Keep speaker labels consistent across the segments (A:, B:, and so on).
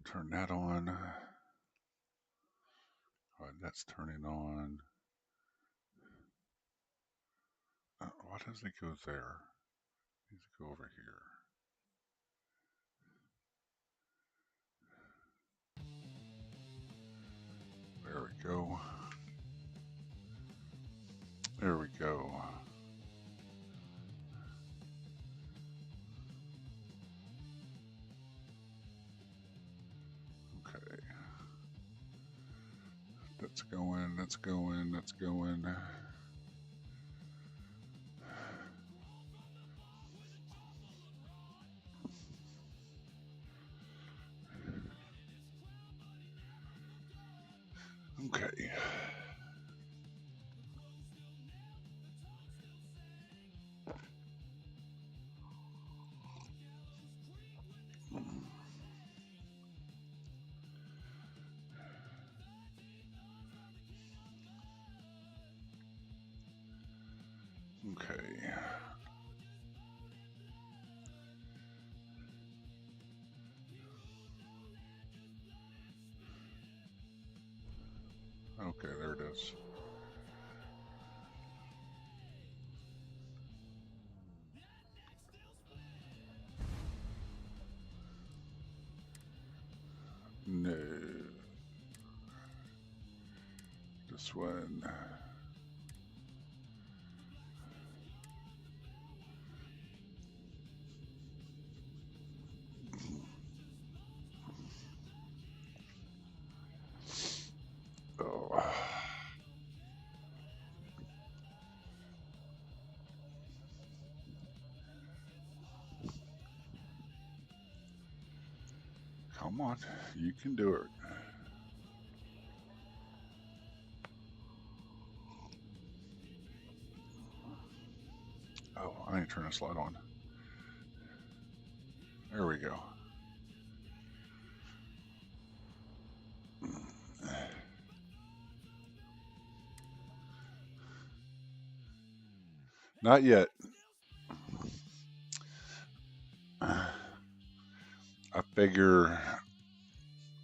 A: Turn that on. All right, that's turning on. Why does it go there? It needs to go over here. There we go. There we go. Okay. That's going, that's going, that's going. Okay. Okay. Okay, there it is. No. This one. Oh. Come on, you can do it. Oh, I need to turn this light on. There we go. Not yet. I figure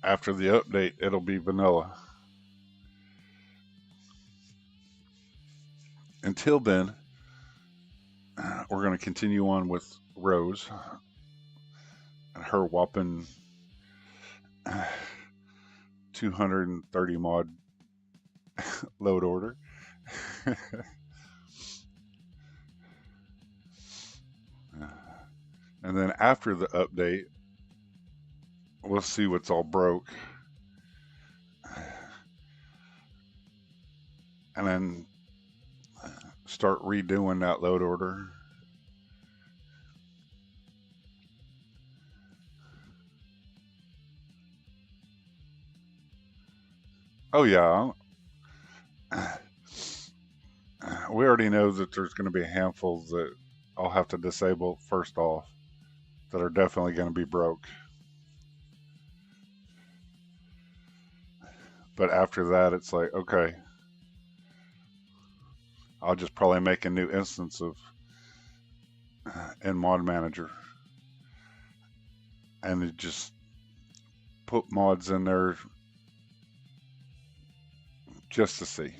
A: after the update, it'll be vanilla. Until then, we're going to continue on with Rose and her whopping 230 mod load order. And then after the update, we'll see what's all broke. And then start redoing that load order. Oh, yeah. We already know that there's going to be a handful that I'll have to disable first off that are definitely going to be broke. But after that, it's like, okay, I'll just probably make a new instance of in Mod Manager and just put mods in there just to see.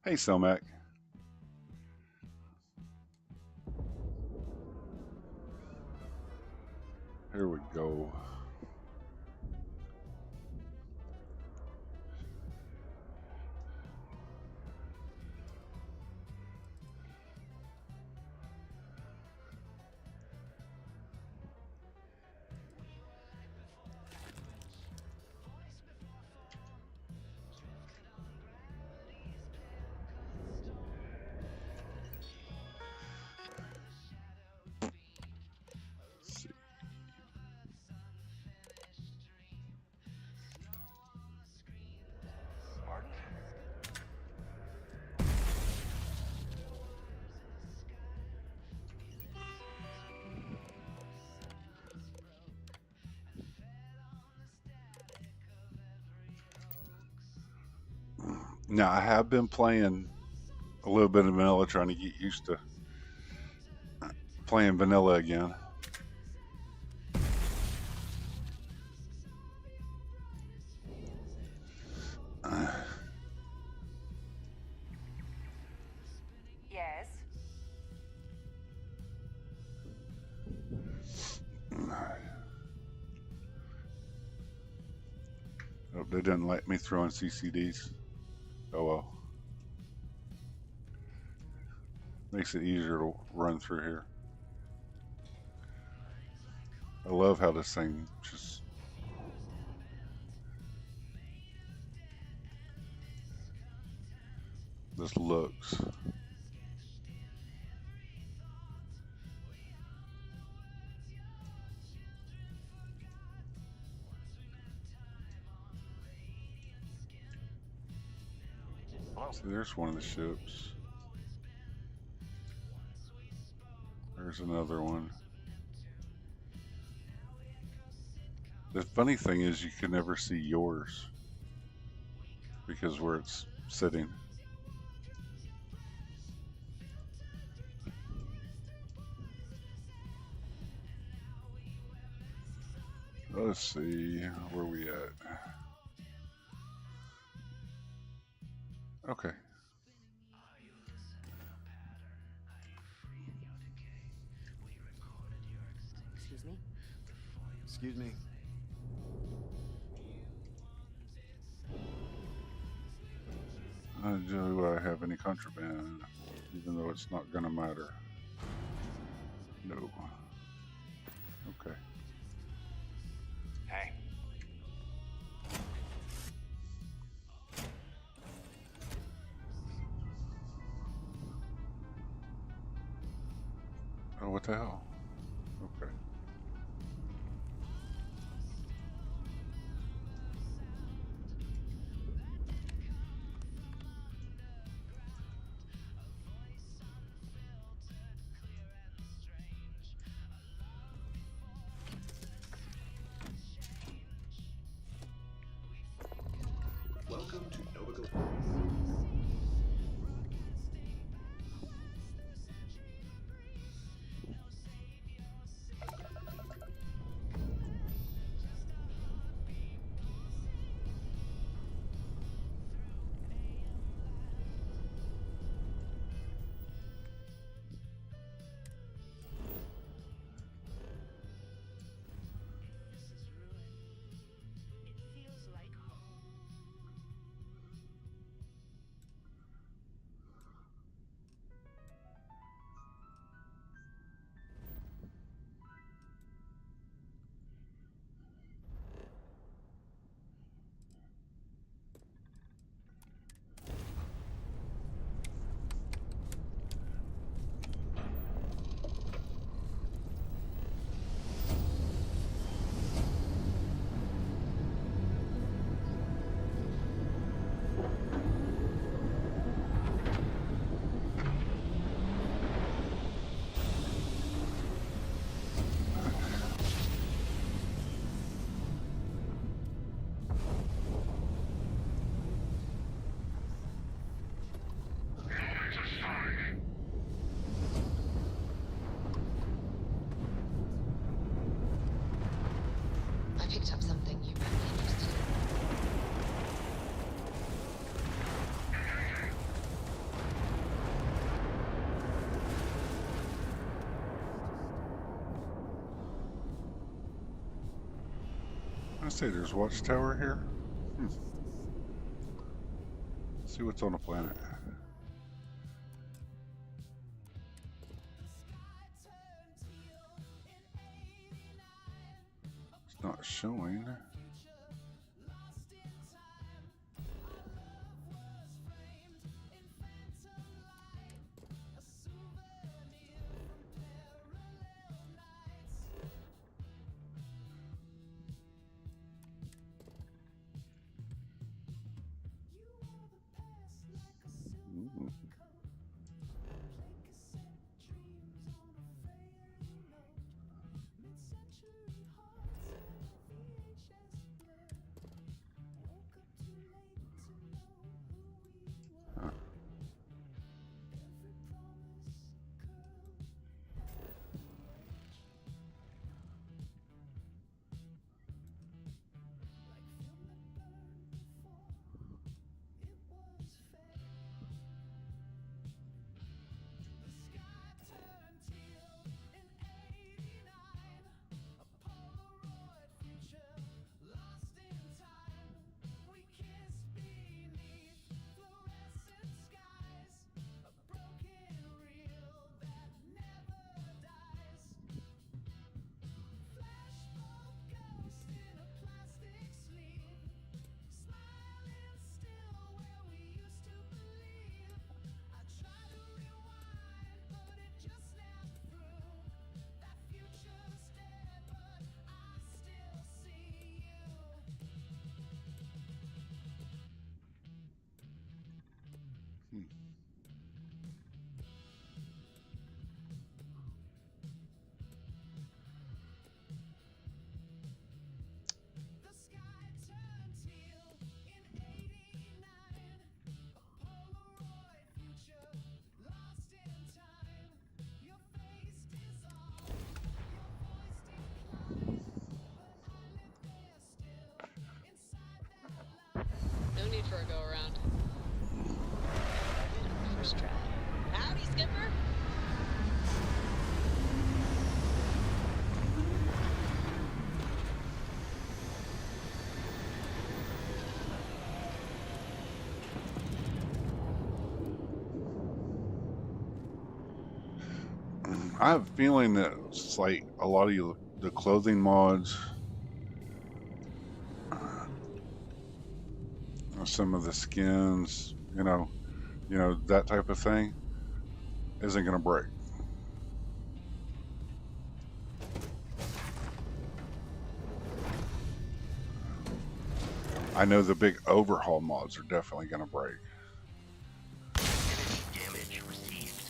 A: Hey, Selmac. Here we go. Let's see. Now I have been playing a little bit of vanilla, trying to get used to playing vanilla again.
B: Yes.
A: Oh, they didn't let me throw in CCDs. Oh well. Makes it easier to run through here. I love how this thing just looks. See, there's one of the ships. There's another one. The funny thing is you can never see yours because where it's sitting. Let's see, where we at? Okay.
B: Excuse me?
C: Excuse me.
A: Do I have any contraband? Even though it's not gonna matter. No. Okay.
C: Hey.
A: Oh, what the hell? Okay.
C: Welcome to Nova.
D: I picked up something you might be interested
A: I say there's watchtower here. See what's on the planet. It's not showing. Ooh.
D: first try. Howdy, Skipper!
A: I have a feeling that it's like a lot of the clothing mods, some of the skins, that type of thing isn't going to break. I know the big overhaul mods are definitely going to break.
E: Damage received.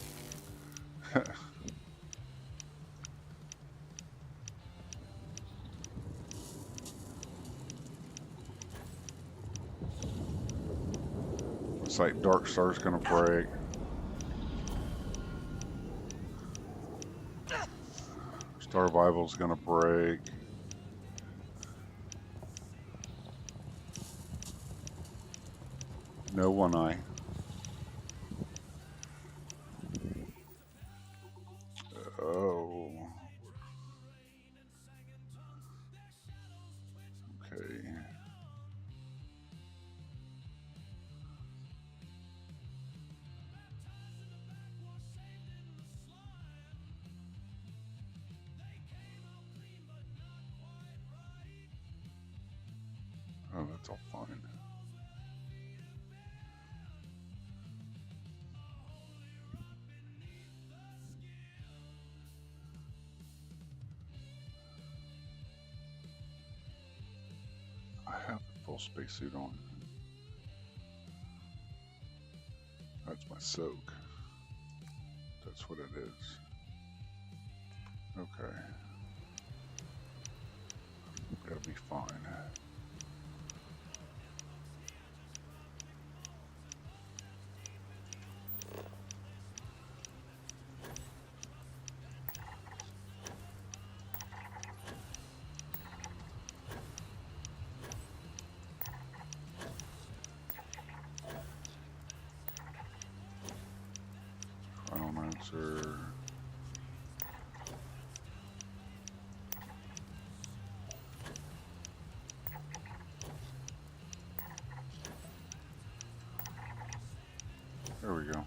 A: It's like Dark Star's going to break. Starvival's going to break. No One Eye. Oh. Okay. Oh, that's all fine. I have the full spacesuit on. That's my soak. That's what it is. Okay. It'll be fine. Final answer. There we go.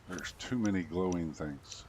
A: There's too many glowing things.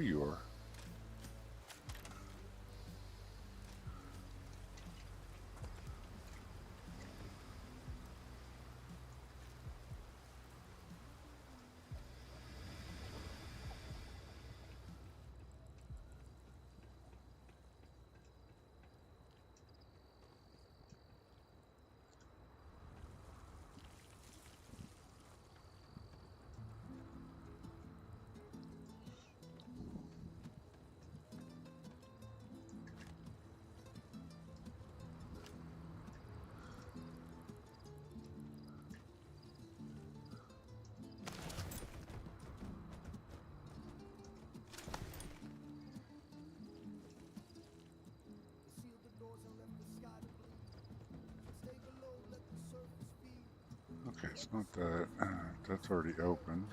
A: There you are. Okay, it's not that. That's already open.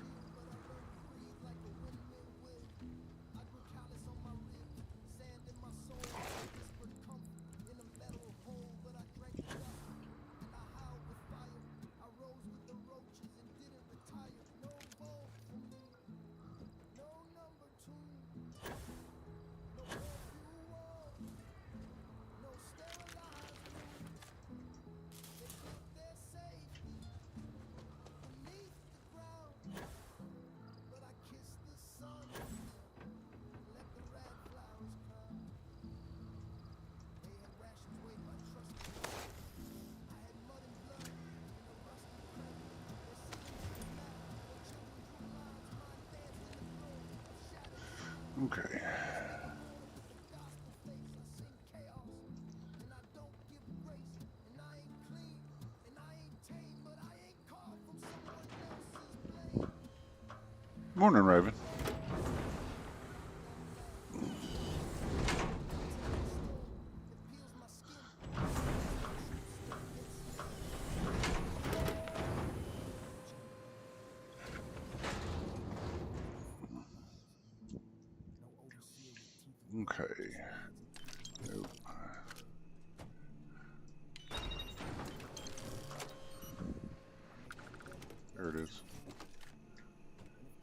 A: Okay. Morning, Raven. Okay. Nope. There it is.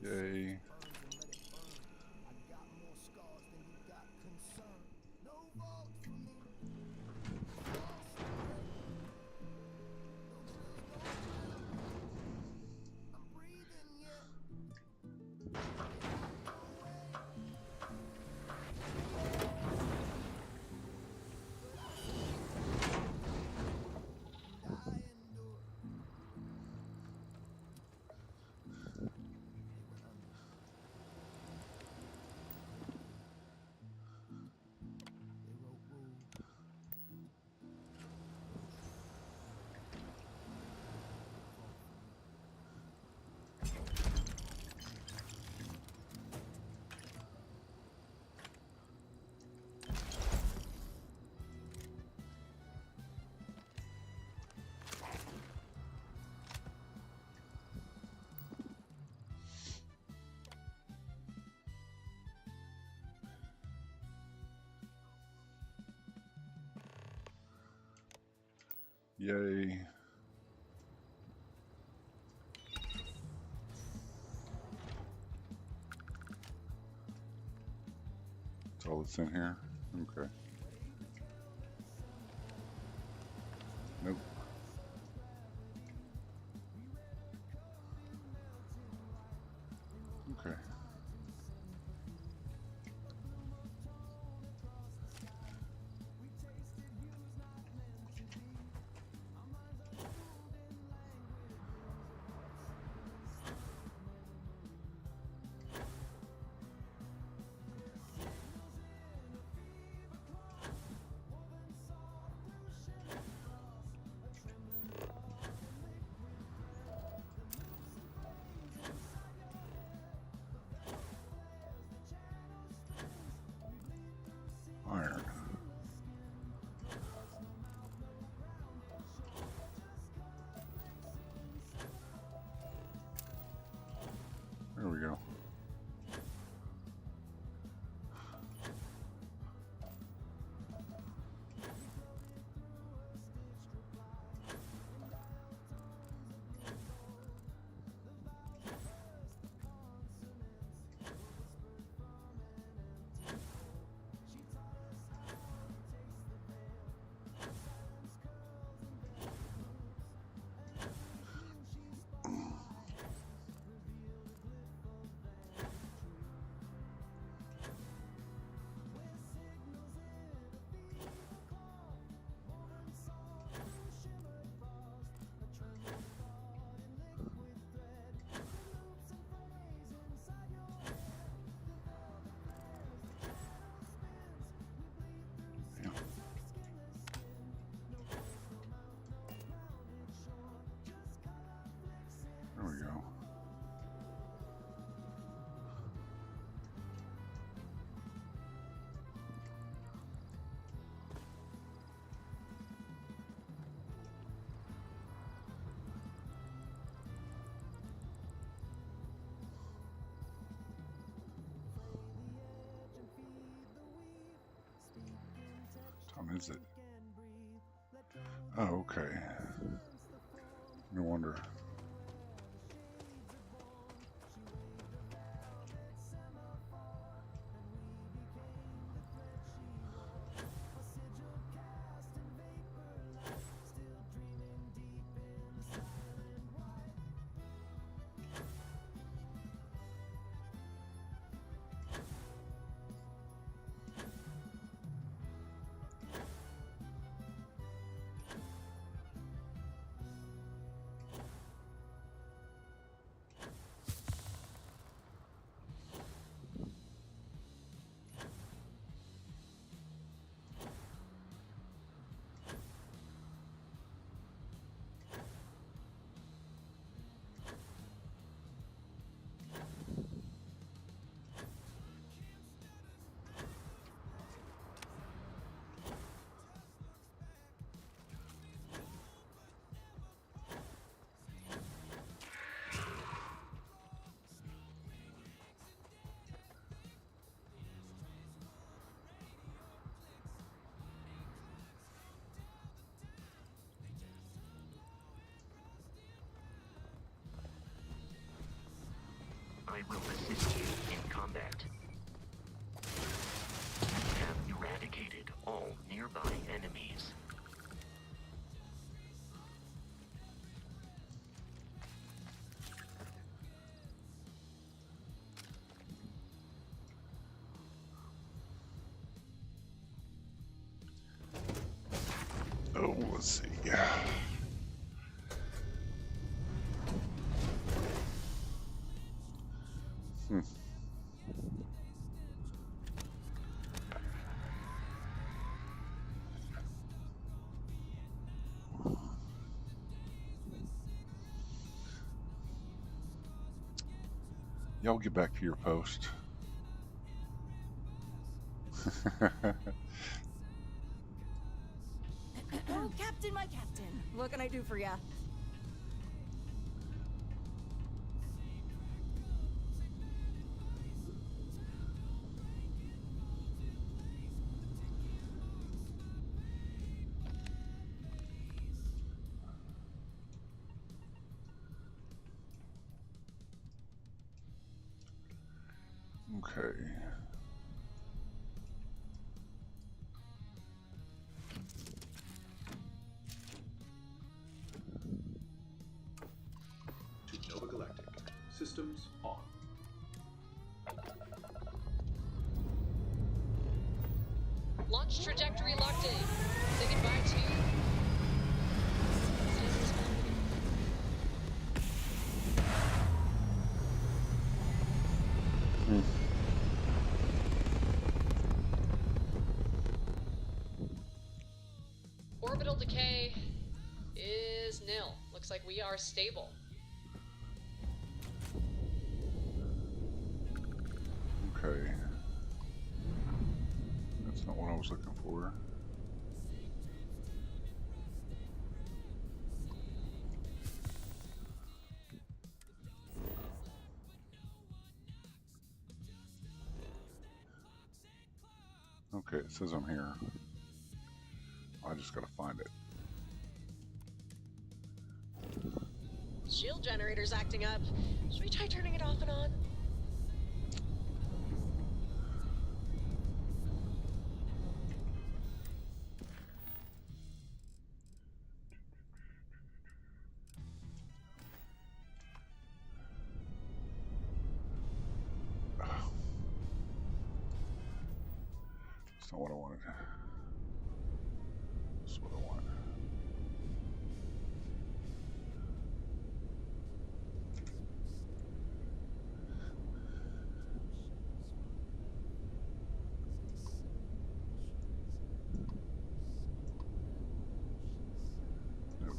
A: Yay. Yay. That's all that's in here? Okay. Nope. Okay. is it? Oh, okay. No wonder.
E: I will assist you in combat. You have eradicated all nearby enemies.
A: Oh, let's see. Hmm. Y'all get back to your post.
B: Oh, Captain, my Captain. What can I do for ya?
A: Okay.
C: To Nova Galactic. Systems on.
D: Launch trajectory locked in. Say goodbye to...
A: Hmm.
D: Orbital decay is nil. Looks like we are stable.
A: Okay. That's not what I was looking for. Okay, it says I'm here. I just gotta find it.
D: Shield generator's acting up. Should we try turning it off and on?
A: That's not what I wanted. That's what I wanted. Nope.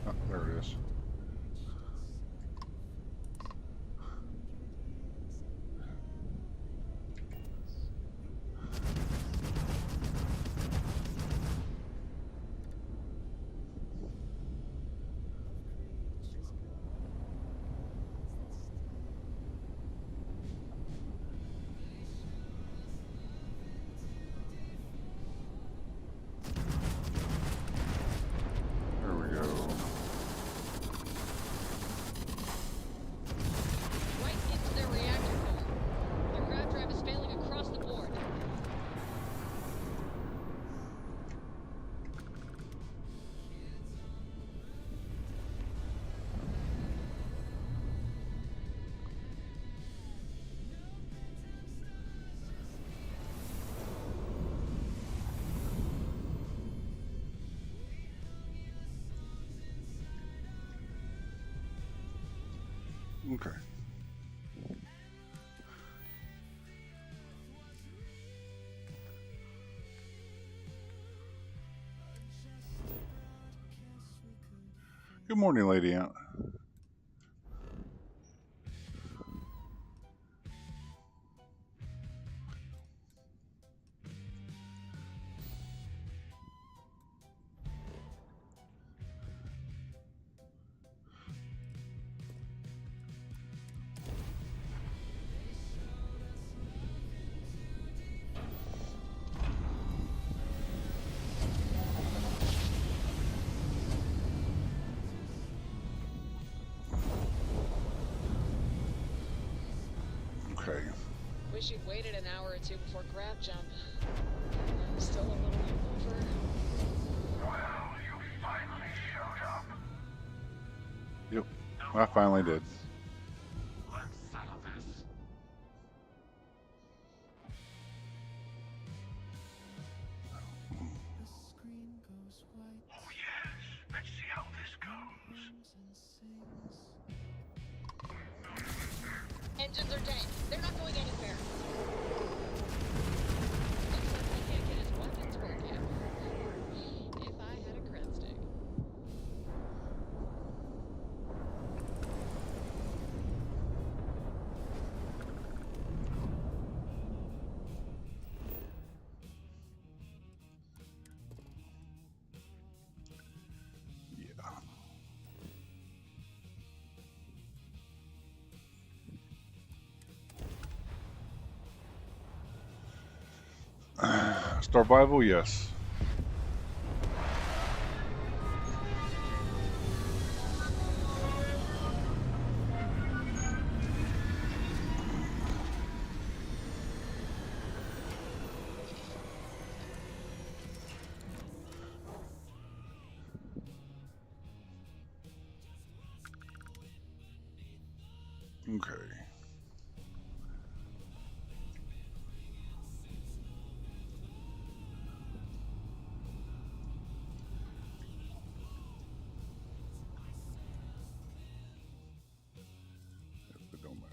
A: Oh, there it is. There we go.
D: Right into their reactor core. Their grav drive is failing across the board.
A: Okay. Good morning, Lady Ant. Okay.
D: Wish you'd waited an hour or two before grav jump. I'm still a little over.
E: Well, you finally showed up.
A: Yep. I finally did.
E: Let's settle this. Oh yes, let's see how this goes.
D: Engines are dead. They're not going anywhere. Looks like he can't get his weapons working. If I had a cred stick.
A: Yeah. Starvival, yes. Okay. It don't matter.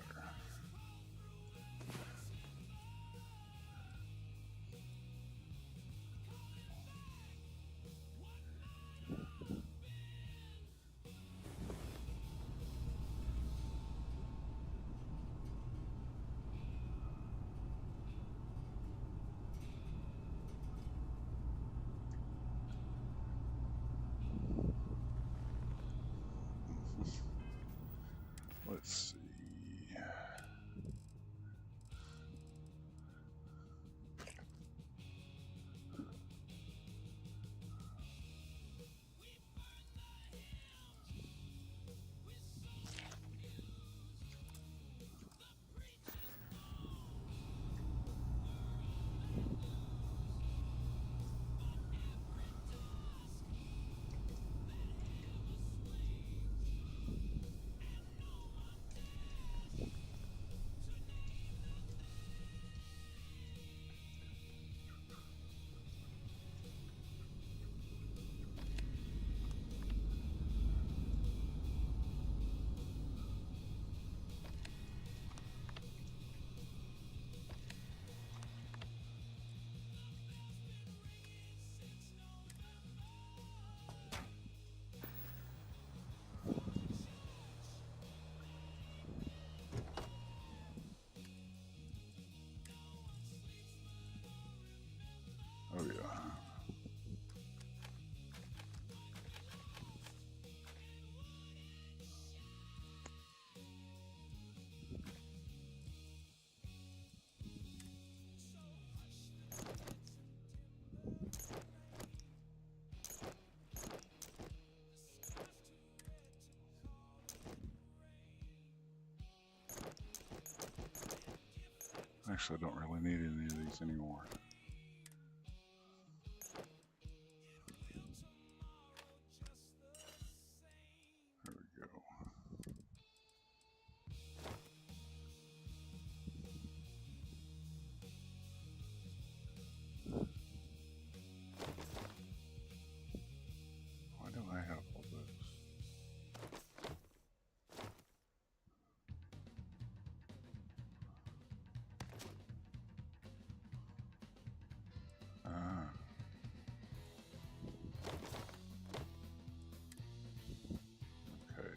A: Actually, I don't really need any of these anymore. There we go. Why do I have all this? Ah. Okay.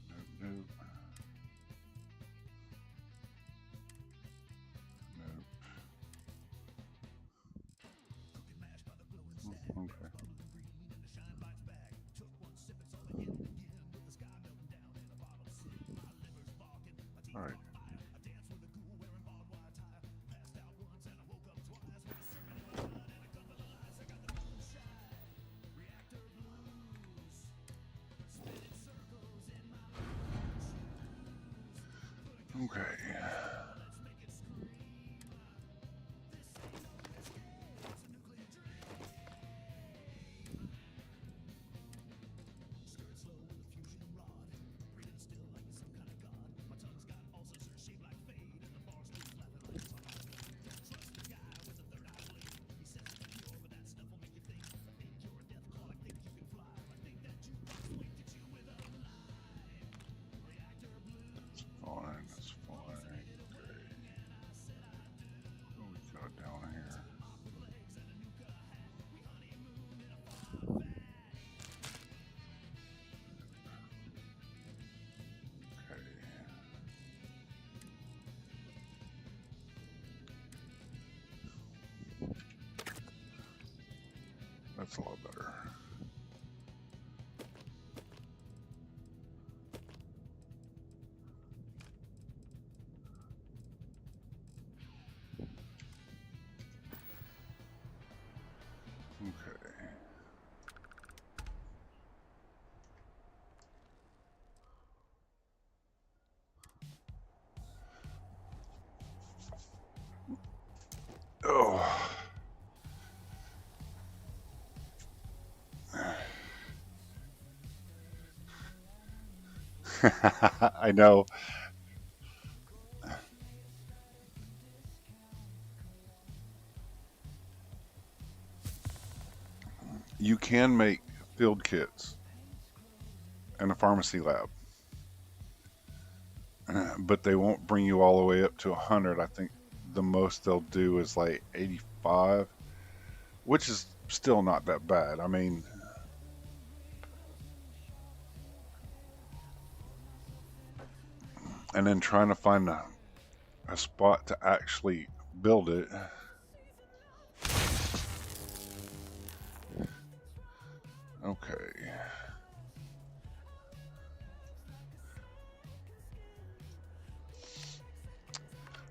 A: Nope, nope, nope. Nope. Okay. All right. Okay. Fine, that's fine. Okay. What we got down here? Okay. That's a lot better. Okay. Oh. I know. You can make field kits in a pharmacy lab, but they won't bring you all the way up to 100. I think the most they'll do is like 85, which is still not that bad. I mean, and then trying to find a spot to actually build it. Okay.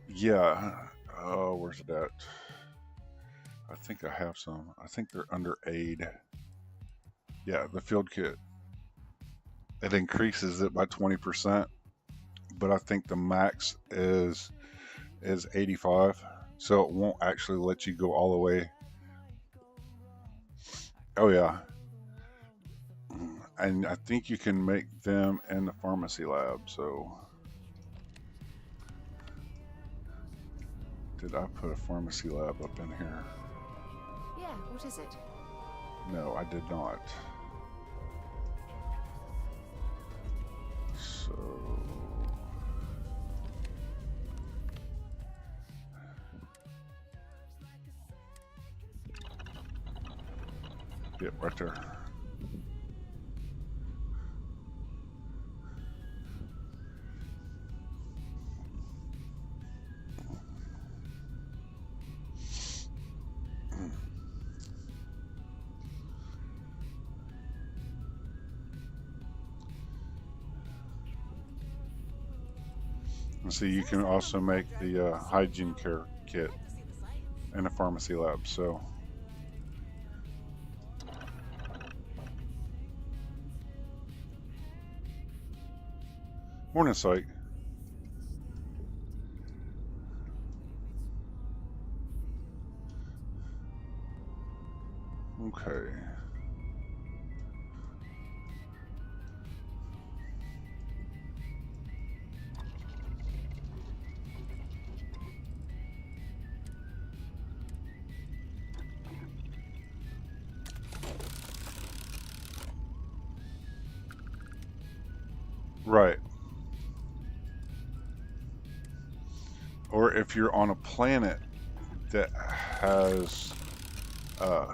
A: Yeah. Oh, where's it at? I think I have some. I think they're under aid. Yeah, the field kit. It increases it by 20%, but I think the max is 85, so it won't actually let you go all the way. Oh yeah, and I think you can make them in the pharmacy lab. So did I put a pharmacy lab up in here?
B: Yeah, what is it?
A: No, I did not. So yep, right there. And see, you can also make the hygiene care kit in a pharmacy lab. So morning, Psych. Okay. Right. Or if you're on a planet that has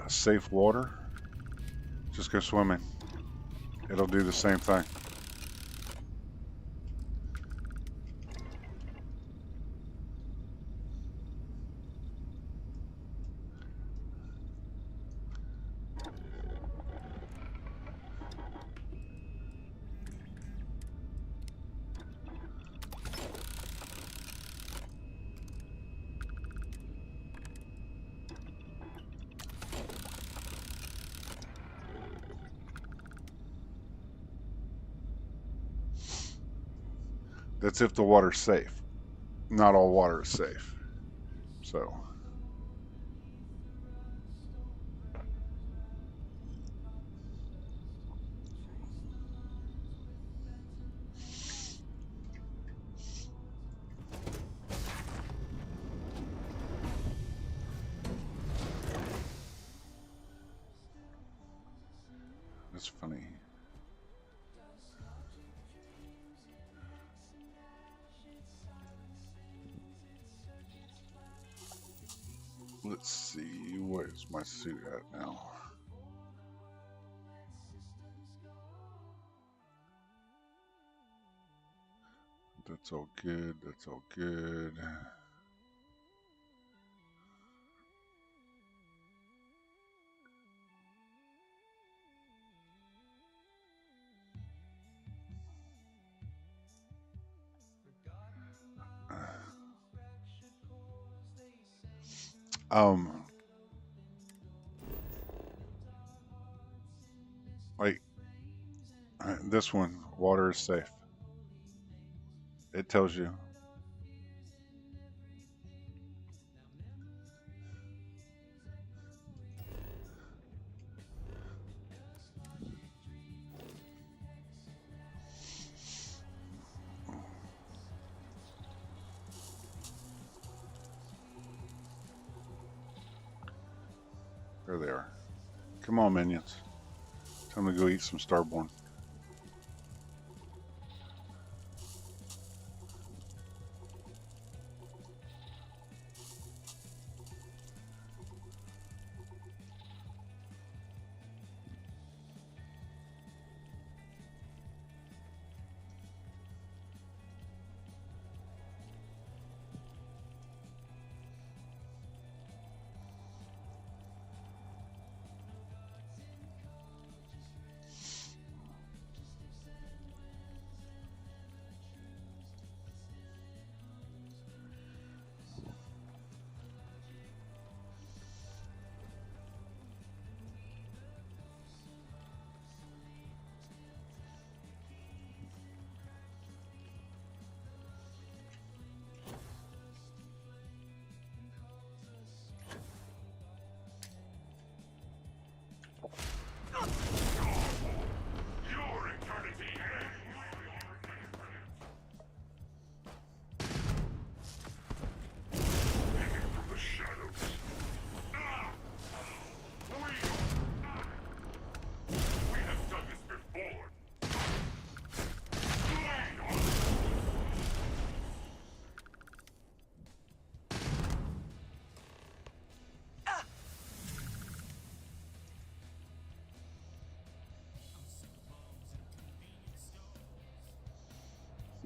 A: safe water, just go swimming. It'll do the same thing. That's if the water's safe. Not all water is safe. So, it's funny. Let's see, where's my suit at now? That's all good, that's all good. Um, like this one, water is safe. It tells you. There they are. Come on, minions. Time to go eat some Starborn.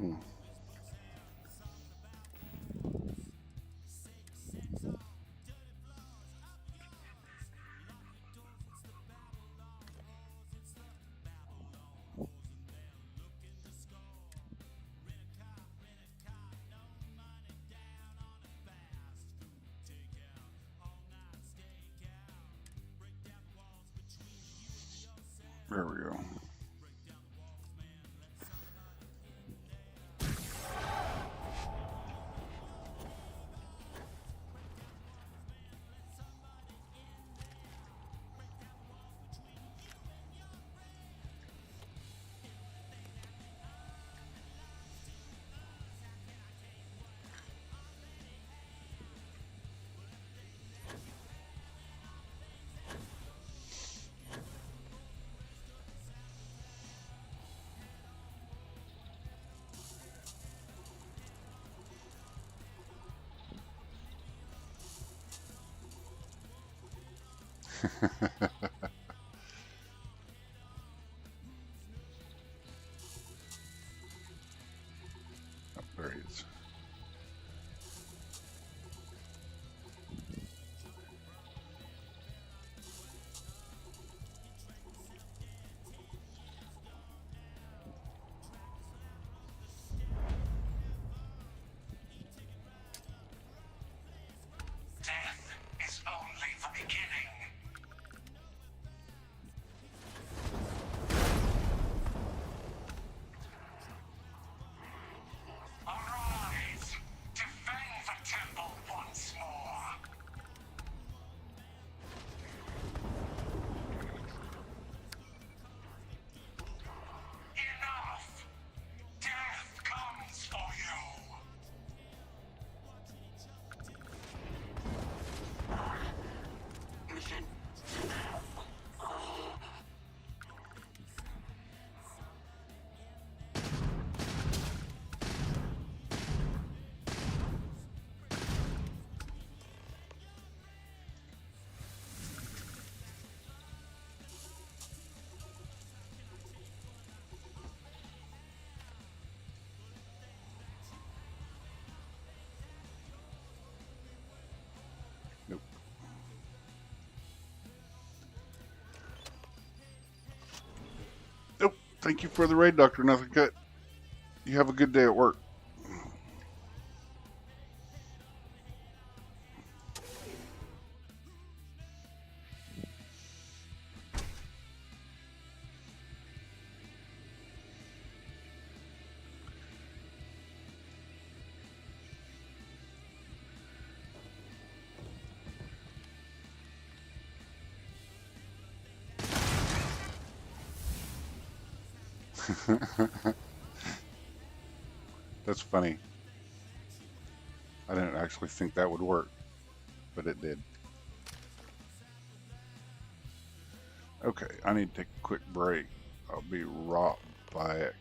A: Hmm. There we go. Oh, there he is.
E: Death is only the beginning. Arise! Defend the temple once more! Enough! Death comes for you! Mission.
A: Nope. Nope. Thank you for the raid, Dr. Nothing Cut. You have a good day at work. That's funny. I didn't actually think that would work, but it did. Okay, I need to take a quick break. I'll be right back.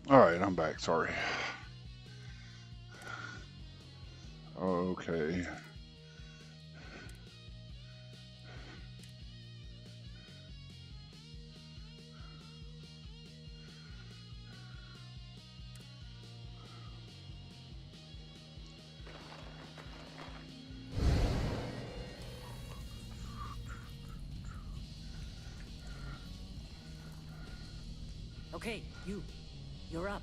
A: Alright, I'm back, sorry. Okay.
F: Okay, you're up.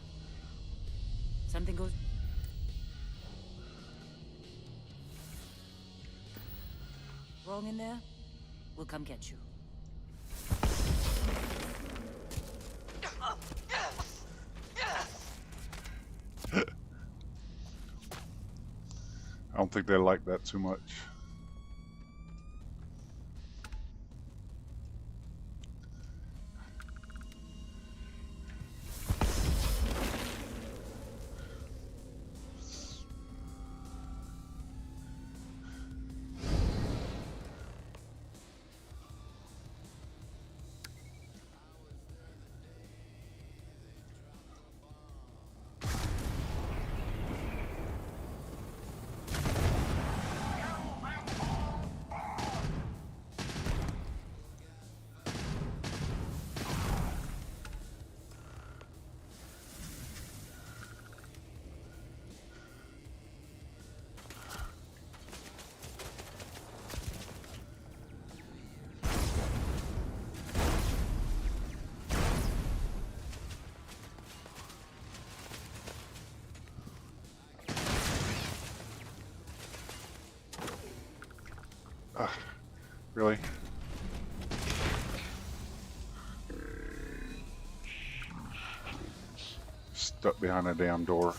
F: Something goes wrong in there, we'll come get you.
A: I don't think they like that too much. Really? Stuck behind a damn door.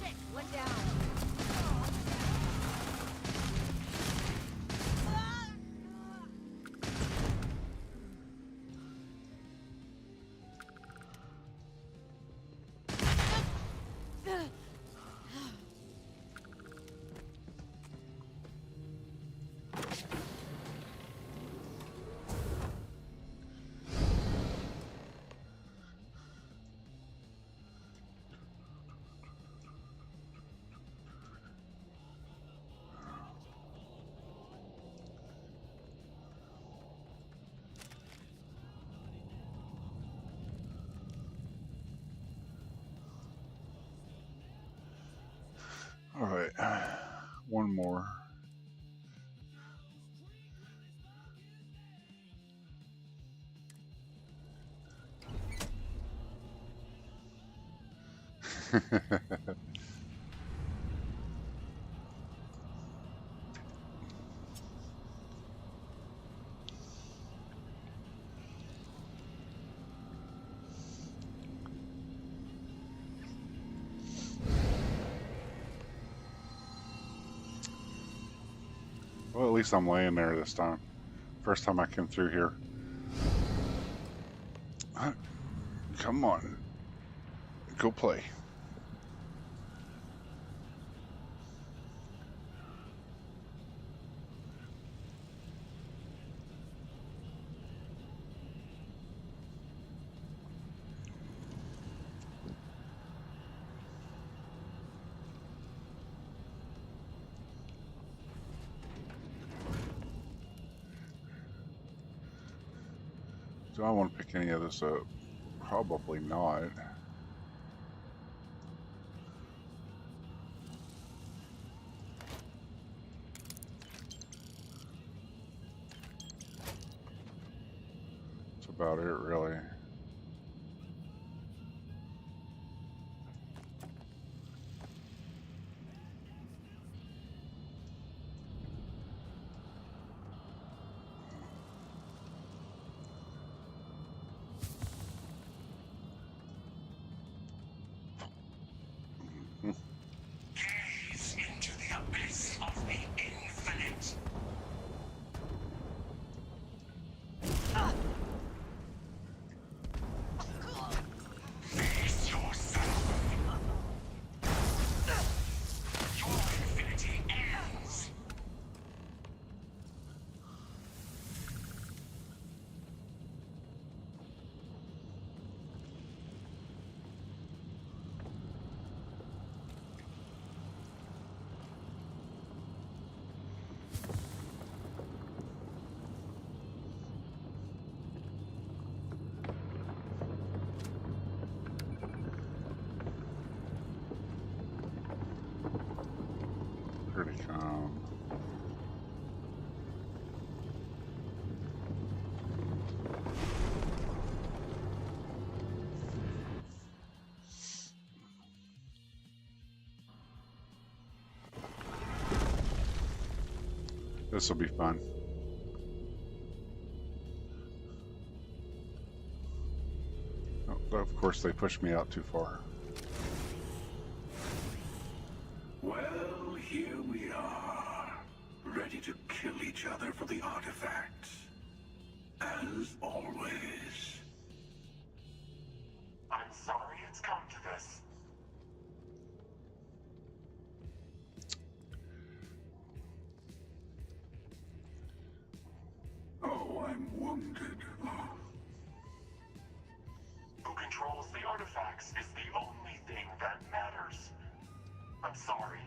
B: Shit, one down.
A: Alright. One more. Well, at least I'm laying there this time. First time I came through here. Come on. Go play. Do I want to pick any of this up? Probably not. That's about it, really.
E: Gaze into the abyss of the infinite. Face yourself. Your infinity ends.
A: Pretty calm. This will be fun. Oh, of course, they pushed me out too far.
E: Well, here we are, ready to kill each other for the artifacts. As always. I'm sorry it's come to this. Oh, I'm wounded. Who controls the artifacts is the only thing that matters. I'm sorry.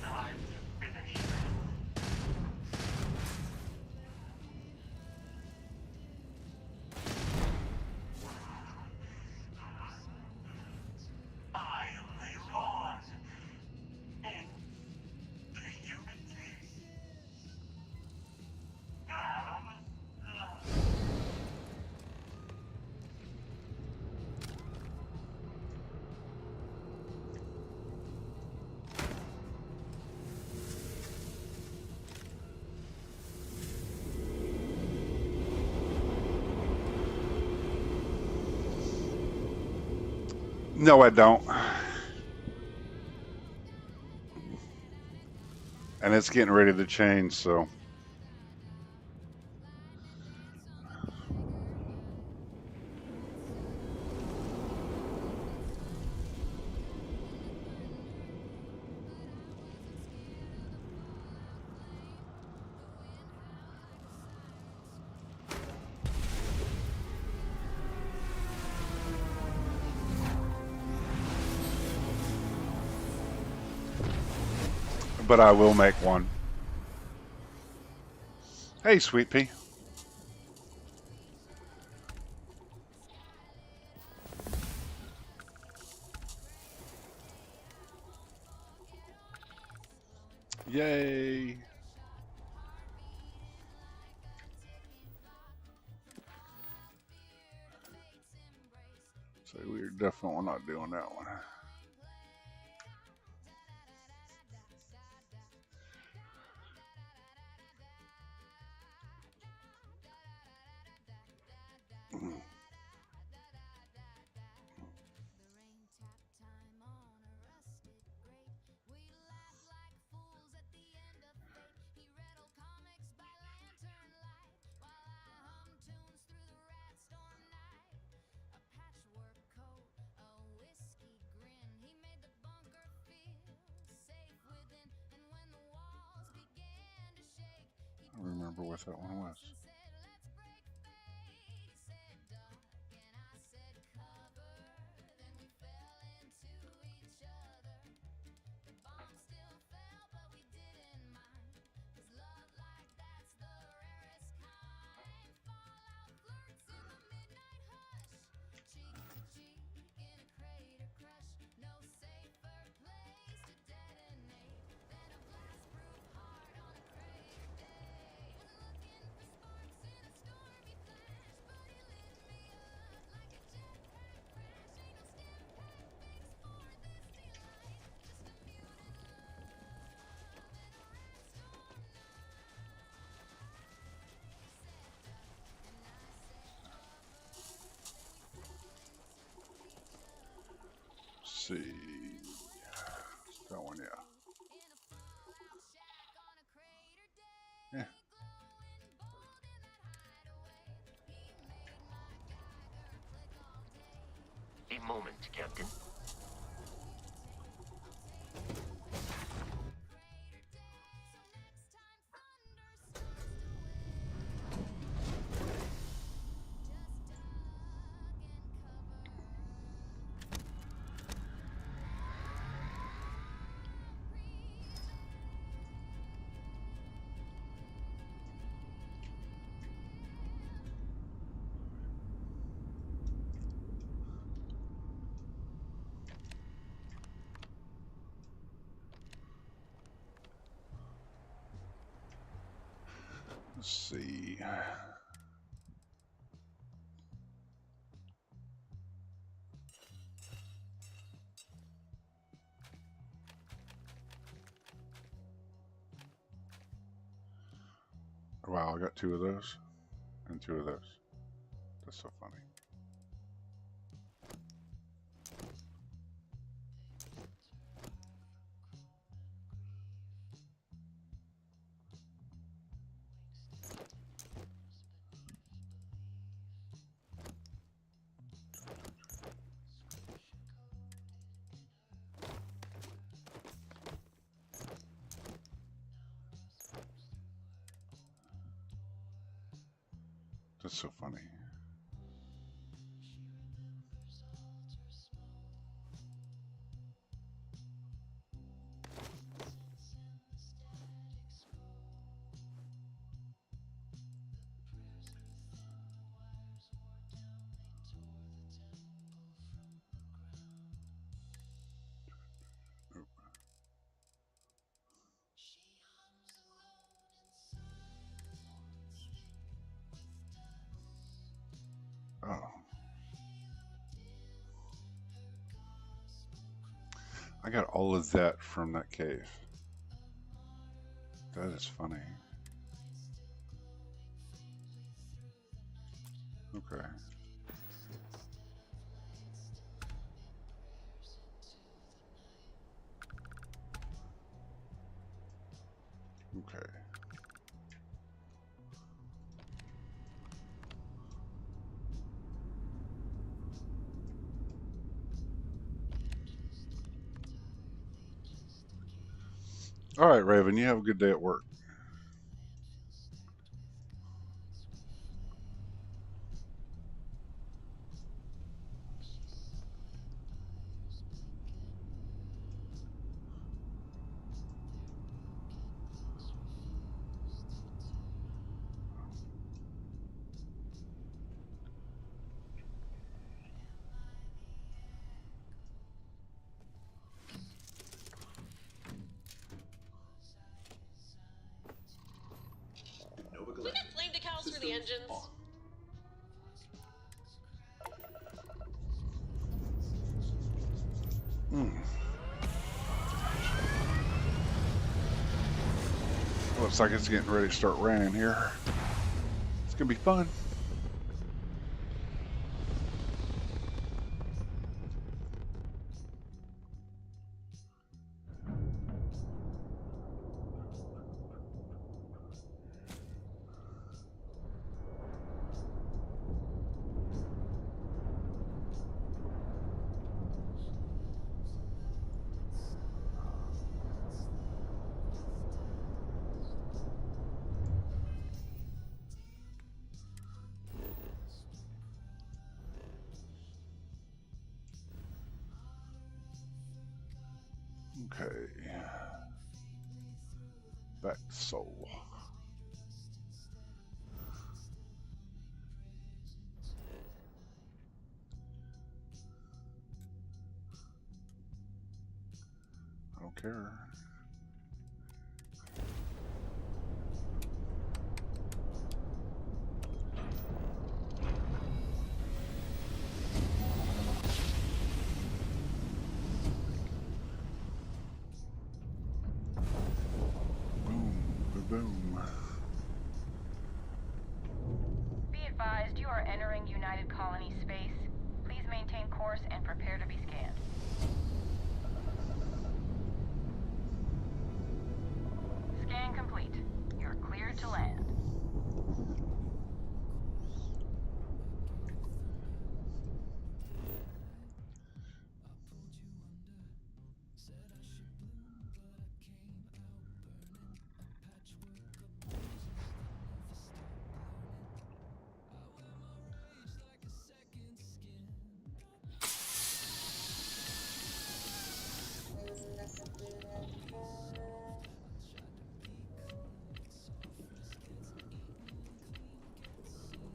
E: Time to finish. I live on in the unity.
A: No, I don't. And it's getting ready to change, so. But I will make one. Hey, Sweet Pea. Yay. So we're definitely not doing that one. I don't remember what that one was. Let's see. That one, yeah. Yeah.
E: A moment, Captain.
A: Let's see. Wow, I got two of those and two of those. That's so funny. That's so funny. Oh. I got all of that from that cave. That is funny. Okay. Okay. All right, Raven, you have a good day at work.
C: Nova
D: We got
C: Galactic.
D: flame decals for the
C: Systems
D: engines.
C: on.
A: Looks like it's getting ready to start raining here. It's gonna be fun. Okay. Back to Soul. I don't care. Boom, boom.
G: Be advised, you are entering United Colonies space. Please maintain course and prepare to be scanned. Scan complete. You're cleared to land.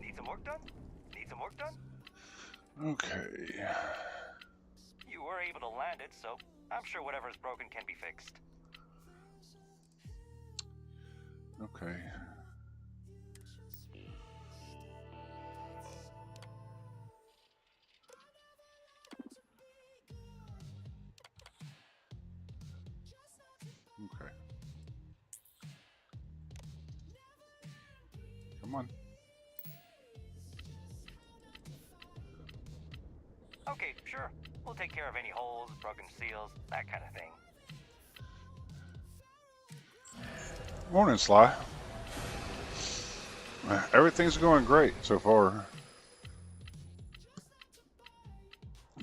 H: Need some work done? Need some work done?
A: Okay.
H: You were able to land it, so I'm sure whatever's broken can be fixed.
A: Okay. Okay. Come on.
H: Okay, sure. We'll take care of any holes, broken seals, that kind of thing.
A: Morning, Sly. Everything's going great so far.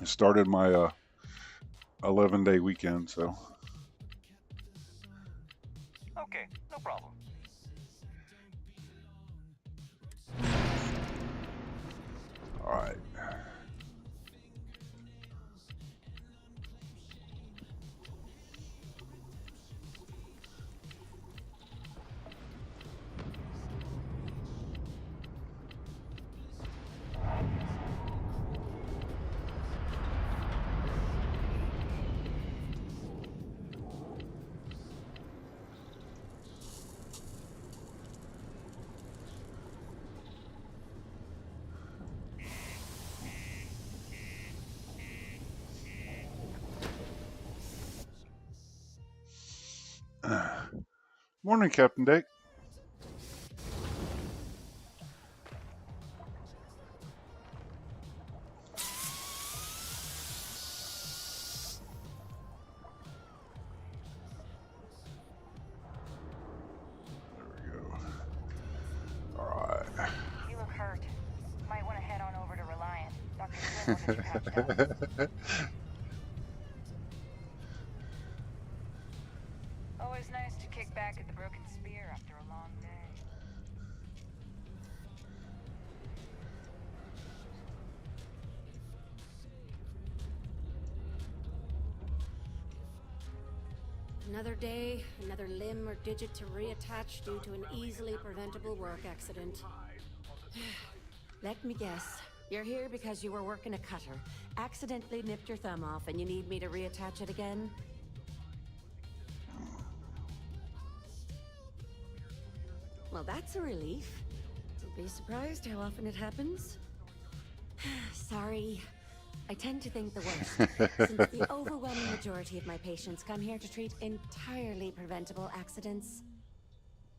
A: I started my 11-day weekend, so.
H: Okay, no problem.
A: All right. Morning, Captain Dick.
G: once you crouched up. Always nice to kick back at the broken spear after a long day.
B: Another day, another limb or digit to reattach due to an easily preventable work accident. Let me guess. You're here because you were working a cutter, accidentally nipped your thumb off, and you need me to reattach it again? Well, that's a relief. You'll be surprised how often it happens. Sorry. I tend to think the worst, since the overwhelming majority of my patients come here to treat entirely preventable accidents.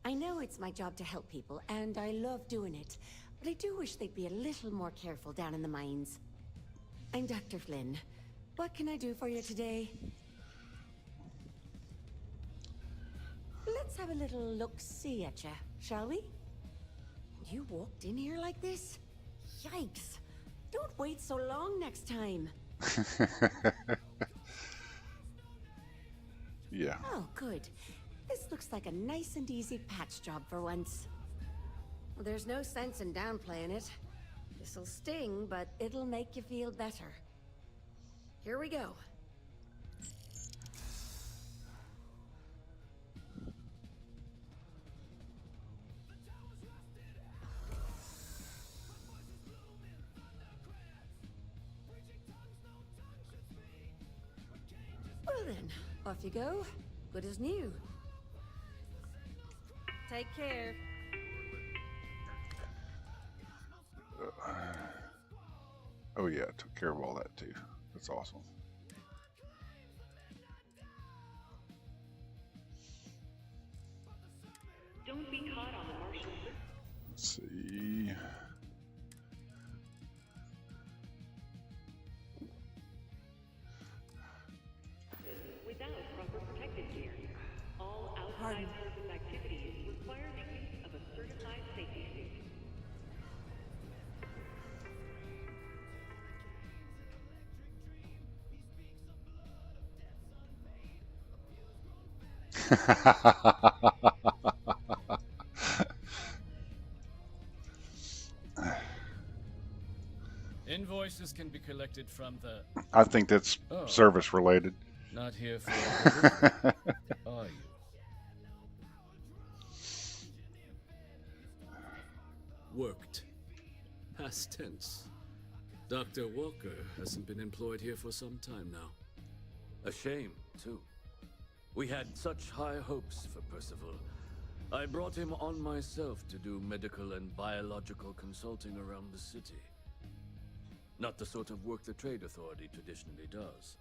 B: I know it's my job to help people, and I love doing it, but I do wish they'd be a little more careful down in the mines. I'm Dr. Flynn. What can I do for you today? Let's have a little look-see at you, shall we? You walked in here like this? Yikes! Don't wait so long next time.
A: Yeah.
B: Oh, good. This looks like a nice and easy patch job for once. Well, there's no sense in downplaying it. This'll sting, but it'll make you feel better. Here we go. Well then, off you go. Good as new. Take care.
A: Oh yeah, took care of all that too. That's awesome.
I: Don't be caught on the Martian.
A: Let's see.
I: Without proper protective gear. All outside surface activities require the use of a certified safety suit.
J: Invoices can be collected from the...
A: I think that's
J: Oh.
A: service related.
J: Not here for a delivery, are you?
K: Worked. Past tense. Dr. Walker hasn't been employed here for some time now.
L: A shame, too. We had such high hopes for Percival. I brought him on myself to do medical and biological consulting around the city. Not the sort of work the Trade Authority traditionally does.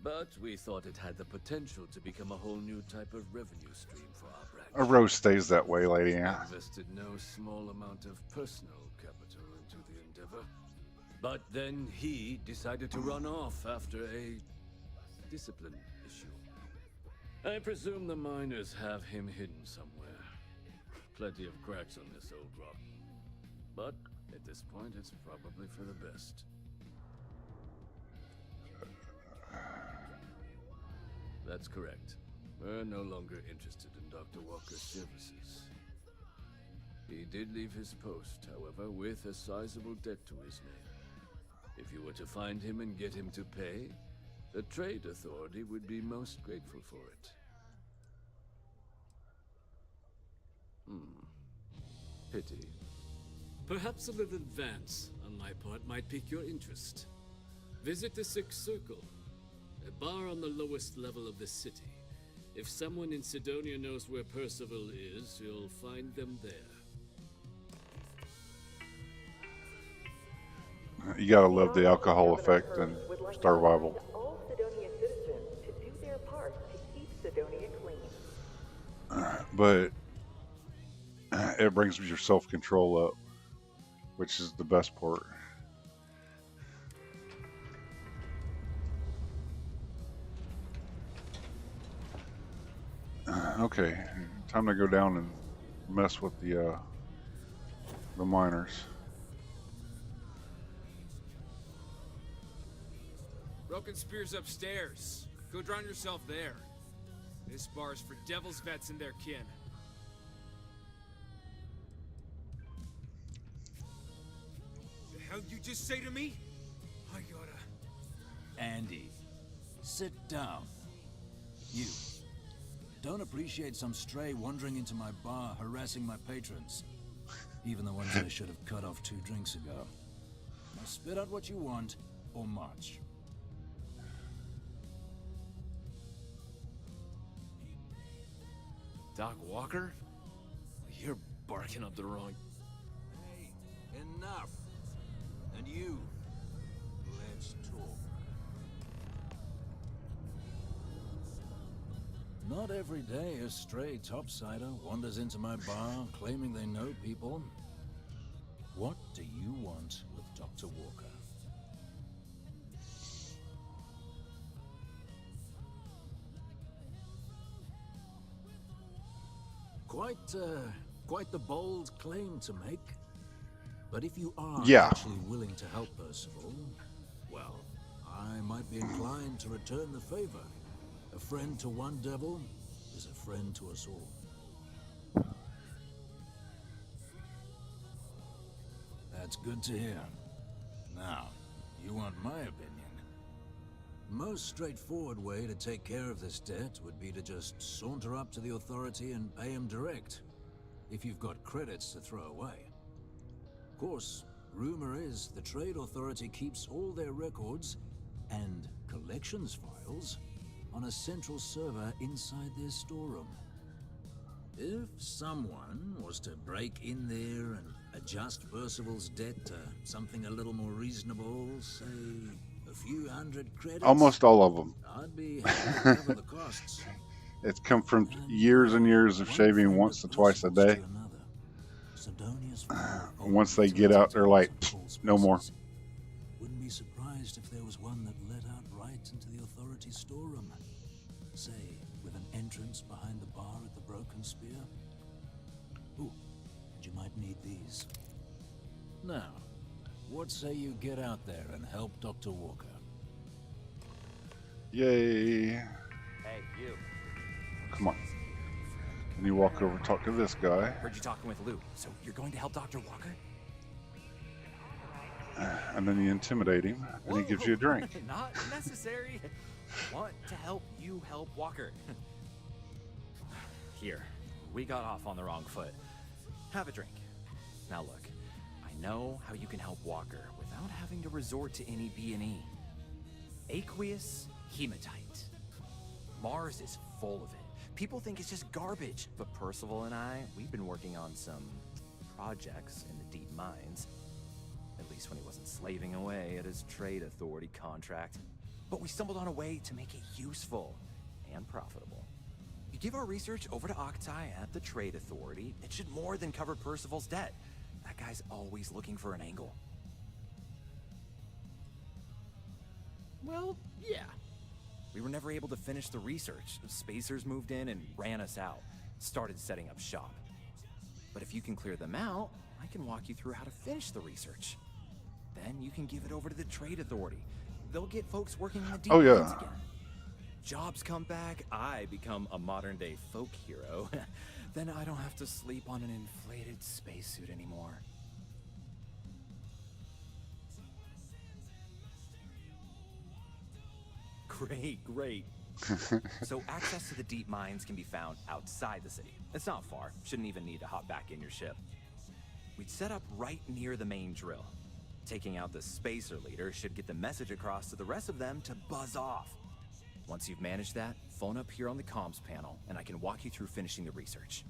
L: But we thought it had the potential to become a whole new type of revenue stream for our branch.
A: A rose stays that way, lady.
L: I invested no small amount of personal capital into the endeavor. But then he decided to run off after a discipline issue. I presume the miners have him hidden somewhere. Plenty of cracks on this old rock. But at this point, it's probably for the best. That's correct. We're no longer interested in Dr. Walker's services. He did leave his post, however, with a sizable debt to his name. If you were to find him and get him to pay, the Trade Authority would be most grateful for it. Pity.
K: Perhaps a little advance on my part might pique your interest. Visit the Sixth Circle, a bar on the lowest level of the city. If someone in Sidonia knows where Percival is, you'll find them there.
A: You gotta love the alcohol effect in Starvival.
I: All Sidonia citizens to do their part to keep Sidonia clean.
A: But it brings your self-control up, which is the best part. Okay, time to go down and mess with the miners.
K: broken spear's upstairs. Go drown yourself there. This bar's for Devil's vets and their kin. The hell you just say to me? I gotta...
M: Andy, sit down. You. Don't appreciate some stray wandering into my bar, harassing my patrons. Even the ones I should have cut off 2 drinks ago. Now spit out what you want, or march.
K: Doc Walker? You're barking up the wrong...
L: Hey, enough. And you, let's talk.
M: Not every day a stray topsider wanders into my bar claiming they know people. What do you want with Dr. Walker? Quite the bold claim to make. But if you are actually willing to help Percival, well, I might be inclined to return the favor. A friend to one devil is a friend to us all. That's good to hear. Now, you want my opinion? Most straightforward way to take care of this debt would be to just saunter up to the authority and pay him direct, if you've got credits to throw away. Of course, rumor is the Trade Authority keeps all their records and collections files on a central server inside their storeroom. If someone was to break in there and adjust Percival's debt to something a little more reasonable, say a few hundred credits,
A: almost all of them.
M: I'd be happy to cover the costs.
A: It's come from years and years of shaving once or twice a day. Once they get out, they're like, no more.
M: Wouldn't be surprised if there was one that led out right into the authority storeroom. Say, with an entrance behind the bar at the Broken Spear. Ooh, and you might need these. Now, what say you get out there and help Dr. Walker?
A: Yay.
H: Hey, you.
A: Come on. And you walk over and talk to this guy.
H: Heard you talking with Lou. So you're going to help Dr. Walker?
A: And then you intimidate him, and he gives you a drink.
H: Not necessary. Want to help you help Walker. Here, we got off on the wrong foot. Have a drink. Now look, I know how you can help Walker without having to resort to any B&E. Aqueous hematite. Mars is full of it. People think it's just garbage, but Percival and I, we've been working on some projects in the deep mines. At least when he wasn't slaving away at his trade authority contract. But we stumbled on a way to make it useful and profitable. You give our research over to Octai at the Trade Authority, it should more than cover Percival's debt. That guy's always looking for an angle. Well, yeah. We were never able to finish the research. Spacers moved in and ran us out. Started setting up shop. But if you can clear them out, I can walk you through how to finish the research. Then you can give it over to the Trade Authority. They'll get folks working in the deep mines again. Jobs come back, I become a modern-day folk hero. Then I don't have to sleep on an inflated spacesuit anymore. Great. So access to the deep mines can be found outside the city. It's not far. Shouldn't even need to hop back in your ship. We'd set up right near the main drill. Taking out the spacer leader should get the message across to the rest of them to buzz off. Once you've managed that, phone up here on the comms panel, and I can walk you through finishing the research.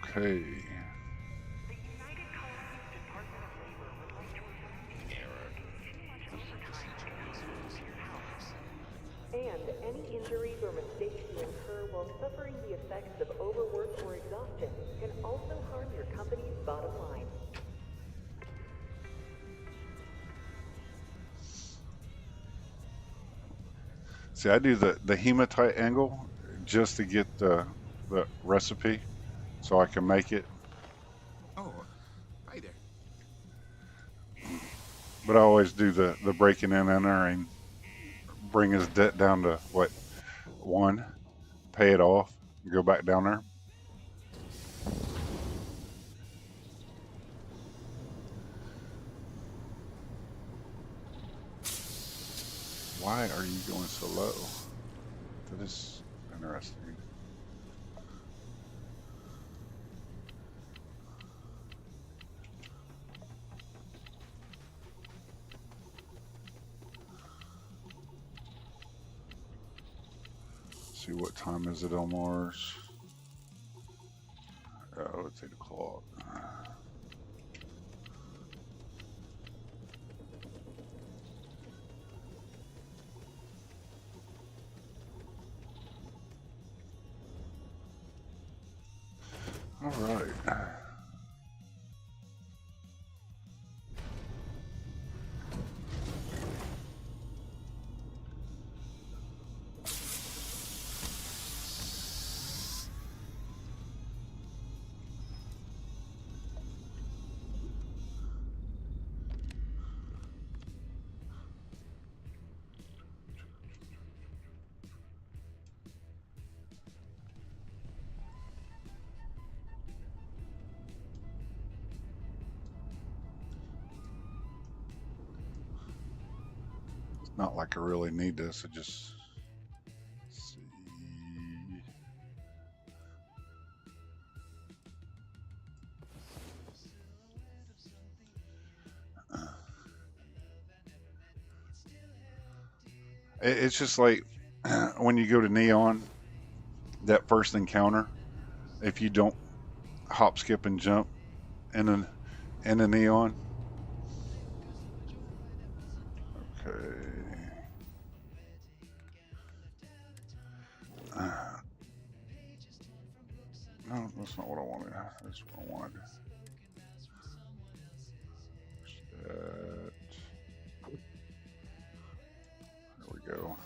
A: Okay.
I: The United Colonies Department of Labor would like to and any injuries or mistakes you incur while suffering the effects of overwork or exhaustion can also harm your company's bottom line.
A: See, I do the hematite angle just to get the recipe so I can make it.
C: Oh, hi there.
A: But I always do the breaking and entering, bring his debt down to what, 1, pay it off, go back down there. Why are you going so low? That is interesting. See, what time is it on Mars? Oh, it's 8 o'clock. All right. Not like I really need this. I just see. It's just like when you go to Neon, that first encounter. If you don't hop, skip, and jump in a Neon. Okay. No, that's not what I wanted. That's what I wanted. There we go.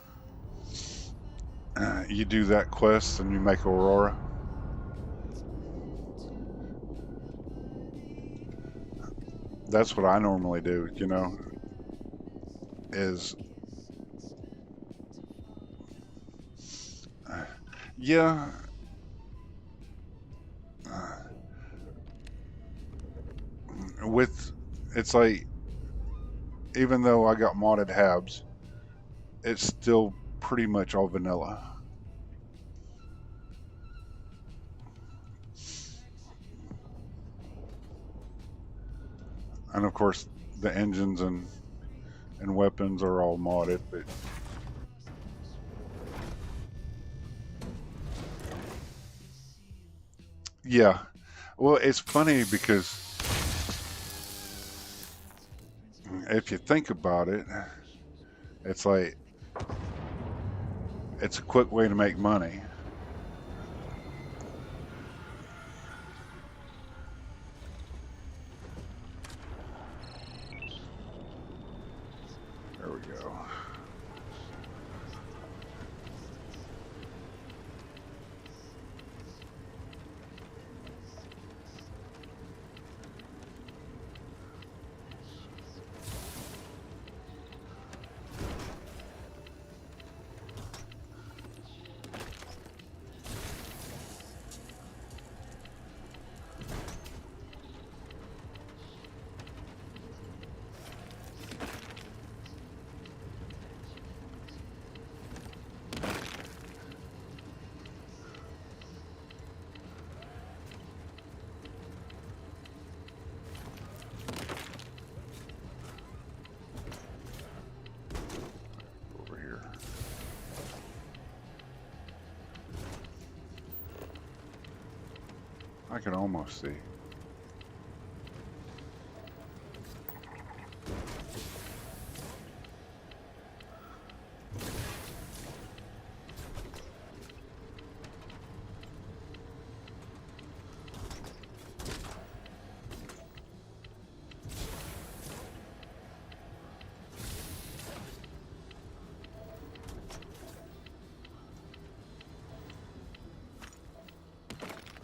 A: You do that quest and you make Aurora. That's what I normally do, you know, is yeah. With it's like, even though I got modded Habs, it's still pretty much all vanilla. And of course, the engines and weapons are all modded, but yeah. Well, it's funny because if you think about it, it's like, it's a quick way to make money. There we go. I can almost see.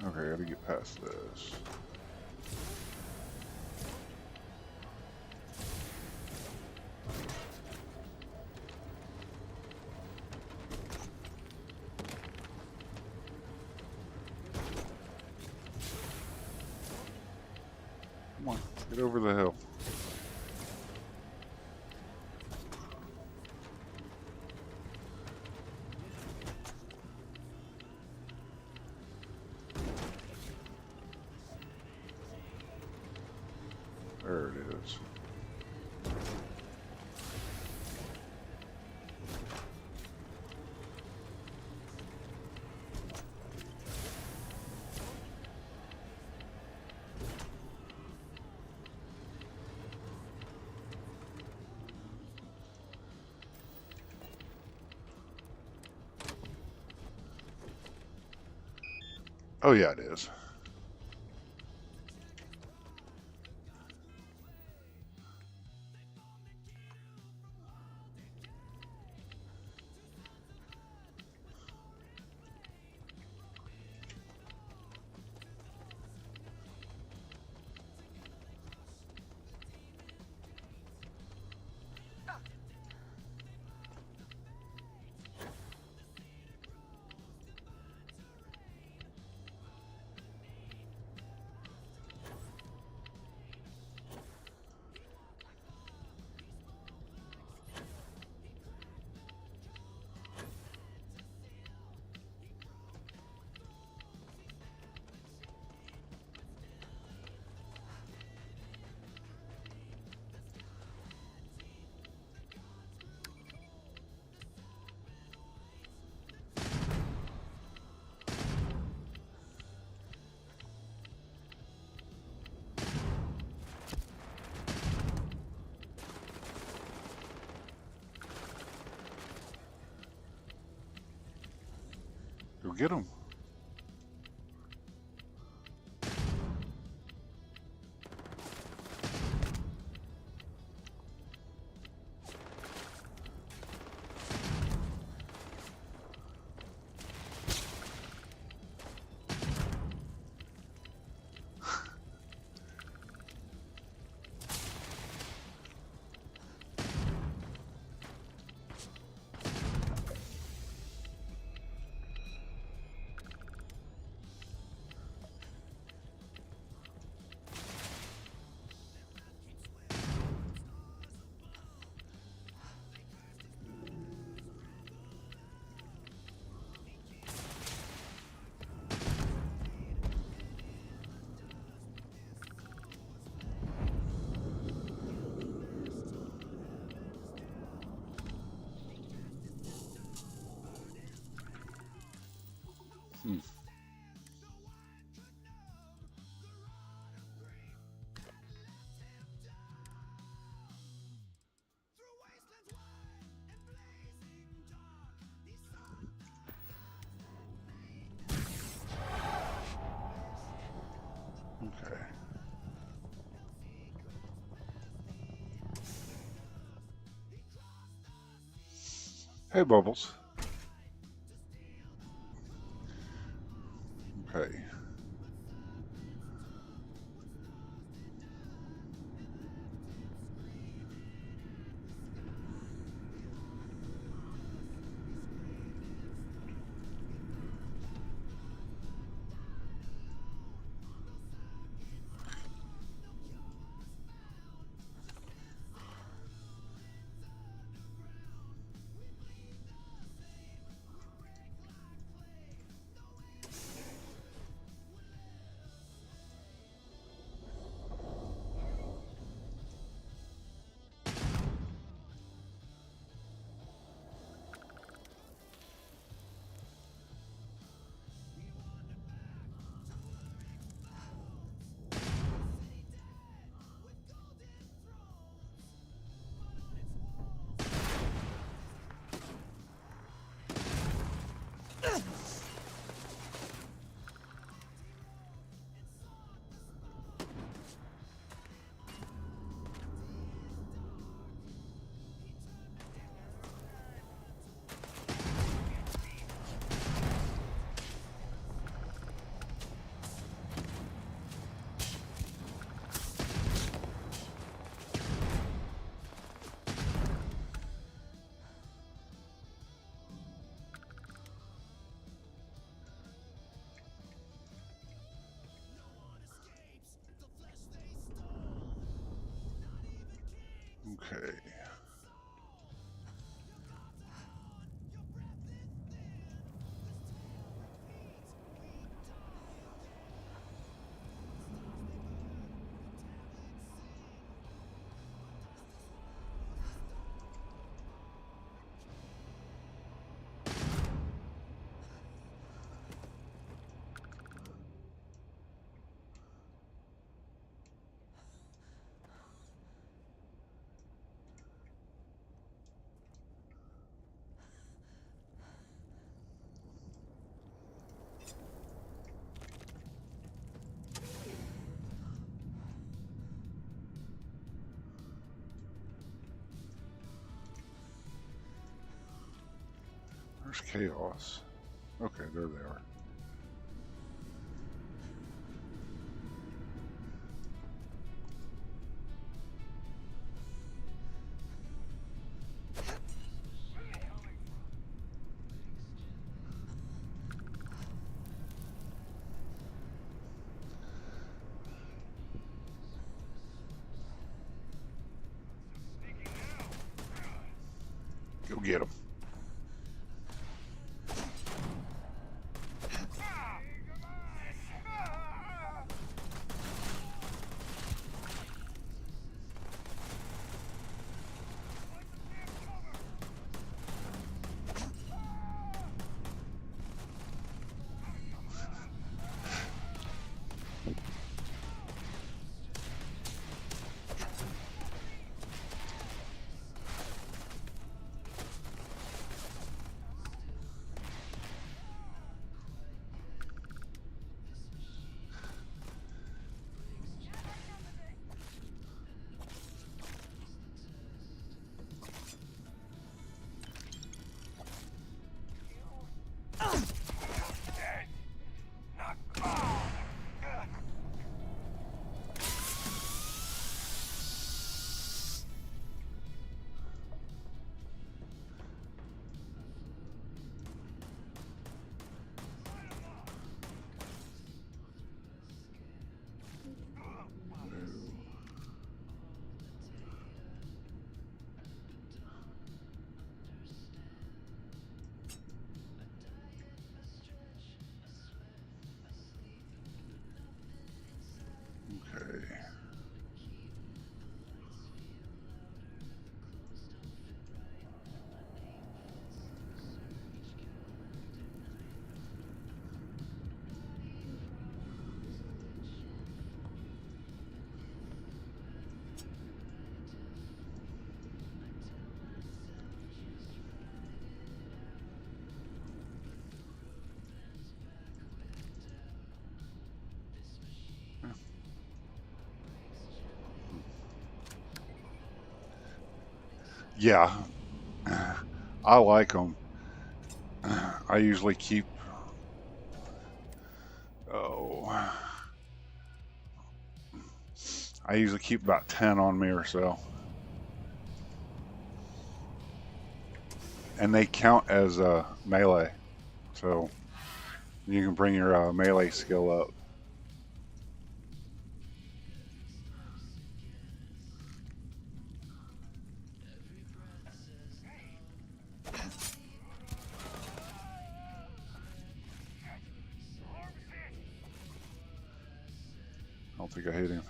A: Okay, I gotta get past this. Get over the hill. There it is. Oh yeah, it is. Go get them. Okay. Hey, Bubbles. Okay. Okay. There's chaos. Okay, there they are. Go get them. Okay. Yeah, I like them. I usually keep, oh, I usually keep about 10 on me or so. And they count as melee, so you can bring your melee skill up. I don't think I hit him.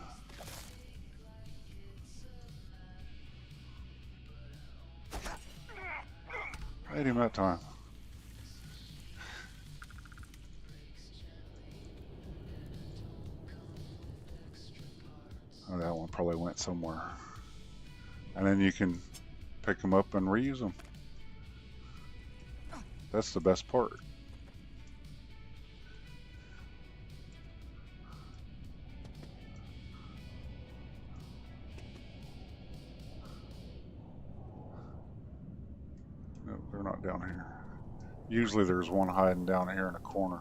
A: I hit him that time. Oh, that one probably went somewhere. And then you can pick them up and reuse them. That's the best part. No, they're not down here. Usually there's one hiding down here in a corner.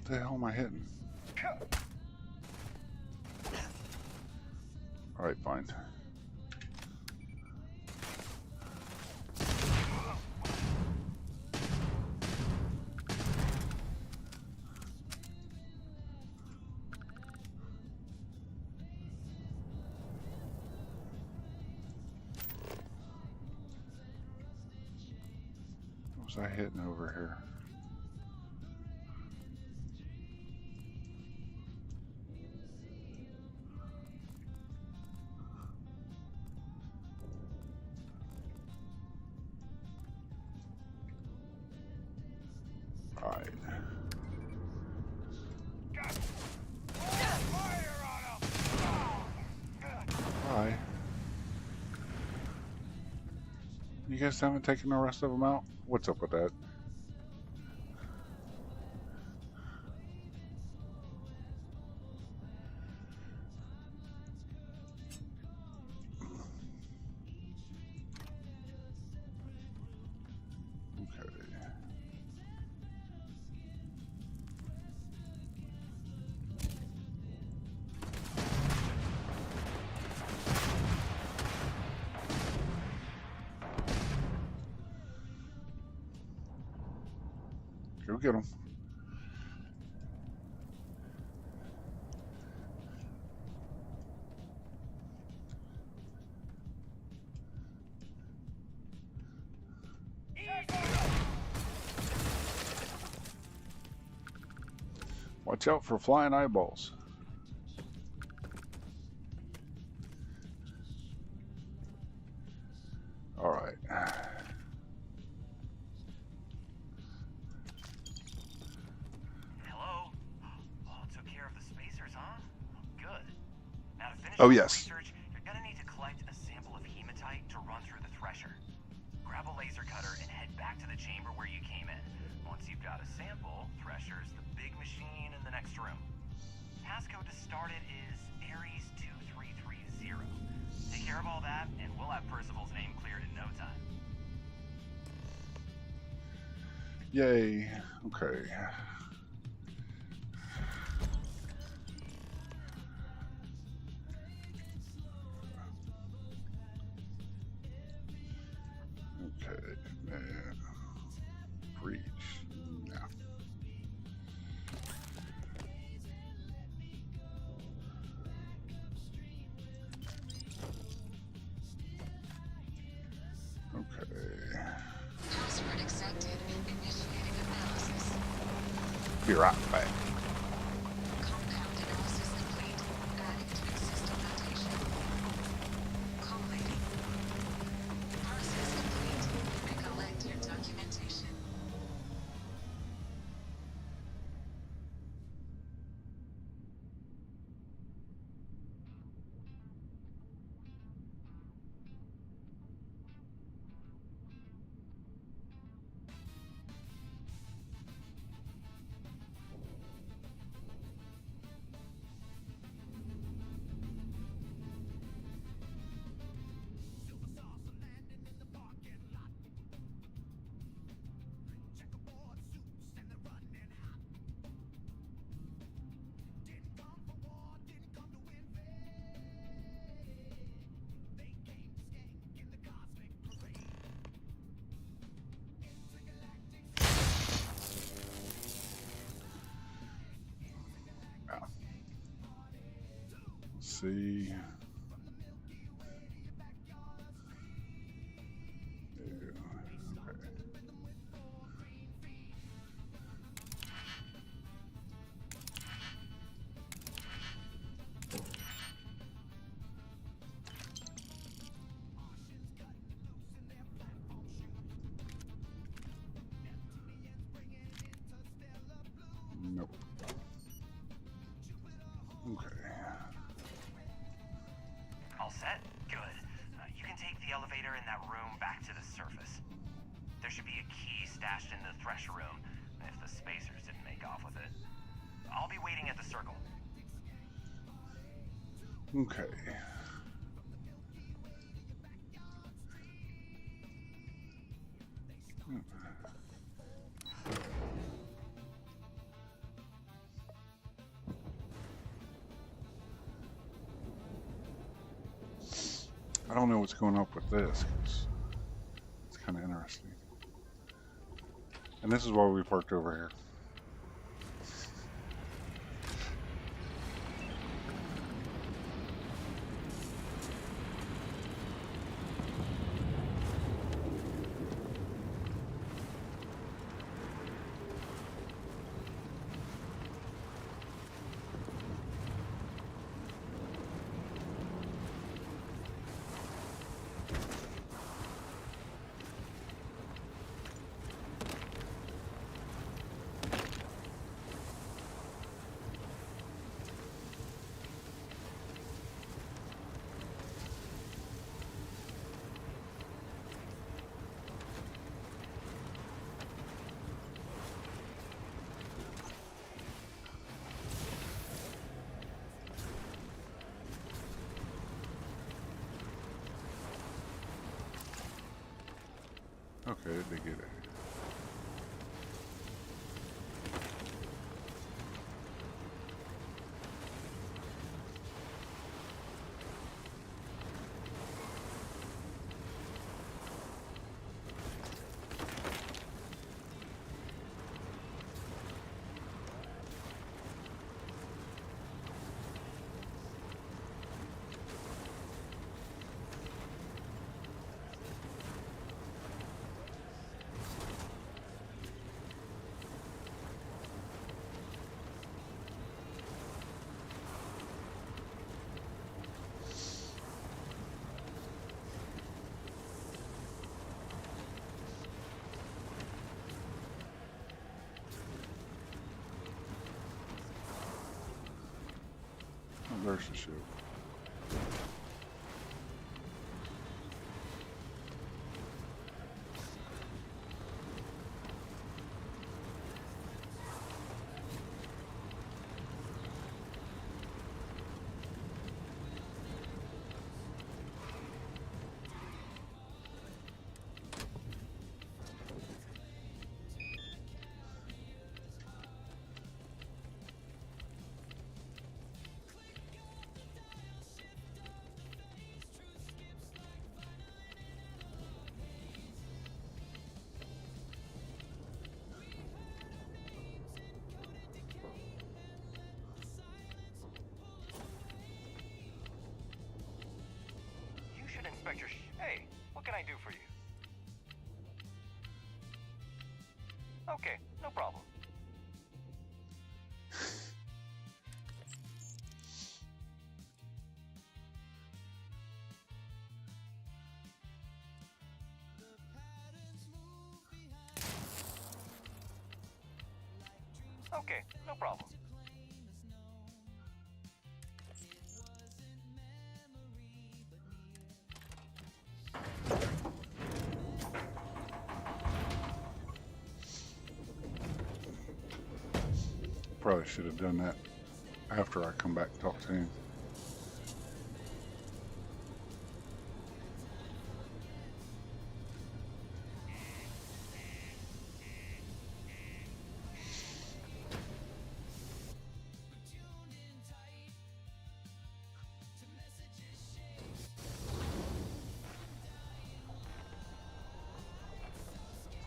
A: the hell am I hitting? Alright, fine. What was I hitting over here? Alright. Hi. You guys haven't taken the rest of them out? What's up with that? Go get them. Watch out for flying eyeballs. All right. Oh, yes.
N: Research, you're gonna need to collect a sample of hematite to run through the thresher. Grab a laser cutter and head back to the chamber where you came in. Once you've got a sample, thresher's the big machine in the next room. Passcode to start it is Ares 2330. Take care of all that, and we'll have Percival's name cleared in no time.
A: Yay. Okay. Breach. No. Okay.
O: Password accepted. Initiating analysis.
A: Be right back.
O: Compound analysis complete. Adding to system notation. Collating. Process complete. Recollect your documentation.
A: See. Nope. Okay.
N: All set? Good. You can take the elevator in that room back to the surface. There should be a key stashed in the thresher room, if the spacers didn't make off with it. I'll be waiting at the circle.
A: Okay. I don't know what's going up with this. It's kind of interesting. And this is why we parked over here. Okay, they get it. Oh, there's the ship.
N: Inspector Hey, what can I do for you? Okay, no problem. Okay, no problem.
A: Probably should have done that after I come back and talk to him.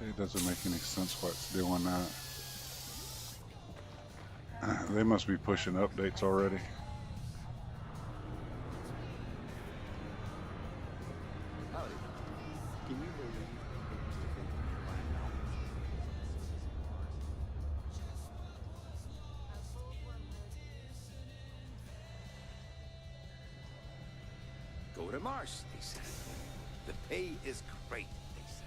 A: It doesn't make any sense why it's doing that. They must be pushing updates already.
P: Go to Mars, they said. The pay is great, they said.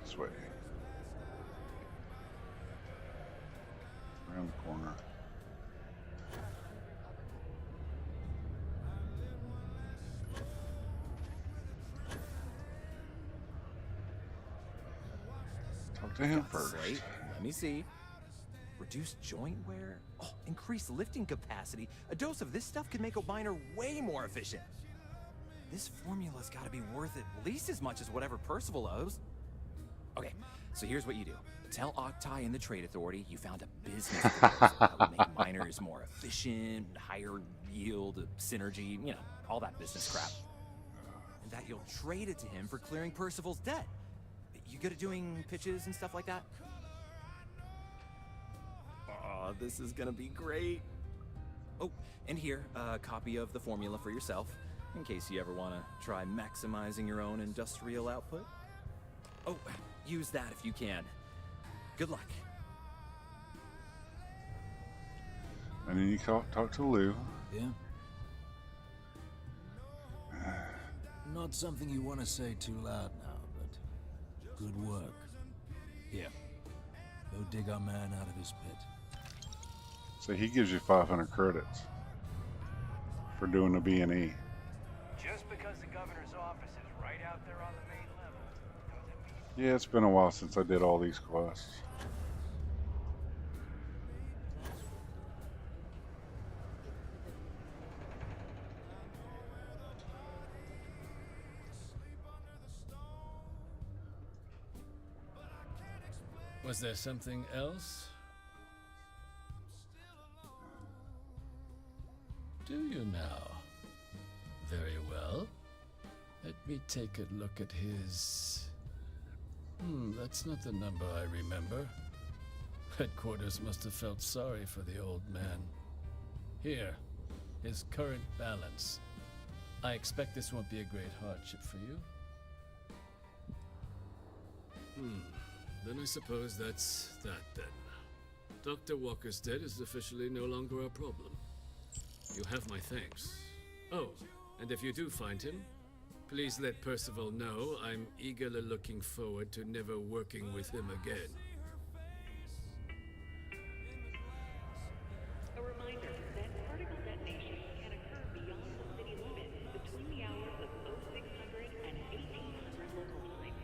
A: This way. Around the corner. Talk to him first.
H: Wait, let me see. Reduced joint wear? Oh, increased lifting capacity. A dose of this stuff could make a miner way more efficient. This formula's gotta be worth at least as much as whatever Percival owes. Okay, so here's what you do. Tell Octai and the Trade Authority you found a business proposal that would make miners more efficient, higher yield, synergy, you know, all that business crap. And that you'll trade it to him for clearing Percival's debt. You good at doing pitches and stuff like that? Oh, this is gonna be great. Oh, and here, a copy of the formula for yourself, in case you ever want to try maximizing your own industrial output. Oh, use that if you can. Good luck.
A: And then you talk to Lou.
M: Yeah? Not something you want to say too loud now, but good work. Here, go dig our man out of his pit.
A: So he gives you 500 credits for doing the B&E.
N: Just because the governor's office is right out there on the main level.
A: Yeah, it's been a while since I did all these quests.
J: Was there something else? Do you now? Very well. Let me take a look at his... that's not the number I remember. Headquarters must have felt sorry for the old man. Here, his current balance. I expect this won't be a great hardship for you.
K: Then I suppose that's that then. Dr. Walker's debt is officially no longer a problem. You have my thanks. Oh, and if you do find him, please let Percival know I'm eagerly looking forward to never working with him again.
I: A reminder that particle detonation can occur beyond the city limits between the hours of 0600 and 1800 local time.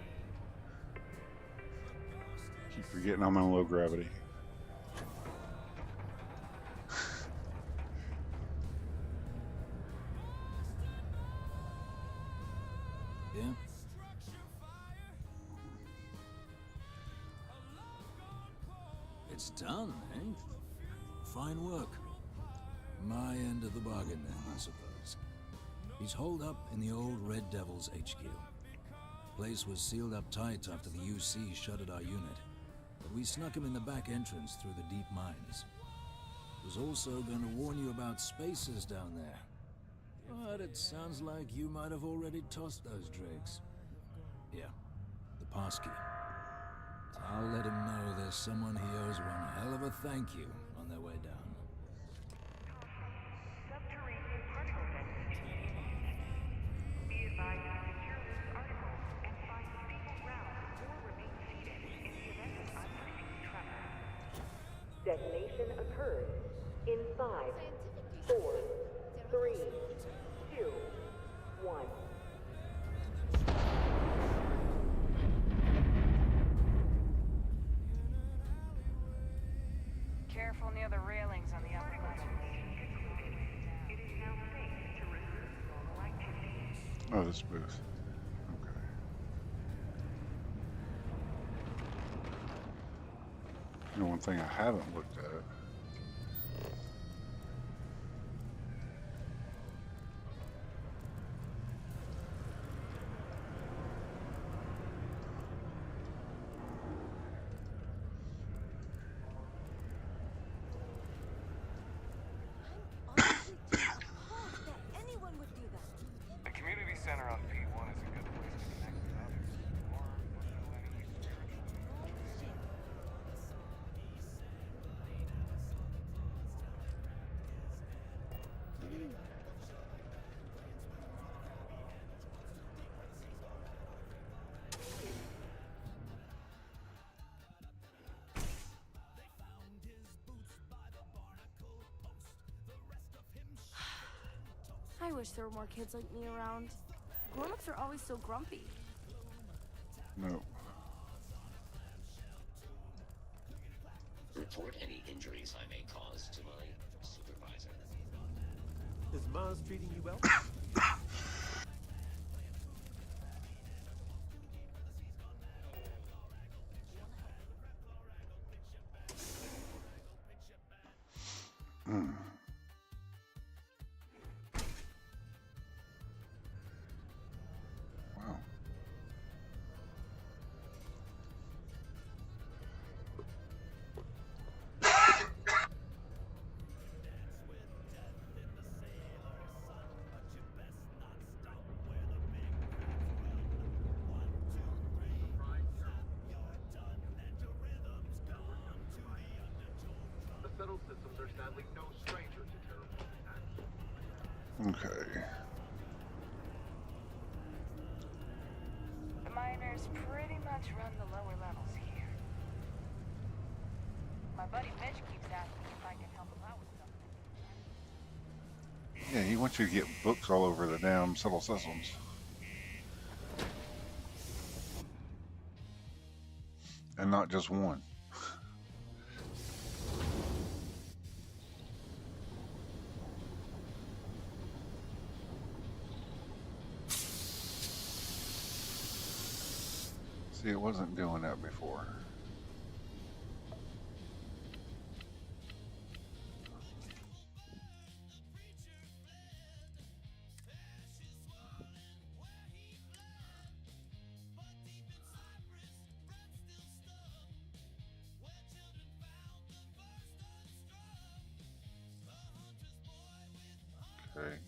A: Keep forgetting I'm in low gravity.
M: Yeah? It's done, eh? Fine work. My end of the bargain then, I suppose. He's holed up in the old Red Devils HQ. Place was sealed up tight after the UC shuttered our unit, but we snuck him in the back entrance through the deep mines. Was also going to warn you about spacers down there. But it sounds like you might have already tossed those drakes. Yeah, the passkey. I'll let him know there's someone he owes one hell of a thank you on their way down.
I: Subterranean particle detonation. Be advised to secure loose articles and find stable ground or remain seated in the event of unforeseen tremor. Detonation occurs in 5, 4, 3, 2, 1.
G: Careful near the railings on the upper level.
I: It is now safe to resume normal activity.
A: Oh, this booth. Okay. You know, one thing I haven't looked at.
N: The community center on P1 is a good place to connect with others. Or fulfill any spiritual
Q: wish there were more kids like me around. Grown-ups are always so grumpy.
A: No.
R: Report any injuries I may cause to my supervisor.
C: Is Mars treating you well?
A: Wow.
C: The settled systems are sadly no stranger to terrible attacks.
A: Okay.
G: The miners pretty much run the lower levels here. My buddy Mitch keeps asking if I can help him out with something.
A: Yeah, he wants you to get books all over the damn settled systems. And not just one. See, it wasn't doing that before. Okay.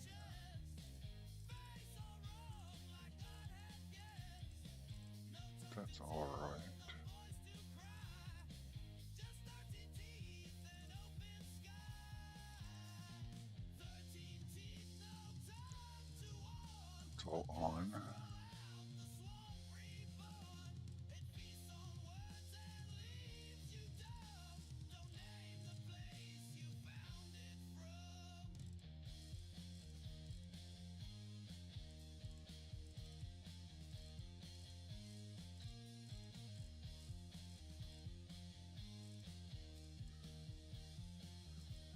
A: That's all right. It's all on.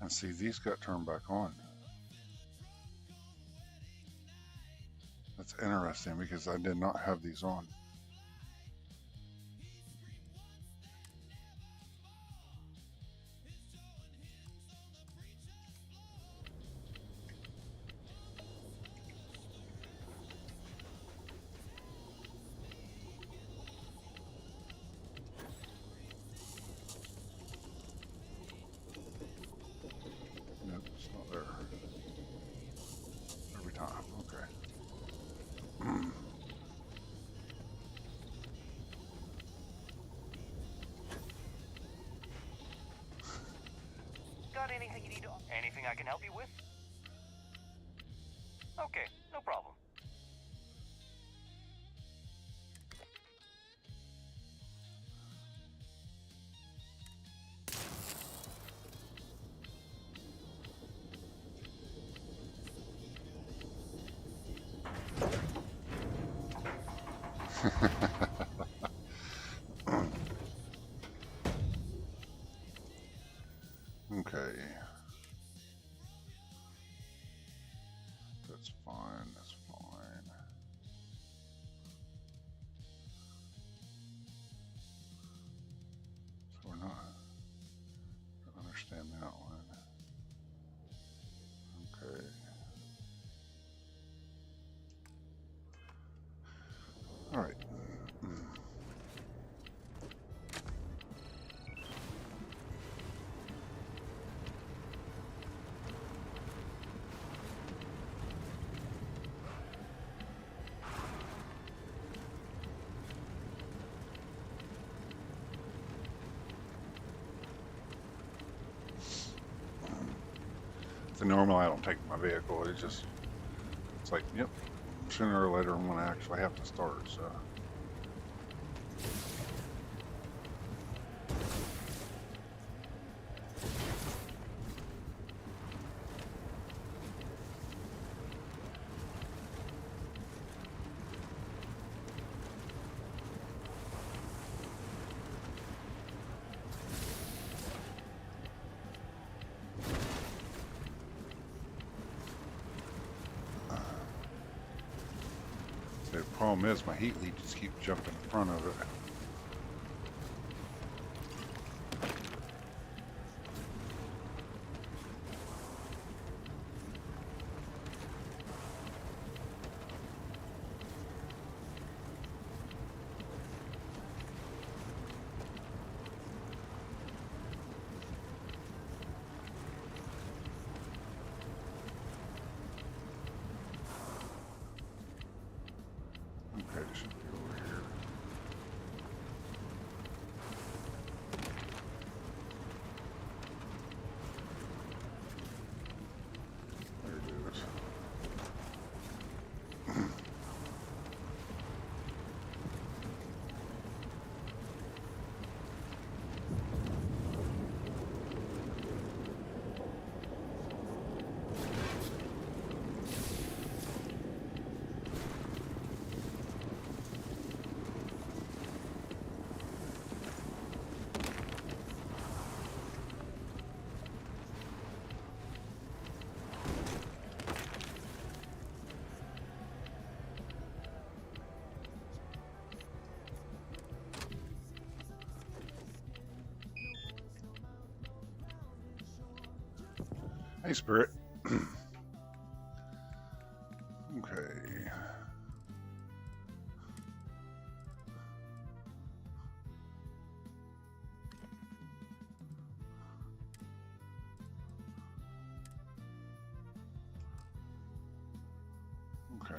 A: And see, these got turned back on. That's interesting because I did not have these on. Nope, it's not there. Every time, okay.
N: Got anything you need to... Anything I can help you with? Okay, no problem.
A: Okay. That's fine, that's fine. So we're not... I don't understand that one. Okay. All right. So normally I don't take my vehicle. It's like, yep, sooner or later I'm going to actually have to start, so. problem is my heat lead just keeps jumping in front of it. Okay, it should be over here. There it is. Hey, Spirit. Okay. Okay.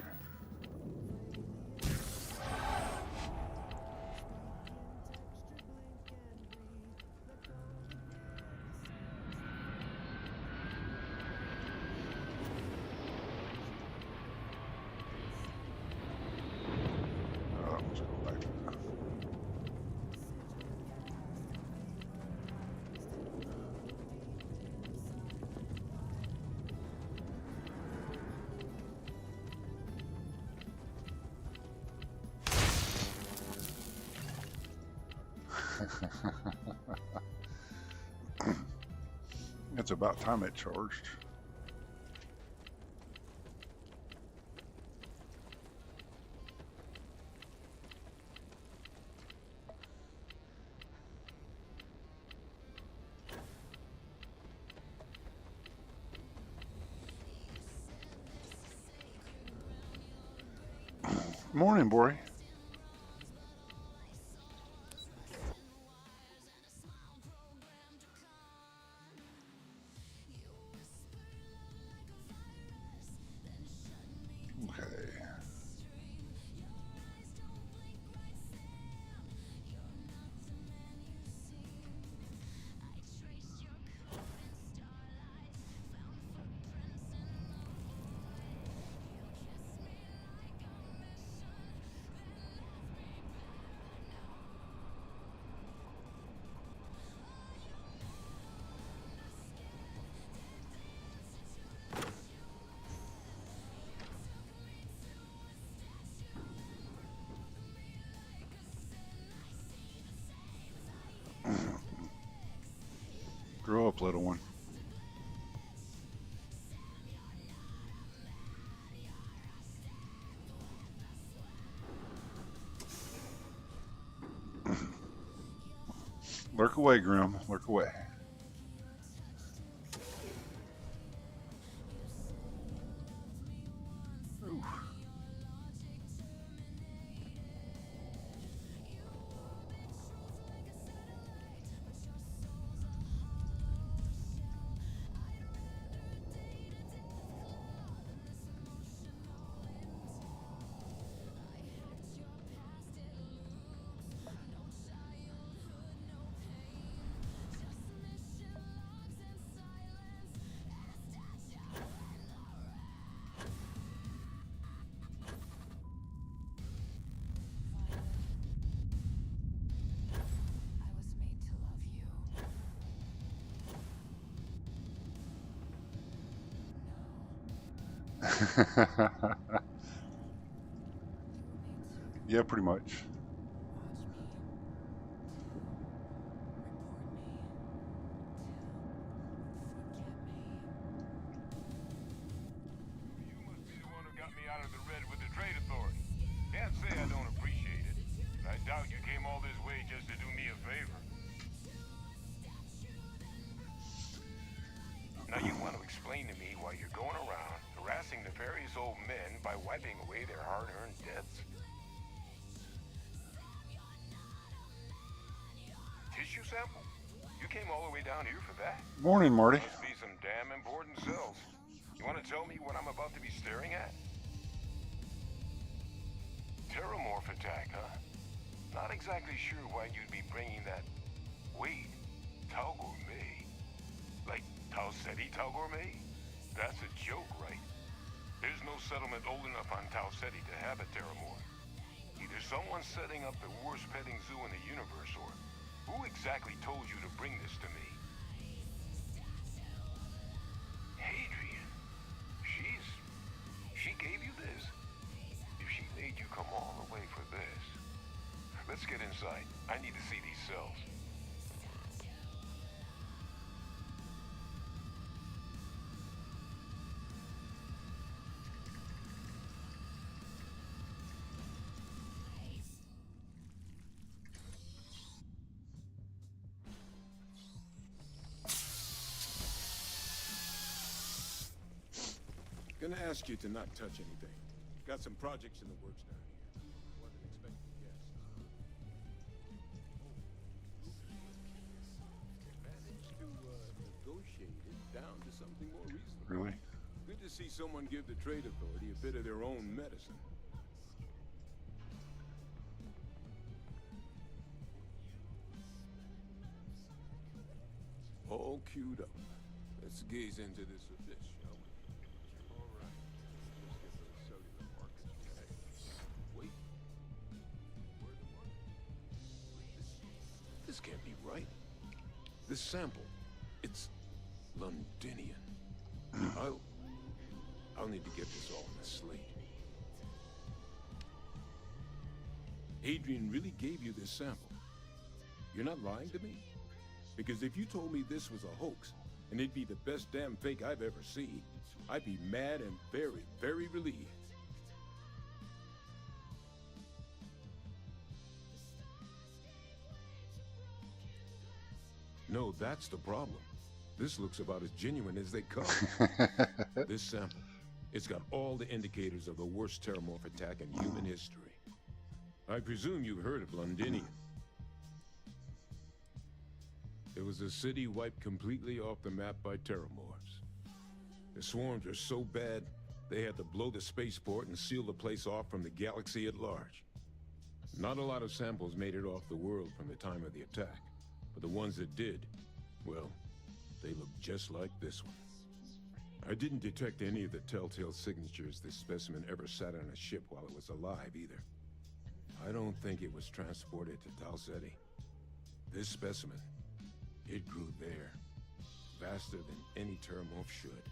A: Let's go back to that. It's about time it charged. Morning, boy. Okay. Grow up, little one. Lurk away, Grim. Lurk away. Ooh. Yeah, pretty much.
C: You must be the one who got me out of the red with the trade authority. Can't say
S: doubt you came all this way just to do me a favor. Now you want to explain to me why you're going around harassing nefarious old men by wiping away their hard-earned debts? Tissue sample? You came all the way down here for that?
A: Morning, Marty.
S: Must be some damn important cells. You want to tell me what I'm about to be staring at? Terramorph attack, huh? Not exactly sure why you'd be bringing that... Wait, Tau Gourmet? Like Tau Ceti Tau Gourmet? That's a joke, right? There's no settlement old enough on Tau Ceti to have a Terramorph. Either someone's setting up the worst petting zoo in the universe, or who exactly told you to bring this to me? Hadrian. She gave you this? If she made you come all the way for this. Let's get inside. I need to see these cells.
T: Gonna ask you to not touch anything. Got some projects in the works down here. Wasn't expecting guests. Managed to negotiate it down to something more reasonable.
A: Really?
T: Good to see someone give the trade authority a bit of their own medicine. All queued up. Let's gaze into this abyss, shall we? All right. Let's get those cellular markers tagged. Wait. Where are the markers? This can't be right. This sample, it's Londinian. I'll need to get this all in a slate. Hadrian really gave you this sample. You're not lying to me? Because if you told me this was a hoax, and it'd be the best damn fake I've ever seen, I'd be mad and very, very relieved. No, that's the problem. This looks about as genuine as they come. This sample, it's got all the indicators of the worst Terramorph attack in human history. I presume you've heard of Londinium. It was a city wiped completely off the map by Terramorphs. The swarms were so bad, they had to blow the spaceport and seal the place off from the galaxy at large. Not a lot of samples made it off the world from the time of the attack, but the ones that did, well, they look just like this one. I didn't detect any of the telltale signatures this specimen ever sat on a ship while it was alive, either. I don't think it was transported to Tau Ceti. This specimen, it grew there, faster than any Terramorph should.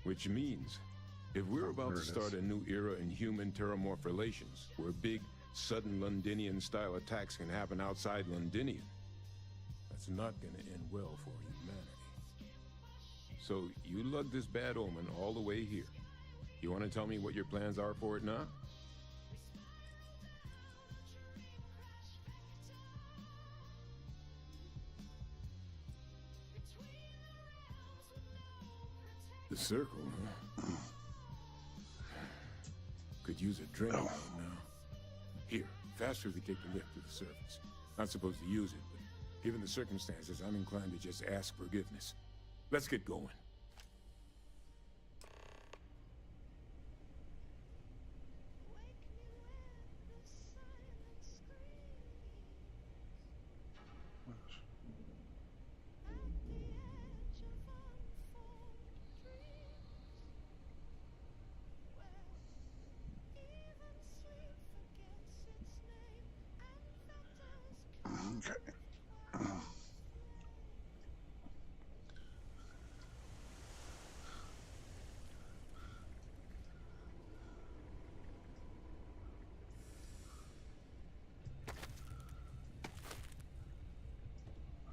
T: Which means, if we're about to start a new era in human-Terramorph relations, where big, sudden Londinian-style attacks can happen outside Londinium, that's not gonna end well for humanity. So, you lugged this bad omen all the way here. You wanna tell me what your plans are for it now? The circle, huh? Could use a drink right now. Here, faster to take the lift to the surface. Not supposed to use it, but given the circumstances, I'm inclined to just ask forgiveness. Let's get going.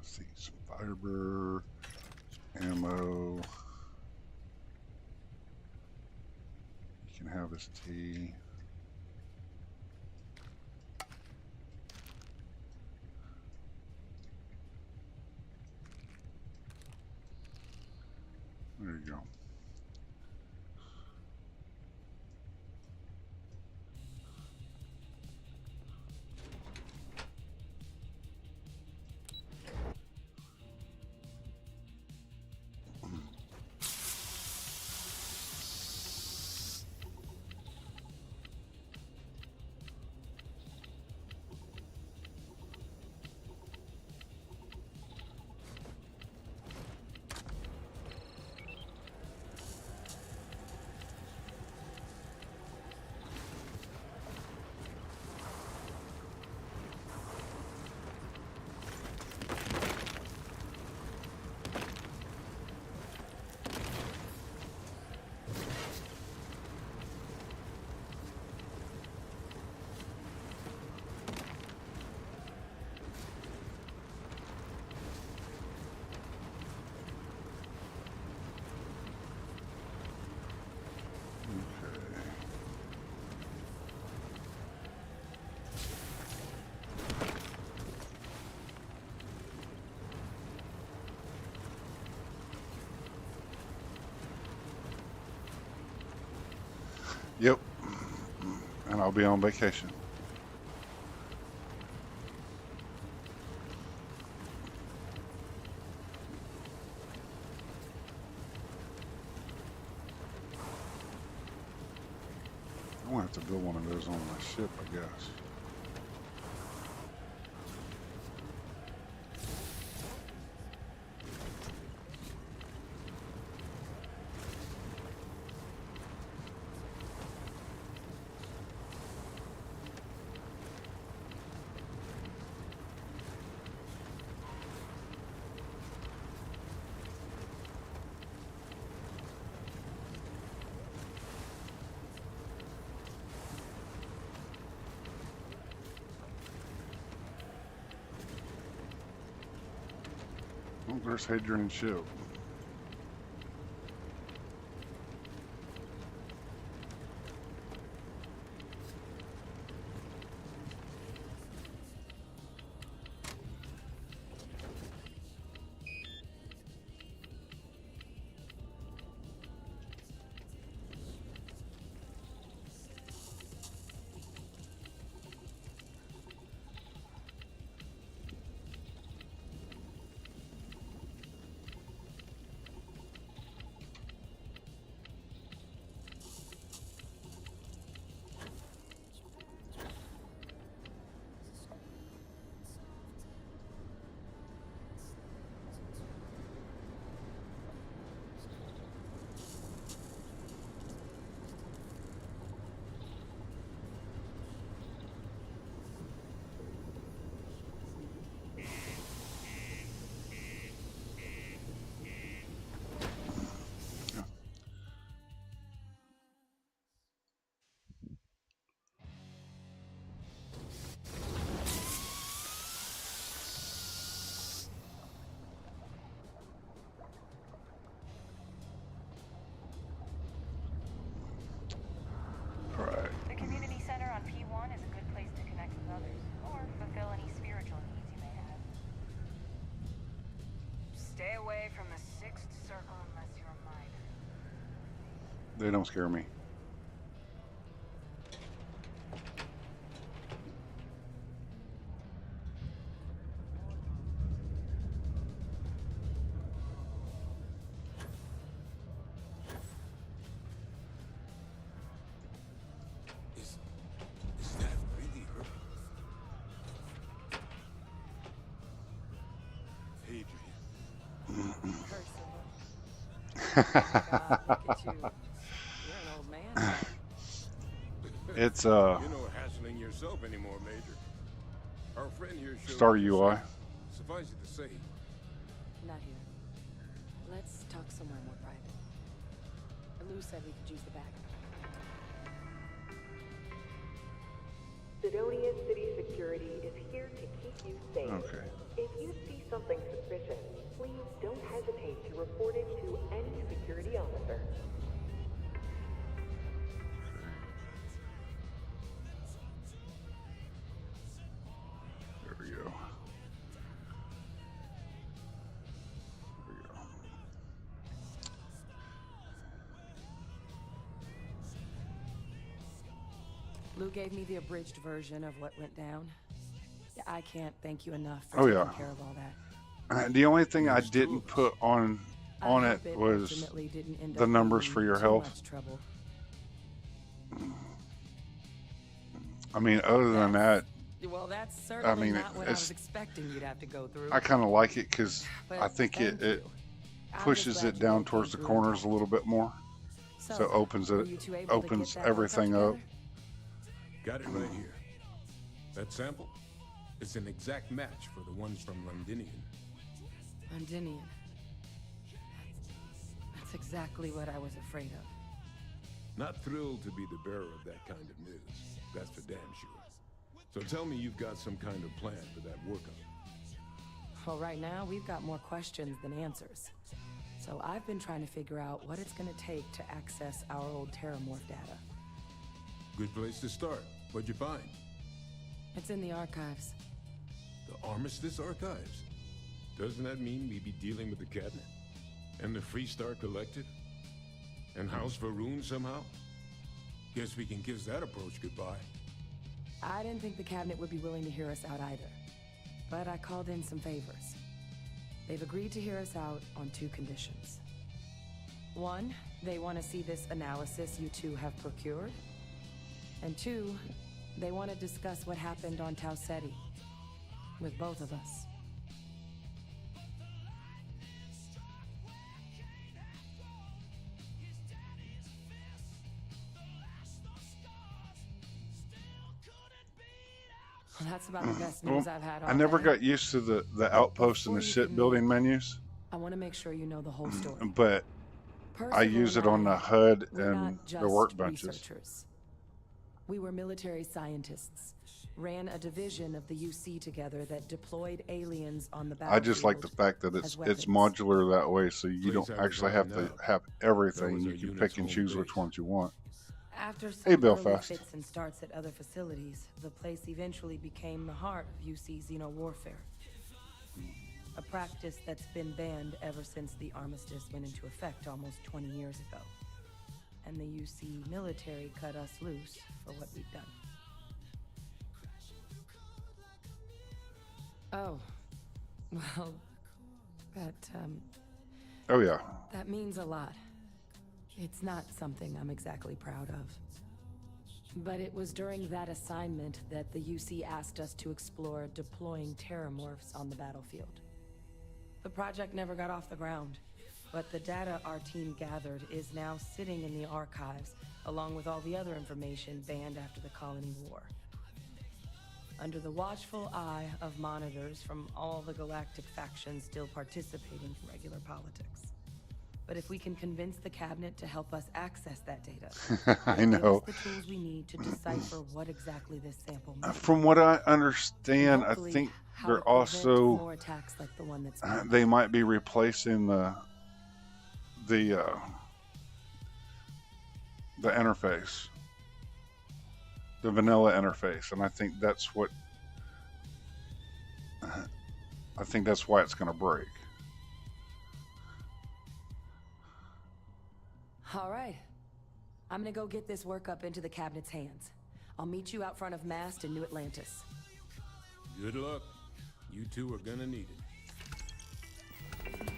A: See, some fiber, some ammo. You can have this tea. you go. Yep. And I'll be on vacation. I'm gonna have to build one of those on my ship, I guess. Oh, there's Hadrian's ship.
G: The community center on P1 is a good place to connect with others, or fulfill any spiritual needs you may have. Stay away from the Sixth Circle unless you're a minor.
A: They don't scare me.
T: Is that really her?
F: God, look at you. You're an old man.
A: It's
T: You're no hassling yourself anymore, Major. Our friend here showed
A: Star
T: us
A: UI.
T: Suffice it to say,
F: Not here. Let's talk somewhere more private. Lou said we could use the back.
I: Sidonia City Security is here to keep you safe.
A: Okay.
I: If you see something suspicious, please don't hesitate to report it to any security officer.
A: There we go. There we go.
F: Lou gave me the abridged version of what went down. I can't thank you enough for
A: Oh
F: taking
A: yeah.
F: care of all that.
A: The only thing I didn't put on
F: I
A: it
F: hope it
A: was
F: ultimately didn't end
A: the
F: up
A: numbers
F: being
A: for your
F: too
A: health.
F: much trouble.
A: I mean, other than that,
F: Well, that's certainly
A: mean,
F: not what I
A: it's-
F: was expecting you'd have to go through.
A: I kind of like it because
F: But
A: I think it
F: thank you. I'm just
A: pushes
F: glad
A: it
F: you
A: down
F: both
A: towards the
F: came through
A: corners a little bit more. So it opens
F: were
A: it,
F: you two able to get
A: opens
F: that workup
A: everything up.
F: together?
T: Got it right here. That sample? It's an exact match for the ones from Londinian.
F: Londinian. That's exactly what I was afraid of.
T: Not thrilled to be the bearer of that kind of news. That's for damn sure. So tell me you've got some kind of plan for that workup.
F: Well, right now, we've got more questions than answers. So I've been trying to figure out what it's going to take to access our old Terramorph data.
T: Good place to start. What'd you find?
F: It's in the archives.
T: The Armistice Archives? Doesn't that mean we'd be dealing with the cabinet? And the Freestar Collective? And House Varun somehow? Guess we can kiss that approach goodbye.
F: I didn't think the cabinet would be willing to hear us out either. But I called in some favors. They've agreed to hear us out on 2 conditions. 1, they want to see this analysis you two have procured. And 2, they want to discuss what happened on Tau Ceti. With both of us. Well, that's about the best news I've had all
A: I never
F: day.
A: got used to the outpost and the shipbuilding menus,
F: I want to make sure you know the whole story.
A: but I use it on the HUD
F: We're
A: and
F: not
A: the
F: just
A: workbenches.
F: researchers. We were military scientists. Ran a division of the UC together that deployed aliens on the battlefield.
A: I just like the fact that it's modular that way, so you don't actually have to have everything. You can pick and choose which ones you want.
F: After some
A: Hey,
F: early
A: Belfast.
F: fits and starts at other facilities, the place eventually became the heart of UC Xeno warfare. A practice that's been banned ever since the armistice went into effect almost 20 years ago. And the UC military cut us loose for what we'd done. Oh, well,
A: Oh yeah.
F: that means a lot. It's not something I'm exactly proud of. But it was during that assignment that the UC asked us to explore deploying terramorphs on the battlefield. The project never got off the ground, but the data our team gathered is now sitting in the archives, along with all the other information banned after the Colony War. Under the watchful eye of monitors from all the galactic factions still participating in regular politics. But if we can convince the cabinet to help us access that data,
A: I know.
F: give us the tools we need to decipher what exactly this sample means.
A: From what I understand, I
F: Hopefully,
A: think
F: how
A: they're
F: to prevent
A: also
F: more attacks like the one that's
A: they might be replacing the interface, the vanilla interface, and I think that's what why it's going to break.
F: All right. I'm gonna go get this work up into the cabinet's hands. I'll meet you out front of Mast in New Atlantis.
T: Good luck. You two are gonna need it.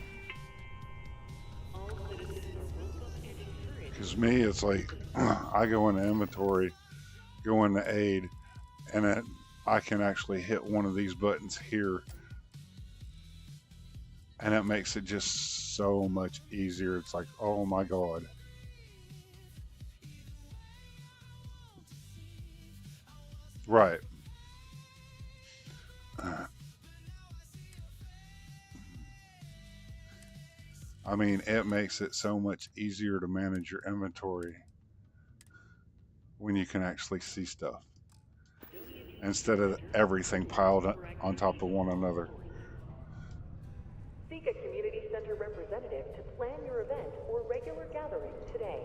A: Because me, it's like I go into inventory, go into aid, and then I can actually hit one of these buttons here, and it makes it just so much easier. It's like, oh my god. Right. I mean, it makes it so much easier to manage your inventory when you can actually see stuff instead of everything piled on top of one another.
I: Seek a community center representative to plan your event or regular gathering today.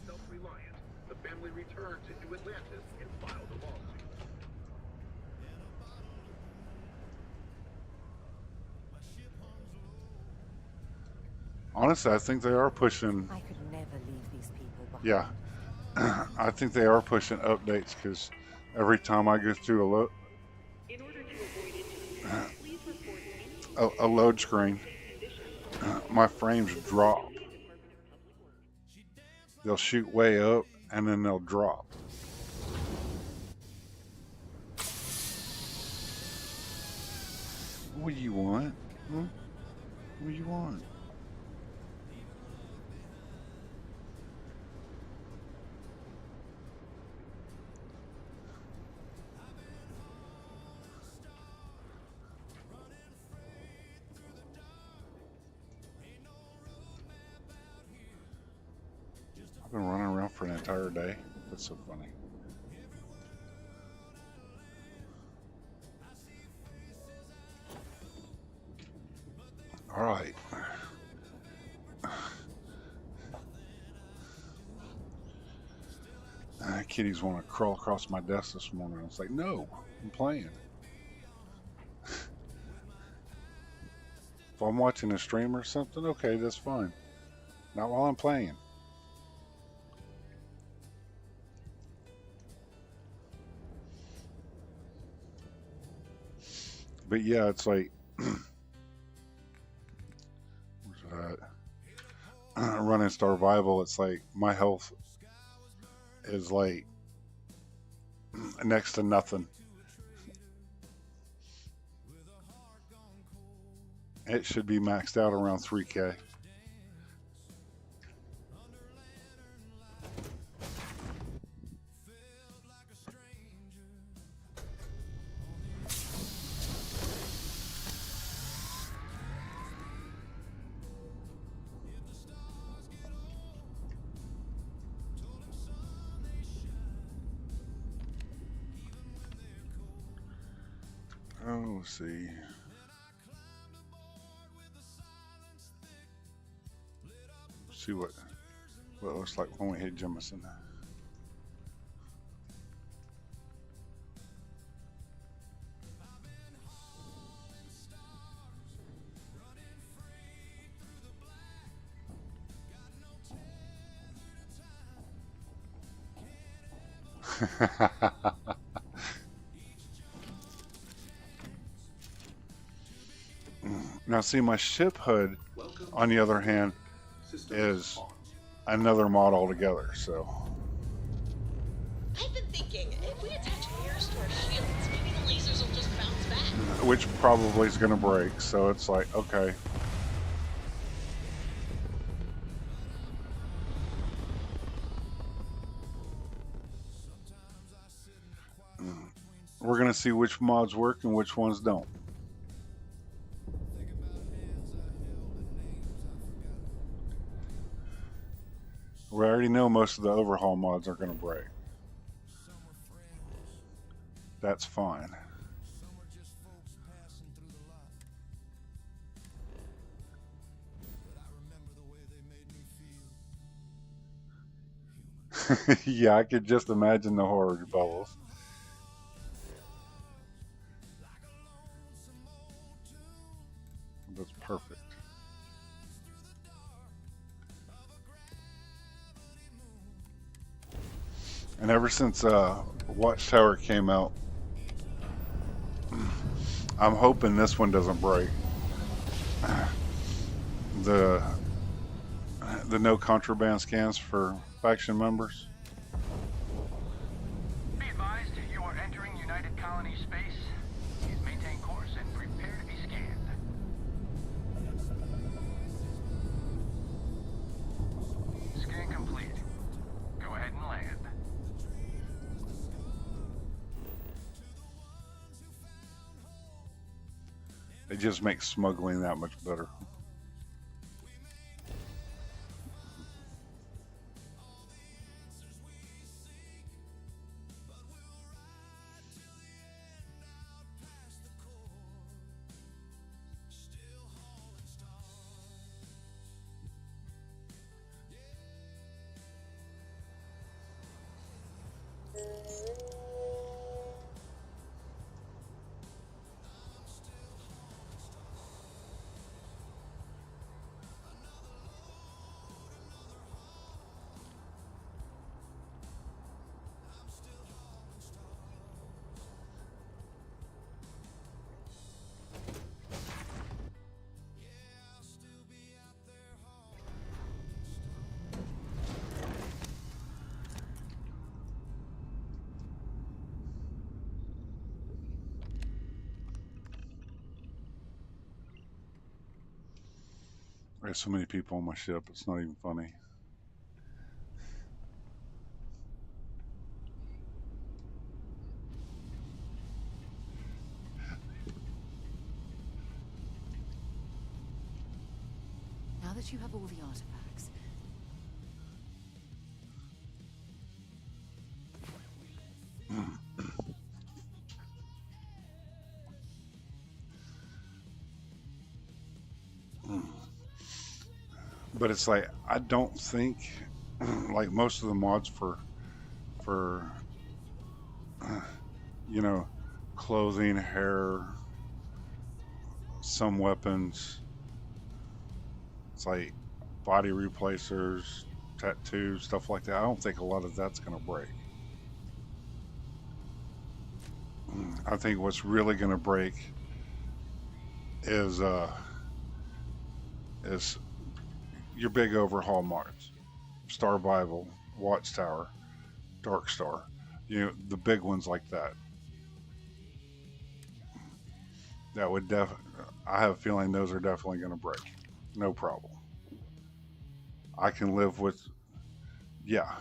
C: Self-reliant, the family returned to New Atlantis and filed a lawsuit.
A: Honestly, I think they are pushing.
B: I could never leave these people behind.
A: Yeah, I think they are pushing updates because every time I go through
I: In order to avoid injury, please report any
A: a load screen, my frames drop. They'll shoot way up and then they'll drop. What do you want? Hmm? What do you want? I've been running around for an entire day. That's so funny. All right. Kitties want to crawl across my desk this morning. I was like, no, I'm playing. If I'm watching a stream or something, okay, that's fine. Not while I'm playing. But yeah, it's like, where's that? Running Starvival, it's like my health is like next to nothing. It should be maxed out around 3K. Oh, let's see. See what it looks like when we hit Jemison. Now see, my ship hood, on the other hand, is another mod altogether, so.
D: I've been thinking, if we attach mirrors to our shields, maybe the lasers will just bounce back.
A: Which probably is going to break, so it's like, okay. We're going to see which mods work and which ones don't. We already know most of the overhaul mods are going to break. That's fine. Yeah, I could just imagine the horror bubbles. That's perfect. And ever since Watchtower came out, I'm hoping this one doesn't break. The no contraband scans for faction members.
N: Be advised, you are entering United Colonies space. Please maintain course and prepare to be scanned. Scan complete. Go ahead and land.
A: It just makes smuggling that much better. There's so many people on my ship, it's not even funny.
F: Now that you have all the artifacts,
A: but it's like I don't think like most of the mods for you know, clothing, hair, some weapons. It's like body replacers, tattoos, stuff like that. I don't think a lot of that's gonna break. I think what's really gonna break is your big overhaul mods. Starvival, Watchtower, Dark Star. You know, the big ones like that. That would I have a feeling those are definitely going to break. No problem. I can live with, yeah.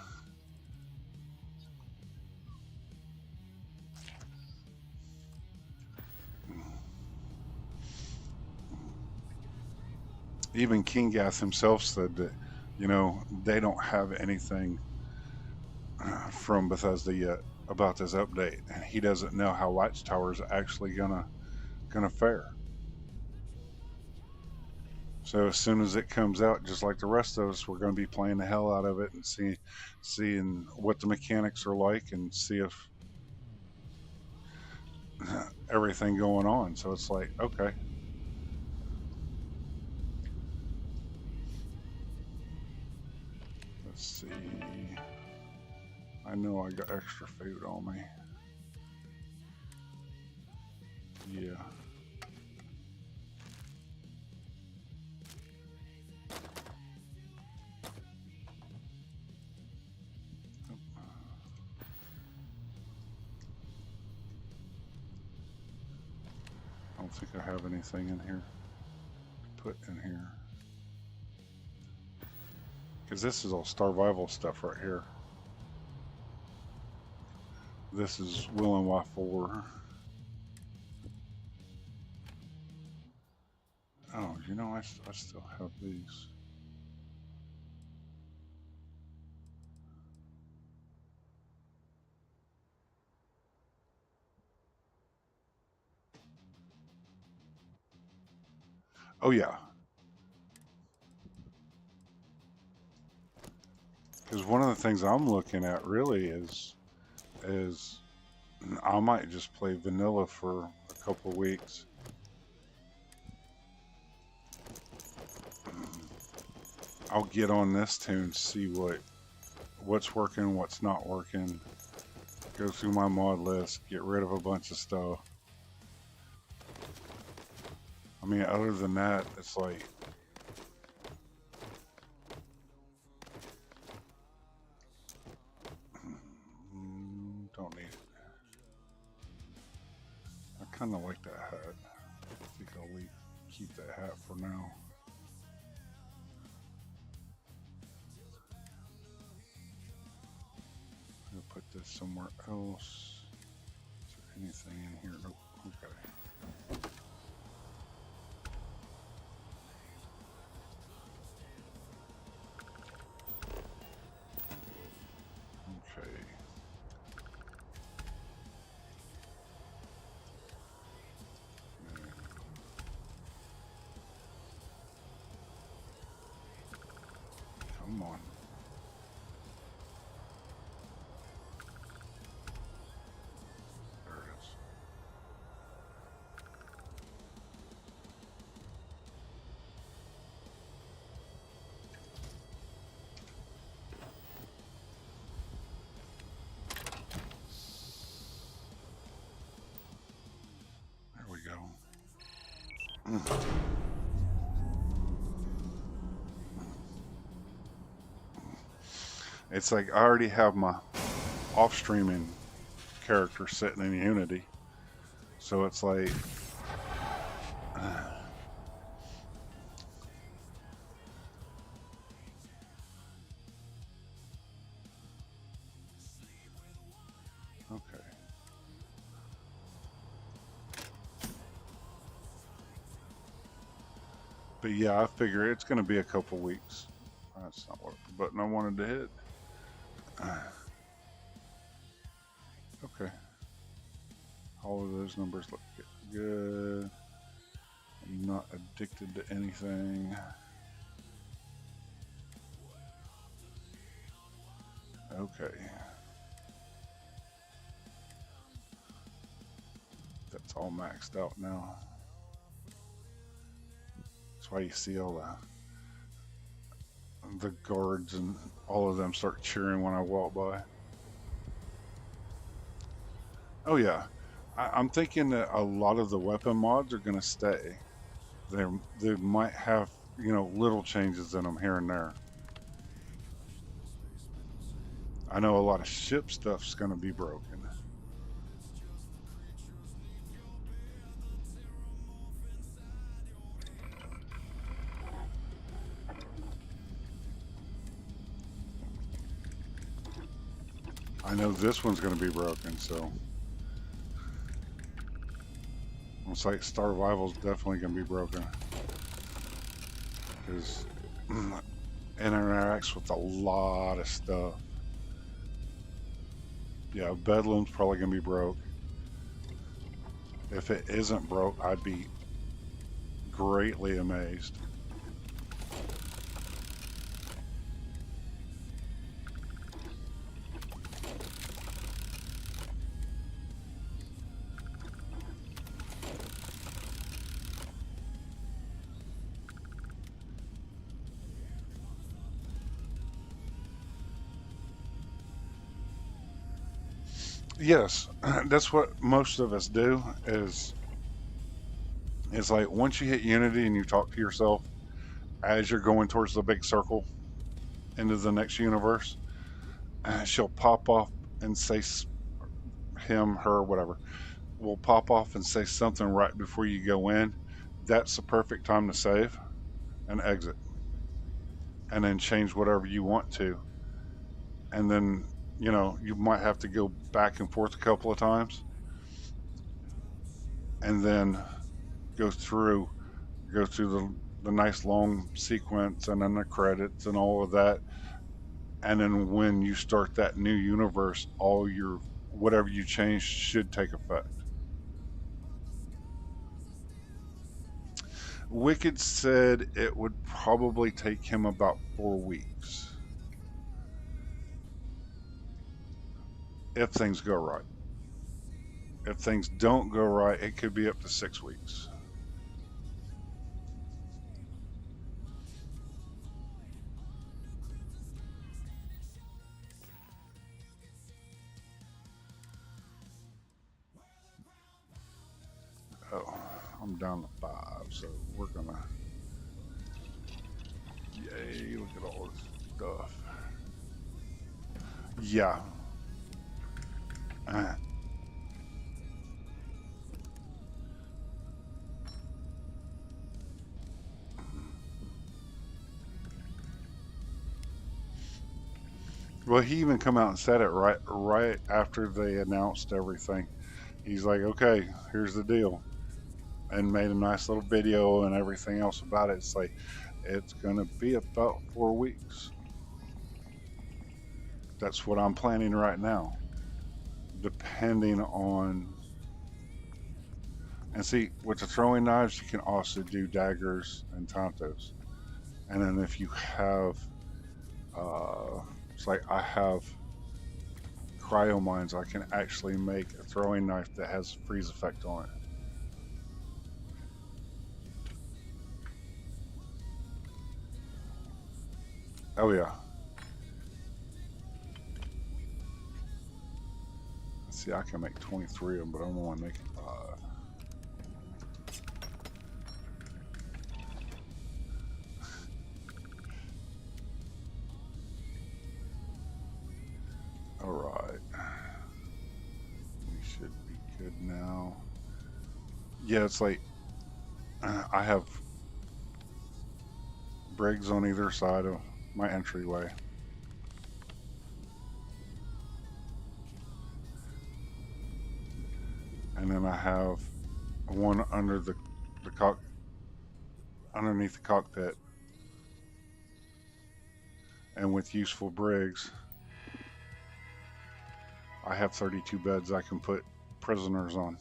A: Even King Gath himself said that, you know, they don't have anything from Bethesda yet about this update, and he doesn't know how Watchtower is actually gonna fare. So as soon as it comes out, just like the rest of us, we're going to be playing the hell out of it and seeing what the mechanics are like and see if everything going on. So it's like, okay. Let's see. I know I got extra food on me. Yeah. I don't think I have anything in here to put in here. Because this is all Starvival stuff right here. This is Will and Y 4. Oh, you know, I still have these. Oh yeah. Because one of the things I'm looking at really is I might just play vanilla for a couple of weeks. I'll get on this tune, see what's working, what's not working. Go through my mod list, get rid of a bunch of stuff. I mean, other than that, it's like don't need it. I kind of like that hat. I think I'll keep that hat for now. I'll put this somewhere else. Is there anything in here? Nope. Okay. Come on. There it is. There we go. It's like I already have my off-streaming character sitting in Unity, so it's like But yeah, I figure it's going to be a couple weeks. That's not what the button I wanted to hit. Okay. All of those numbers look good. I'm not addicted to anything. Okay. That's all maxed out now. That's why you see all the guards and all of them start cheering when I walk by. Oh yeah, I'm thinking that a lot of the weapon mods are going to stay. They might have, you know, little changes in them here and there. I know a lot of ship stuff's going to be broken. I know this one's going to be broken, so looks like Starvival's definitely going to be broken because it interacts with a lot of stuff. Yeah, Bedlam's probably going to be broke. If it isn't broke, I'd be greatly amazed. Yes, that's what most of us do is it's like once you hit Unity and you talk to yourself as you're going towards the big circle into the next universe, she'll pop off and say him, her, whatever, will pop off and say something right before you go in. That's the perfect time to save and exit and then change whatever you want to. And then, you know, you might have to go back and forth a couple of times and then go through the nice long sequence and then the credits and all of that. And then when you start that new universe, all your whatever you change should take effect. Wicked said it would probably take him about 4 weeks if things go right. If things don't go right, it could be up to 6 weeks. Oh, I'm down to 5, so we're gonna. Yay, look at all this stuff. Yeah. Well, he even come out and said it right after they announced everything. He's like, okay, here's the deal. And made a nice little video and everything else about it. It's like, it's going to be about 4 weeks. That's what I'm planning right now. Depending on... And see, with the throwing knives, you can also do daggers and tantos. And then if you have... it's like I have cryo mines, I can actually make a throwing knife that has freeze effect on it. Oh yeah. See, I can make 23 of them, but I'm only making 5. All right. We should be good now. Yeah, it's like I have Briggs on either side of my entryway. And then I have one under the underneath the cockpit. And with useful brigs, I have 32 beds I can put prisoners on.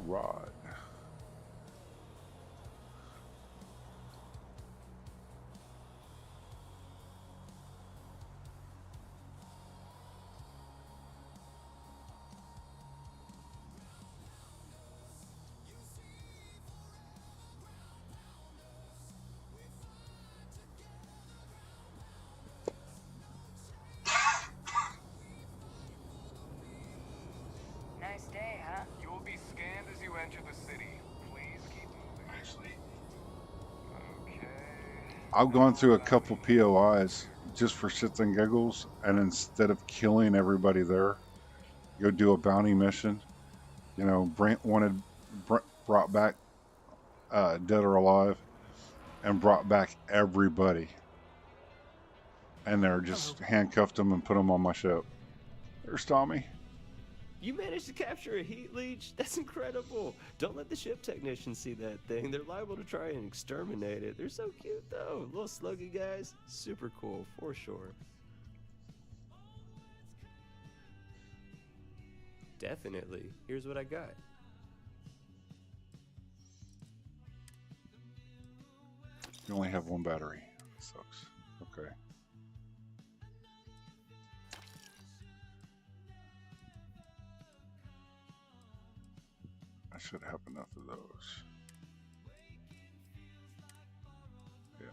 A: Rod.
G: Nice day, huh?
C: You will be scanned as you enter the city. Please keep moving.
A: I've gone through a couple POIs just for shits and giggles, and instead of killing everybody there, go do a bounty mission. You know, Brent wanted brought back dead or alive, and brought back everybody. And they're just handcuffed them and put them on my ship. There's Tommy.
U: You managed to capture a heat leech? That's incredible. Don't let the ship technicians see that thing. They're liable to try and exterminate it. They're so cute, though. Little sluggy guys. Super cool, for sure. Definitely. Here's what I got.
A: You only have one battery. Sucks. Okay. I should have enough of those. Yeah.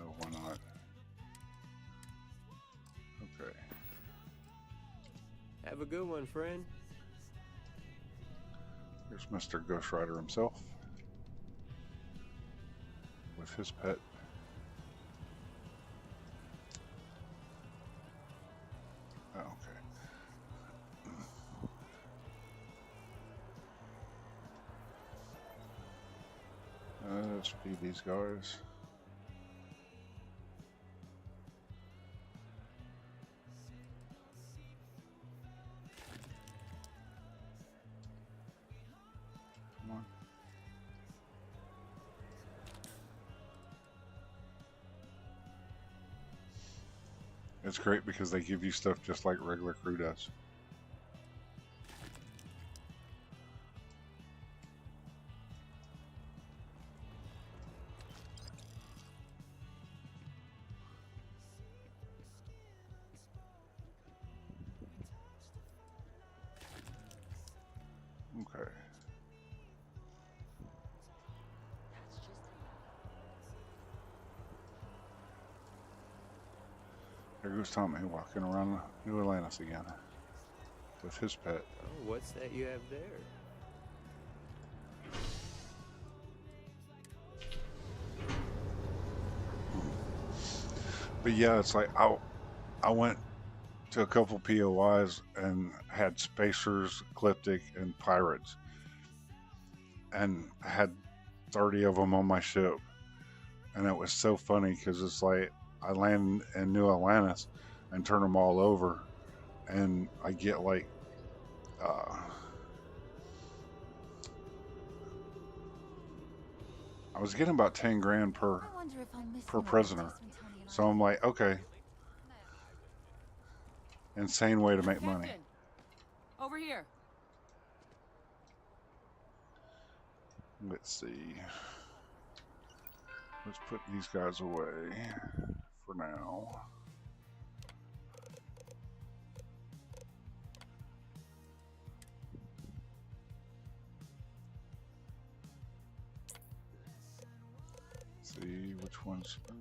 A: Oh, why not? Okay.
U: Have a good one, friend.
A: Here's Mr. Ghost Rider himself with his pet. Oh, okay. Let's feed these guys. Come on. It's great because they give you stuff just like regular crew does. Okay. There goes Tommy walking around New Atlantis again with his pet.
U: Oh, what's that you have there?
A: But yeah, it's like I went to a couple POIs and had spacers, ecliptic, and pirates, and I had 30 of them on my ship, and it was so funny because it's like I land in New Atlantis and turn them all over, and I get like I was getting about 10 grand per prisoner. So I'm like, okay, insane way to make money.
F: Over here.
A: Let's see. Let's put these guys away for now. See which ones. Ooh.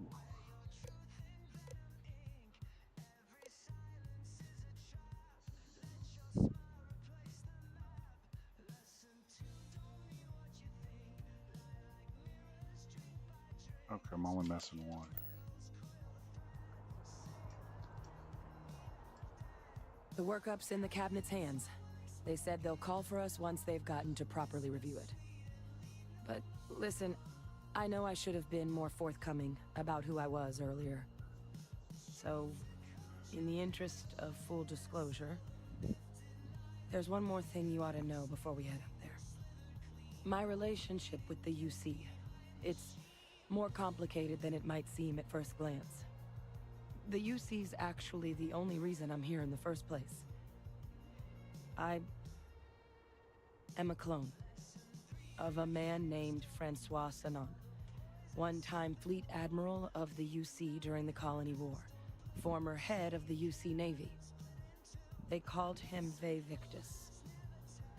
A: I'm only missing one.
F: The workup's in the cabinet's hands. They said they'll call for us once they've gotten to properly review it. But listen, I know I should have been more forthcoming about who I was earlier. So, in the interest of full disclosure, there's one more thing you ought to know before we head up there. My relationship with the UC. It's more complicated than it might seem at first glance. The UC's actually the only reason I'm here in the first place. I am a clone of a man named Francois Sanon, one-time fleet admiral of the UC during the Colony War, former head of the UC Navy. They called him Ve Victus,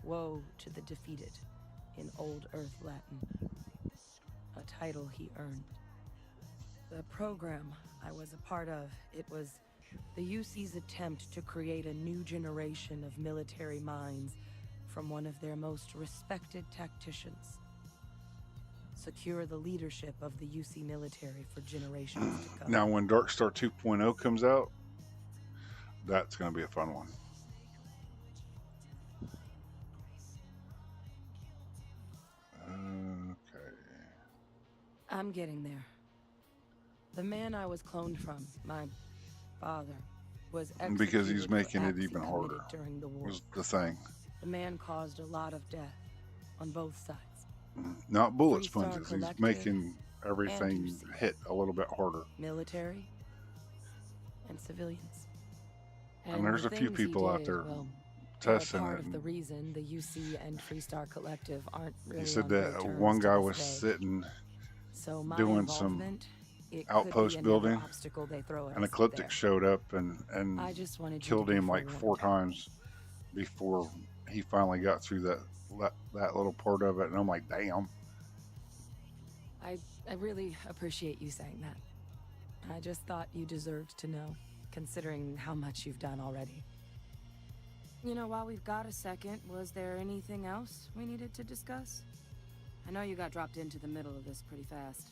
F: woe to the defeated, in Old Earth Latin, a title he earned. The program I was a part of, it was the UC's attempt to create a new generation of military minds from one of their most respected tacticians. Secure the leadership of the UC military for generations to come.
A: Now, when Dark Star 2.0 comes out, that's going to be a fun one. Okay.
F: I'm getting there. The man I was cloned from, my father, was
A: Because he's
F: executed
A: making
F: for
A: it
F: acts
A: even
F: he
A: harder,
F: committed during the war.
A: was the thing.
F: The man caused a lot of death on both sides.
A: Not bullet
F: Three-Star
A: sponges. He's
F: Collective
A: making
F: and
A: everything
F: UC.
A: hit a little bit harder.
F: Military and civilians.
A: And there's
F: the
A: a few
F: things he
A: people out
F: did,
A: there
F: well, they're
A: testing
F: part
A: it.
F: of the reason the UC and Three-Star Collective aren't really
A: He said
F: on
A: that
F: good terms
A: one
F: to
A: guy
F: this
A: was
F: day.
A: sitting
F: So my
A: doing some
F: involvement, it could be
A: outpost
F: another
A: building.
F: obstacle they throw at
A: An
F: us
A: ecliptic
F: there.
A: showed up and
F: I just wanted you to
A: killed
F: be
A: him like
F: forewarned.
A: 4 times before he finally got through that little part of it. And I'm like, damn.
F: I really appreciate you saying that. I just thought you deserved to know, considering how much you've done already. You know, while we've got a second, was there anything else we needed to discuss? I know you got dropped into the middle of this pretty fast.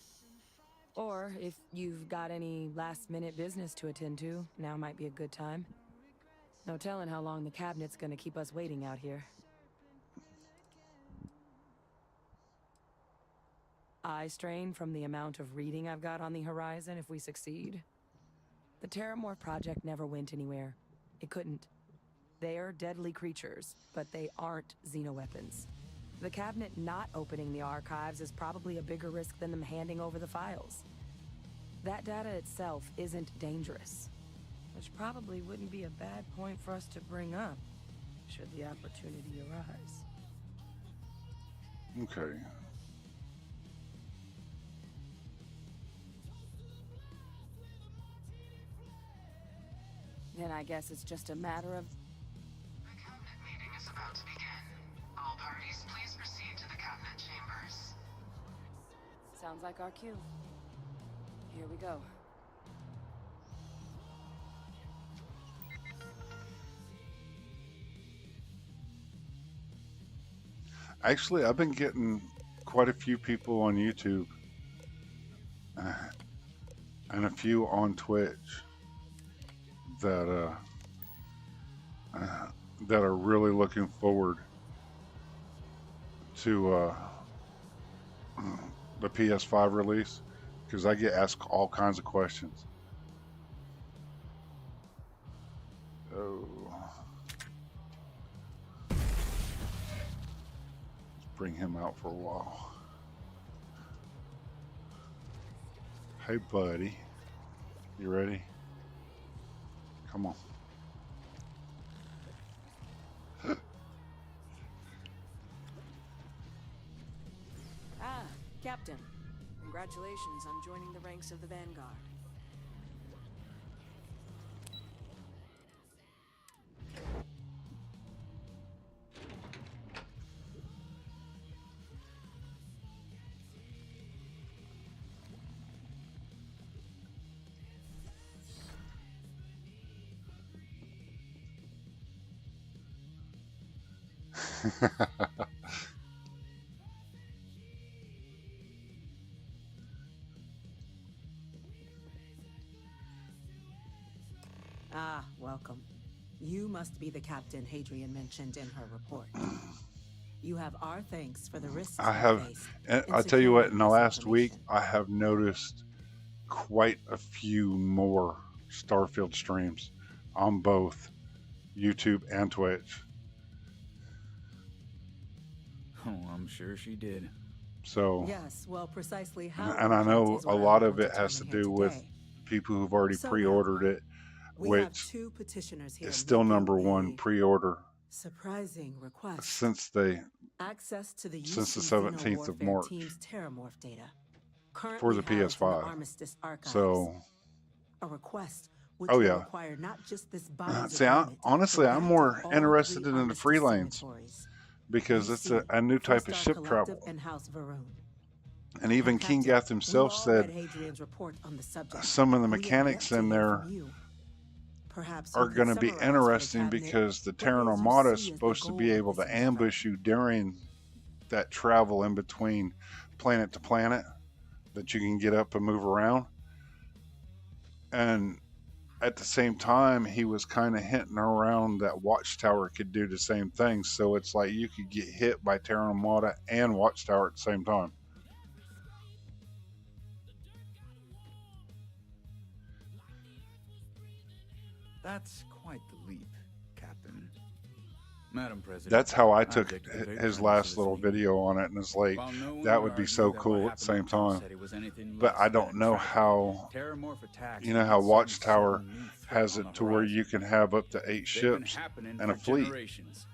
F: Or if you've got any last-minute business to attend to, now might be a good time. No telling how long the cabinet's gonna keep us waiting out here. Eye strain from the amount of reading I've got on the horizon if we succeed. The Terramorph project never went anywhere. It couldn't. They're deadly creatures, but they aren't xenoweapons. The cabinet not opening the archives is probably a bigger risk than them handing over the files. That data itself isn't dangerous, which probably wouldn't be a bad point for us to bring up, should the opportunity arise.
A: Okay.
F: Then I guess it's just a matter of...
O: The cabinet meeting is about to begin. All parties, please proceed to the cabinet chambers.
F: Sounds like our cue. Here we go.
A: Actually, I've been getting quite a few people on YouTube and a few on Twitch that that are really looking forward to the PS5 release, because I get asked all kinds of questions. Oh. Bring him out for a while. Hey, buddy. You ready? Come on.
F: Ah, Captain. Congratulations on joining the ranks of the Vanguard.
E: Ah, welcome. You must be the captain Hadrian mentioned in her report. You have our thanks for the risks
A: I
E: you
A: have,
E: faced
A: and
E: in
A: I'll tell you what,
E: securing
A: in the
E: this
A: last week,
E: information.
A: I have noticed quite a few more Starfield streams on both YouTube and Twitch.
V: Oh, I'm sure she did.
A: So,
E: Yes, well, precisely how
A: and I
E: urgent
A: know
E: is
A: a
E: what I
A: lot
E: will
A: of it has to
E: determine here
A: do with
E: today.
A: people who've already
E: So now,
A: pre-ordered it,
E: We have
A: which
E: two petitioners here
A: is still
E: making
A: number one
E: a
A: pre-order
E: surprising request.
A: since the
E: Access to the
A: 17th of March
E: team's Terramorph data.
A: for
E: Currently
A: the
E: housed in the
A: PS5.
E: Armistice archives.
A: So,
E: A request which
A: oh
E: will
A: yeah.
E: require not just this body's
A: See, honestly,
E: but
A: I'm
E: that of
A: more
E: all
A: interested
E: 3
A: in the
E: Armistice
A: free lanes
E: signatories.
A: because it's a new type of ship
E: Collective
A: travel.
E: and House Varun.
A: And even King Gath himself said some of the mechanics in there are going to be interesting because the Terran Armada is supposed to be able to ambush you during that travel in between planet to planet, that you can get up and move around. And at the same time, he was kind of hinting around that Watchtower could do the same thing. So it's like you could get hit by Terran Armada and Watchtower at the same time.
V: That's quite the leap, Captain. Madam President,
A: That's how I
V: I
A: took
V: object to the great
A: his
V: kindness
A: last
V: of
A: little
V: this meeting.
A: video on it, and it's like,
V: While no one
A: that
V: would
A: would be
V: argue
A: so
V: that
A: cool
V: what
A: at the same
V: happened on
A: time.
V: City was anything
A: But
V: less
A: I
V: than
A: don't know
V: tragedy.
A: how,
V: Terramorph attacks
A: you know
V: are
A: how
V: some
A: Watchtower
V: sudden new threat
A: has
V: on
A: it
V: the
A: to where
V: horizon.
A: you can have up to 8
V: They've been
A: ships
V: happening
A: and a
V: for
A: fleet.
V: generations.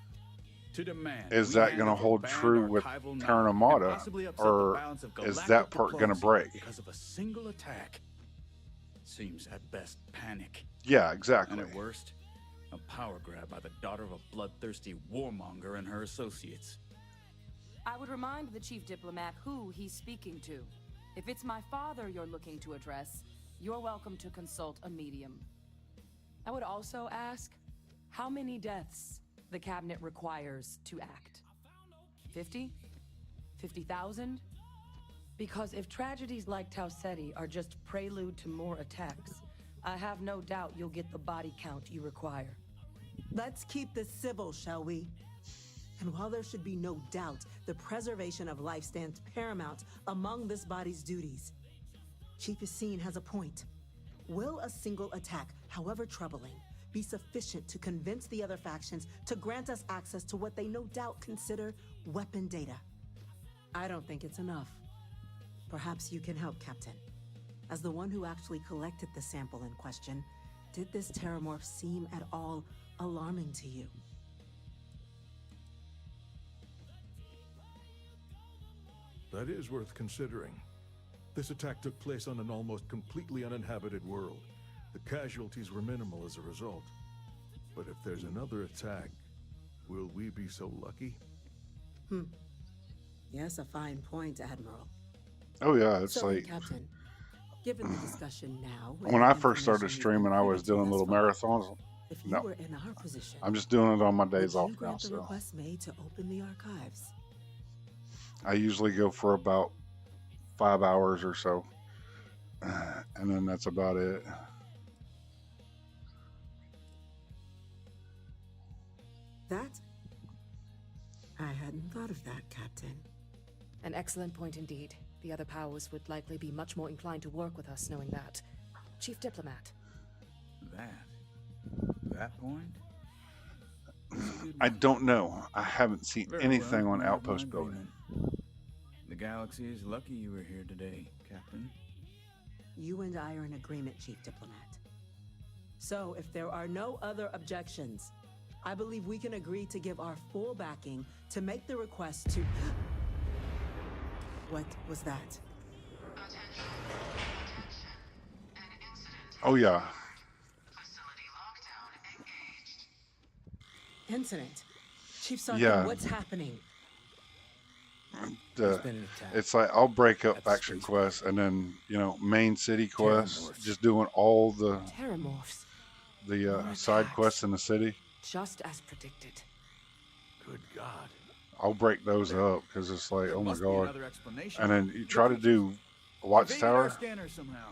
V: To demand
A: Is
V: we
A: that
V: hand
A: going to
V: over
A: hold
V: banned
A: true with
V: archival
A: Terran
V: knowledge and
A: Armada,
V: possibly upset the
A: or
V: balance of
A: is
V: galactic
A: that part going to
V: diplomacy
A: break?
V: because of a single attack? Seems at best panic.
A: Yeah, exactly.
V: And at worst, a power grab by the daughter of a bloodthirsty warmonger and her associates.
F: I would remind the chief diplomat who he's speaking to. If it's my father you're looking to address, you're welcome to consult a medium. I would also ask how many deaths the cabinet requires to act. 50? 50,000? Because if tragedies like Tau Ceti are just prelude to more attacks, I have no doubt you'll get the body count you require.
E: Let's keep this civil, shall we? And while there should be no doubt, the preservation of life stands paramount among this body's duties. Chief Yassine has a point. Will a single attack, however troubling, be sufficient to convince the other factions to grant us access to what they no doubt consider weapon data? I don't think it's enough. Perhaps you can help, Captain. As the one who actually collected the sample in question, did this terramorph seem at all alarming to you?
W: That is worth considering. This attack took place on an almost completely uninhabited world. The casualties were minimal as a result. But if there's another attack, will we be so lucky?
E: Yes, a fine point, Admiral.
A: Oh yeah, it's
E: So,
A: like
E: Captain, given the discussion now,
A: when I first started streaming, I was doing little marathons.
E: if you
A: No,
E: were in our position,
A: I'm just doing it on my days
E: would
A: off
E: you
A: now.
E: grant the
A: So
E: request made to open the archives?
A: I usually go for about 5 hours or so, and then that's about it.
E: That? I hadn't thought of that, Captain.
F: An excellent point indeed. The other powers would likely be much more inclined to work with us knowing that. Chief Diplomat.
V: That point?
A: I don't know. I haven't seen
V: Very
A: anything
V: well,
A: on
V: I have
A: Outpost
V: my
A: Building.
V: agreement. The galaxy is lucky you were here today, Captain.
E: You and I are in agreement, Chief Diplomat. So, if there are no other objections, I believe we can agree to give our full backing to make the request to... What was that?
A: Oh yeah,
E: Incident. Chief Sarkin,
A: Yeah.
E: what's happening?
A: it's like I'll break up faction quests and then main city quests, just doing all the
F: Terramorphs.
A: side quests in the city.
F: Just as predicted.
W: Good God.
A: I'll break those up because it's like, oh my
V: must be
A: god.
V: another explanation.
A: And then you try to do
V: Evaded our
A: Watchtower.
V: scanner somehow.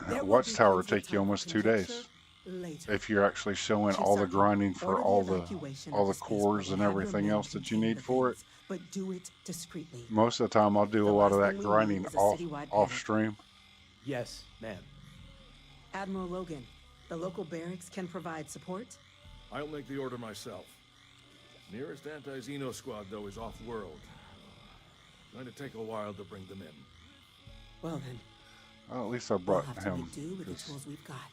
E: There will be
A: Watchtower
E: plenty of
A: take you
E: time for
A: almost 2 days.
E: conjecture, Later.
A: if you're actually showing
E: Chief
A: all the
E: Sergeant,
A: grinding for
E: order
A: all
E: evacuation
A: the
E: of the
A: cores
E: spaceport
A: and
E: have your
A: everything
E: men
A: else that you
E: contain
A: need
E: the
A: for it.
E: things, but do it discreetly.
A: Most of the time, I'll do a
E: The
A: lot of
E: last
A: that
E: thing we need
A: grinding
E: is a
A: off
E: citywide
A: off
E: panic.
A: stream.
H: Yes, ma'am.
E: Admiral Logan, the local barracks can provide support?
W: I'll make the order myself. Nearest anti-Xeno squad, though, is off-world. Going to take a while to bring them in.
E: Well then,
A: Well, at least I
E: we'll
A: brought
E: have to
A: him.
E: make do with the
A: 'cause-
E: tools we've got.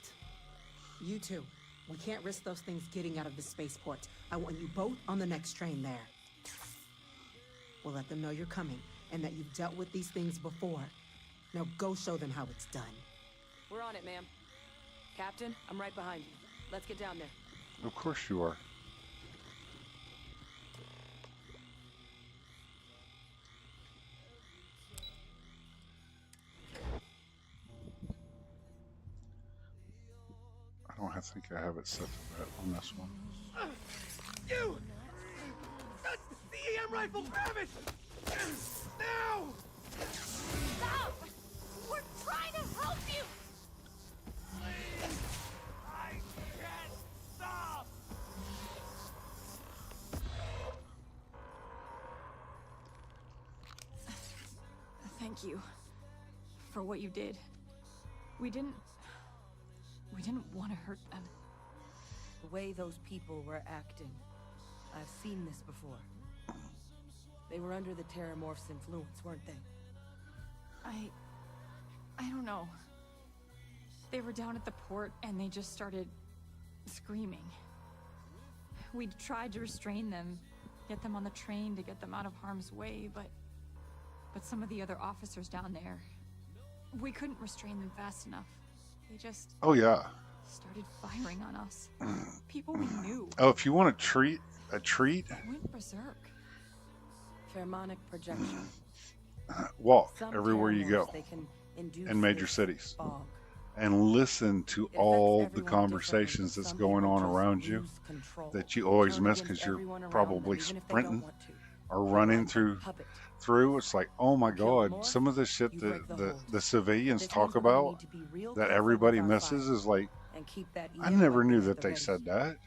E: You two, we can't risk those things getting out of the spaceport. I want you both on the next train there. We'll let them know you're coming and that you've dealt with these things before. Now go show them how it's done.
F: We're on it, ma'am. Captain, I'm right behind you. Let's get down there.
A: Of course you are. I think I have it set to that on this one.
C: You! The EM rifle, grab it! Now!
L: Stop! We're trying to help you!
C: Please! I can't stop!
L: Thank you for what you did. We didn't want to hurt them.
F: The way those people were acting, I've seen this before. They were under the Terramorph's influence, weren't they?
L: I don't know. They were down at the port and they just started screaming. We tried to restrain them, get them on the train to get them out of harm's way, but some of the other officers down there, we couldn't restrain them fast enough. They just started firing on us. People we knew.
A: Oh, if you want a treat,
L: Went berserk.
F: Pheromonic projection.
A: walk
F: Some
A: everywhere you go
F: Terramorphs, they can induce
A: in major
F: this
A: cities
F: fog.
A: and listen to
F: It
A: all
F: affects
A: the
F: everyone
A: conversations
F: differently, but
A: that's
F: some
A: going
F: people
A: on
F: just
A: around you
F: lose control,
A: that you always
F: turn
A: miss
F: against
A: because you're
F: everyone around
A: probably
F: them, even if they don't
A: sprinting
F: want to.
A: or running through. It's like, oh my God,
F: more,
A: some of the shit
F: you
A: that
F: break the hold.
A: the civilians
F: This
A: talk
F: means we're gonna
A: about
F: need to be real
A: that
F: careful
A: everybody
F: with our
A: misses
F: fire
A: is like,
F: and keep that
A: I
F: EM
A: never
F: weapon
A: knew
F: at
A: that
F: the
A: they
F: ready.
A: said that.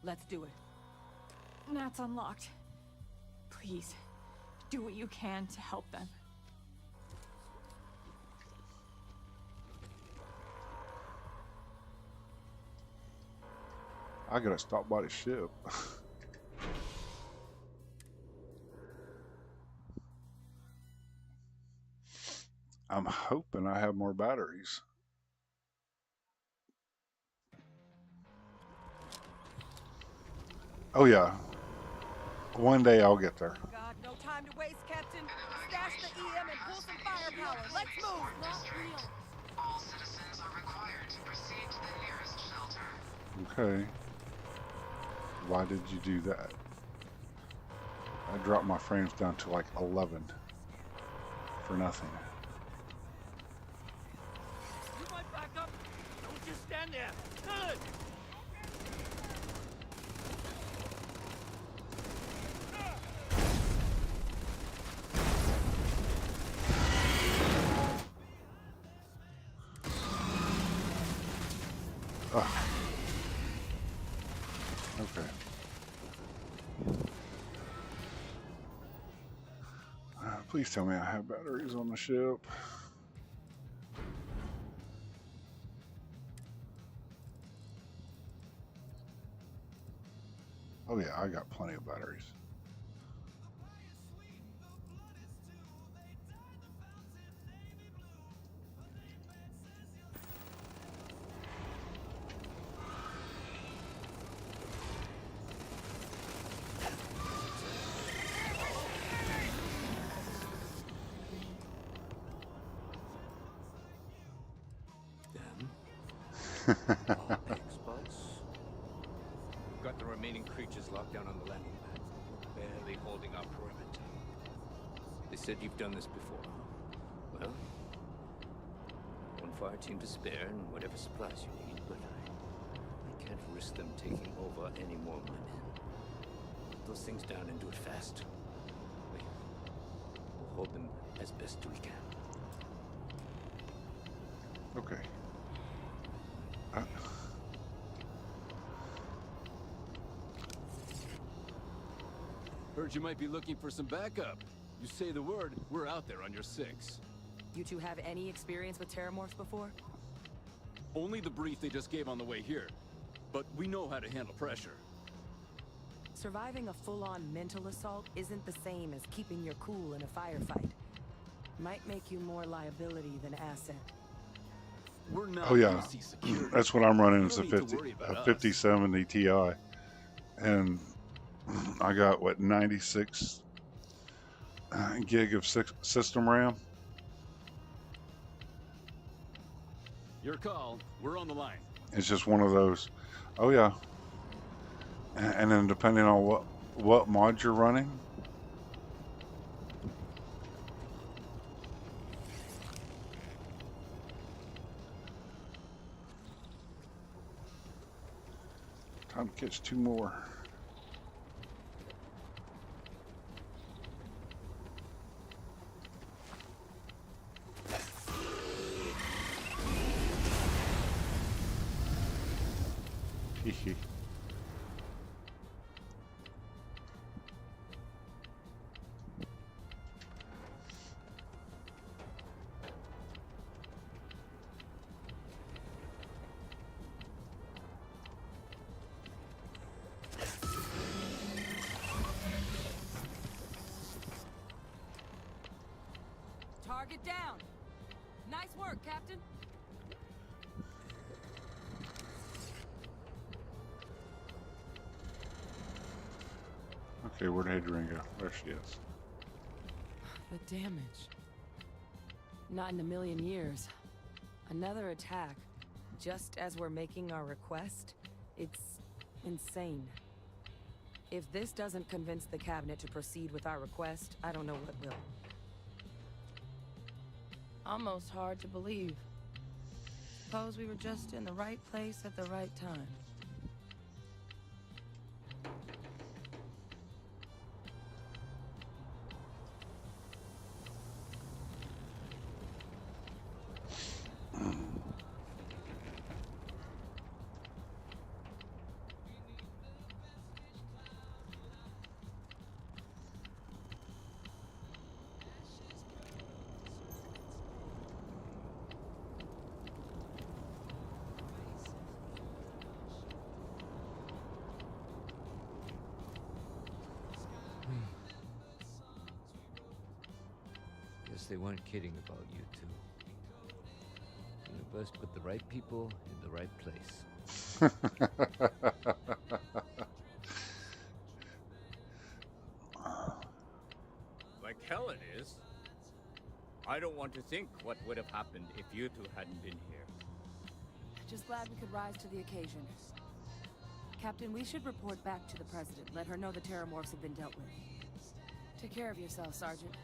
F: Let's do it.
L: Nat's unlocked. Please, do what you can to help them.
A: I gotta stop by the ship. I'm hoping I have more batteries. Oh yeah. One day I'll get there.
F: God, no time to waste, Captain. Stash the EM and pull some firepower. Let's move. Not real.
O: All citizens are required to proceed to the nearest shelter.
A: Okay. Why did you do that? I dropped my frames down to like 11 for nothing.
C: You might back up! Don't just stand there! Good!
A: Ugh. Okay. Please tell me I have batteries on the ship. Oh yeah, I got plenty of batteries.
H: Got the remaining creatures locked down on the landing pad, barely holding our perimeter. They said you've done this before. Well, one fire team to spare and whatever supplies you need, but I can't risk them taking over any more of my men. Put those things down and do it fast. We'll hold them as best we can.
A: Okay.
J: Heard you might be looking for some backup. You say the word, we're out there on your 6.
F: You two have any experience with terramorphs before?
J: Only the brief they just gave on the way here. But we know how to handle pressure.
F: Surviving a full-on mental assault isn't the same as keeping your cool in a firefight. Might make you more liability than asset.
J: We're not
A: Oh yeah,
J: UC security.
A: that's what I'm running is
J: You
A: a
J: don't need to worry about us.
A: 5070 Ti, and I got what 96 gig of system RAM.
J: Your call. We're on the line.
A: It's just one of those. Oh yeah, and then depending on what mod you're running. Time to catch 2 more. Hehe.
F: Target down. Nice work, Captain.
A: Okay, where'd Hadrian go? There she is.
F: The damage. Not in a million years. Another attack, just as we're making our request. It's insane. If this doesn't convince the cabinet to proceed with our request, I don't know what will. Almost hard to believe. Suppose we were just in the right place at the right time.
H: Guess they weren't kidding about you two. Universe put the right people in the right place.
V: Like hell it is. I don't want to think what would have happened if you two hadn't been here.
F: Just glad we could rise to the occasion. Captain, we should report back to the President. Let her know the terramorphs have been dealt with. Take care of yourself, Sergeant.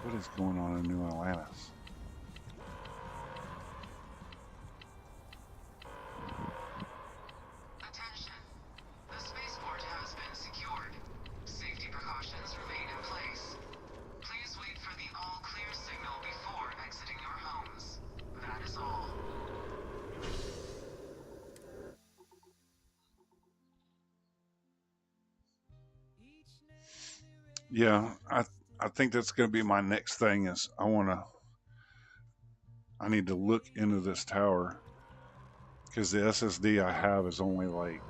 A: What is going on in New Atlantis?
O: Attention. The spaceport has been secured. Safety precautions remain in place. Please wait for the all-clear signal before exiting your homes. That is all.
A: Yeah, I think that's going to be my next thing is I need to look into this tower because the SSD I have is only like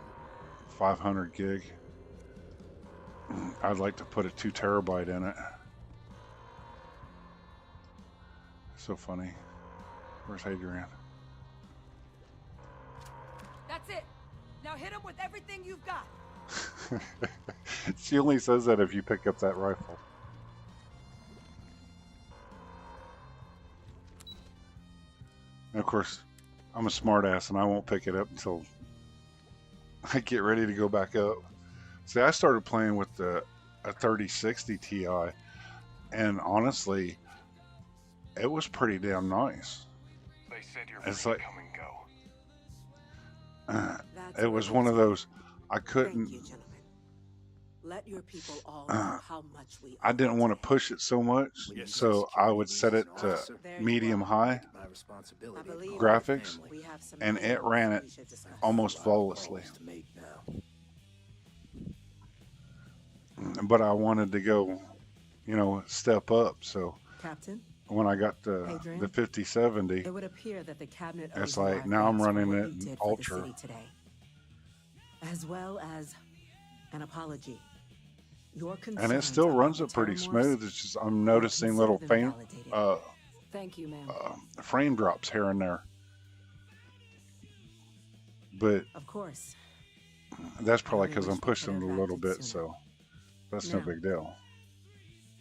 A: 500 gig. I'd like to put a 2 terabyte in it. So funny. Where's Hadrian?
F: That's it. Now hit him with everything you've got.
A: She only says that if you pick up that rifle. And of course, I'm a smartass and I won't pick it up until I get ready to go back up. See, I started playing with a 3060 Ti, and honestly, it was pretty damn nice.
S: They said you're
A: It's
S: free
A: like
S: to come and go.
A: it was one of those. I couldn't.
E: Thank you, gentlemen. Let your people all know how much we
A: I didn't want to push it so much, so I would set it to medium high graphics, and it ran it almost flawlessly. But I wanted to go, step up. So
E: Captain,
A: when I got
E: Adrian,
A: the 5070,
E: it would appear that the cabinet
A: it's
E: owes you
A: like
E: our
A: now I'm
E: thanks for
A: running
E: what
A: it
E: you
A: in
E: did for the
A: ultra.
E: city today, as well as an apology. Your
A: And it still
E: concerns
A: runs
E: about
A: it pretty
E: the
A: smooth. It's just I'm noticing little faint
F: Thank you, ma'am.
A: frame drops here and there. But
E: of course,
A: that's probably because I'm pushing it a little bit, so that's no
E: Now,
A: big deal.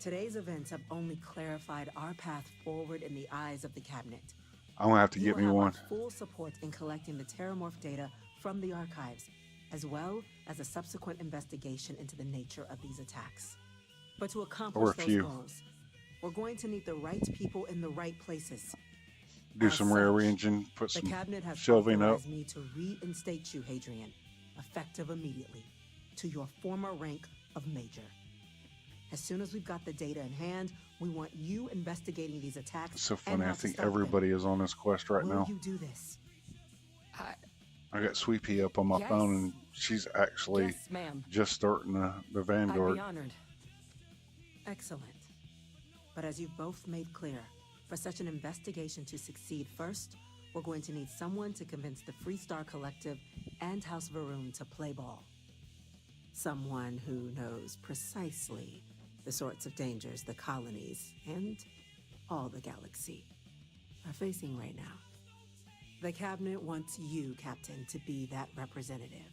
E: today's events have only clarified our path forward in the eyes of the cabinet.
A: I'm gonna have to
E: You
A: get
E: will
A: me
E: have
A: one.
E: our full support in collecting the Terramorph data from the archives, as well as a subsequent investigation into the nature of these attacks. But to
A: Or
E: accomplish
A: a
E: those
A: few.
E: goals, we're going to need the right people in the right places.
A: Do
E: As
A: some
E: such,
A: rearranging, put
E: the
A: some
E: cabinet has
A: shelving up.
E: authorized me to reinstate you, Hadrian, effective immediately, to your former rank of Major. As soon as we've got the data in hand, we want you investigating these attacks.
A: It's so
E: and
A: funny. I
E: how to
A: think
E: stop them.
A: everybody is on this quest right
E: Will
A: now.
E: you do this?
A: I got Sweepy up on my
F: Yes.
A: phone, and she's actually
F: Yes, ma'am.
A: just starting the
F: I'd
A: Vanguard.
F: be honored.
E: Excellent. But as you've both made clear, for such an investigation to succeed, first, we're going to need someone to convince the Freestar Collective and House Varun to play ball. Someone who knows precisely the sorts of dangers the colonies and all the galaxy are facing right now. The cabinet wants you, Captain, to be that representative.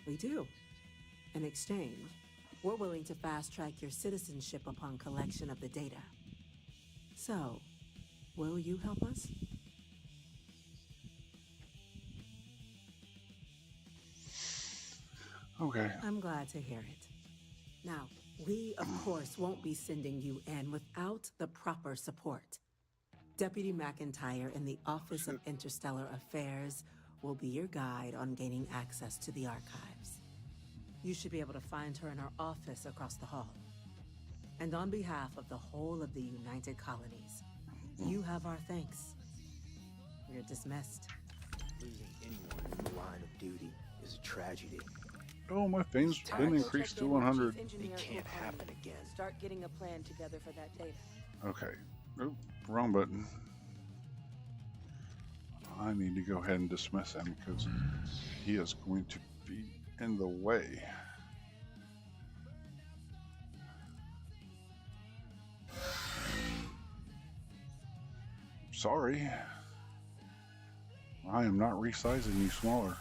E: We do. In exchange, we're willing to fast-track your citizenship upon collection of the data. So, will you help us?
A: Okay.
E: I'm glad to hear it. Now, we, of course, won't be sending you in without the proper support. Deputy McIntyre in the Office of Interstellar Affairs will be your guide on gaining access to the archives. You should be able to find her in her office across the hall. And on behalf of the whole of the United Colonies, you have our thanks. You're dismissed.
K: Losing anyone in the line of duty is a tragedy.
A: Oh, my thing's been increased to 100.
K: It can't happen again.
F: Start getting a plan together for that data.
A: Okay. Oh, wrong button. I need to go ahead and dismiss him because he is going to be in the way. Sorry. I am not resizing you smaller.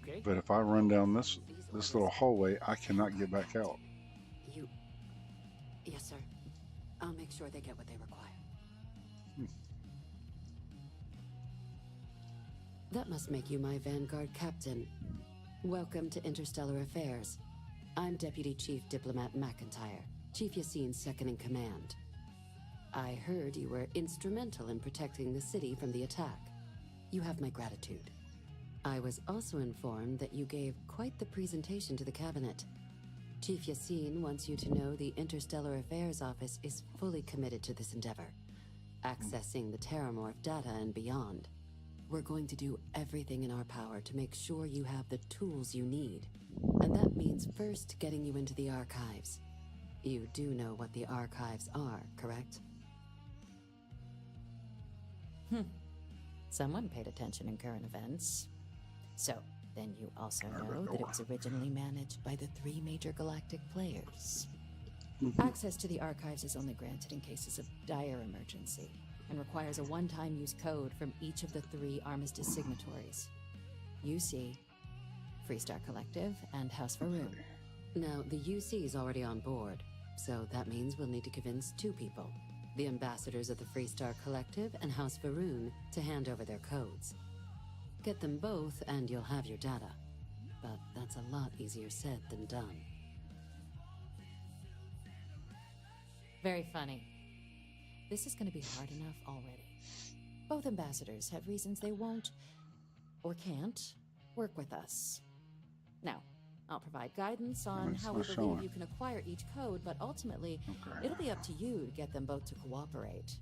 V: Okay.
A: But if I run down this little hallway, I cannot get back out.
B: Yes, sir. I'll make sure they get what they require. That must make you my Vanguard captain. Welcome to Interstellar Affairs. I'm Deputy Chief Diplomat McIntyre, Chief Yassine's second in command. I heard you were instrumental in protecting the city from the attack. You have my gratitude. I was also informed that you gave quite the presentation to the cabinet. Chief Yassine wants you to know the Interstellar Affairs Office is fully committed to this endeavor, accessing the Terramorph data and beyond. We're going to do everything in our power to make sure you have the tools you need. And that means first getting you into the archives. You do know what the archives are, correct?
M: Someone paid attention in current events. So, then you also know that it was originally managed by the 3 major galactic players. Access to the archives is only granted in cases of dire emergency, and requires a one-time use code from each of the 3 Armistice signatories. UC, Freestar Collective, and House Varun.
B: Now, the UC is already on board,
M: So that means we'll need to convince two people. The ambassadors of the Freestar Collective and House Varun to hand over their codes. Get them both and you'll have your data. But that's a lot easier said than done. Very funny. This is going to be hard enough already. Both ambassadors have reasons they won't, or can't, work with us. Now, I'll provide guidance on how we believe you can acquire each code, but ultimately, it'll be up to you to get them both to cooperate.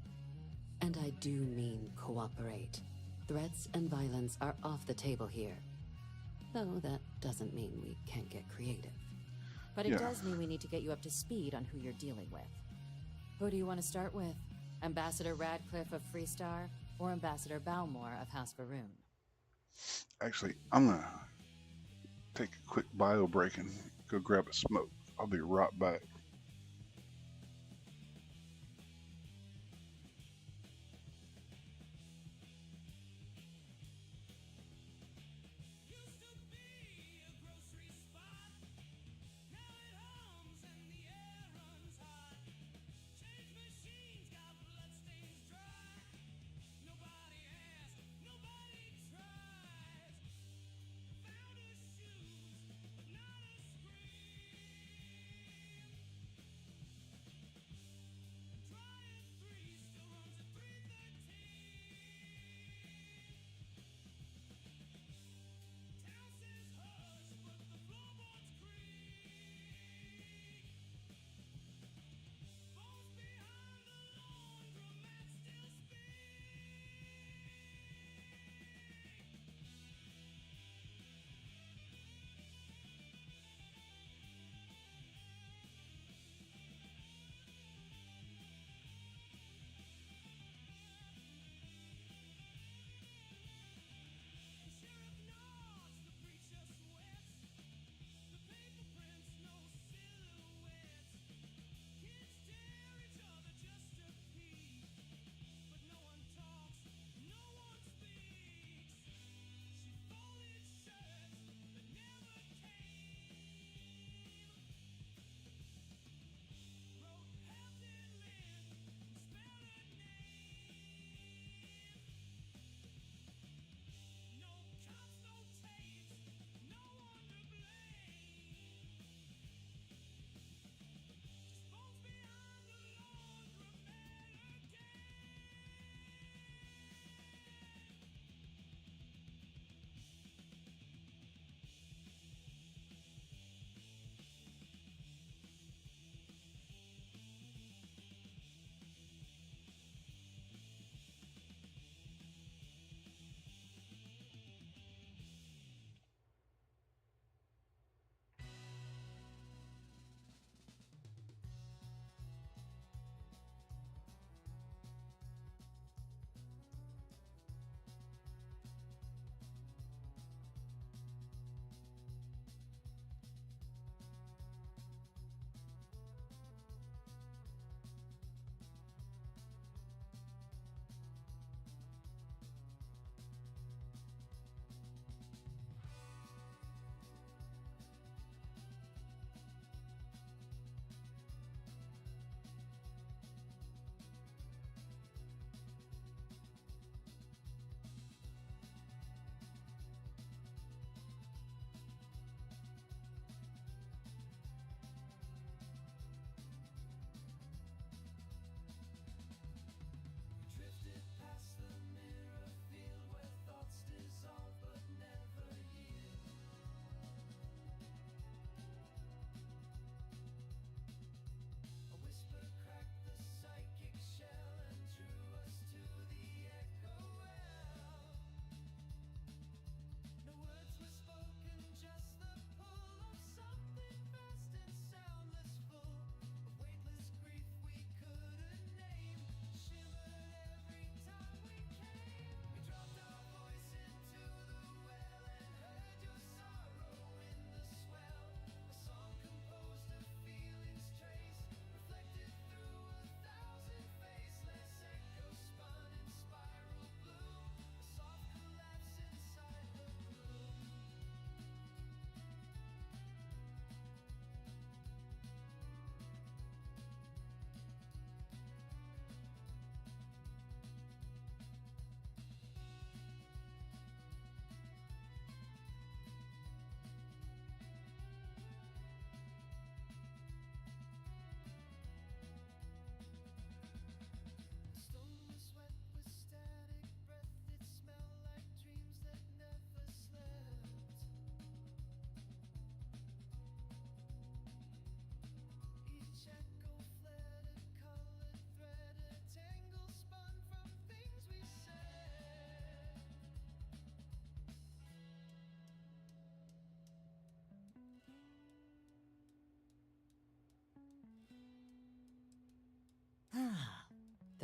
M: And I do mean cooperate. Threats and violence are off the table here. Though that doesn't mean we can't get creative. But it does mean we need to get you up to speed on who you're dealing with. Who do you want to start with? Ambassador Radcliffe of Freestar, or Ambassador Balmore of House Varun?
A: Actually, I'm gonna take a quick bio break and go grab a smoke. I'll be right back.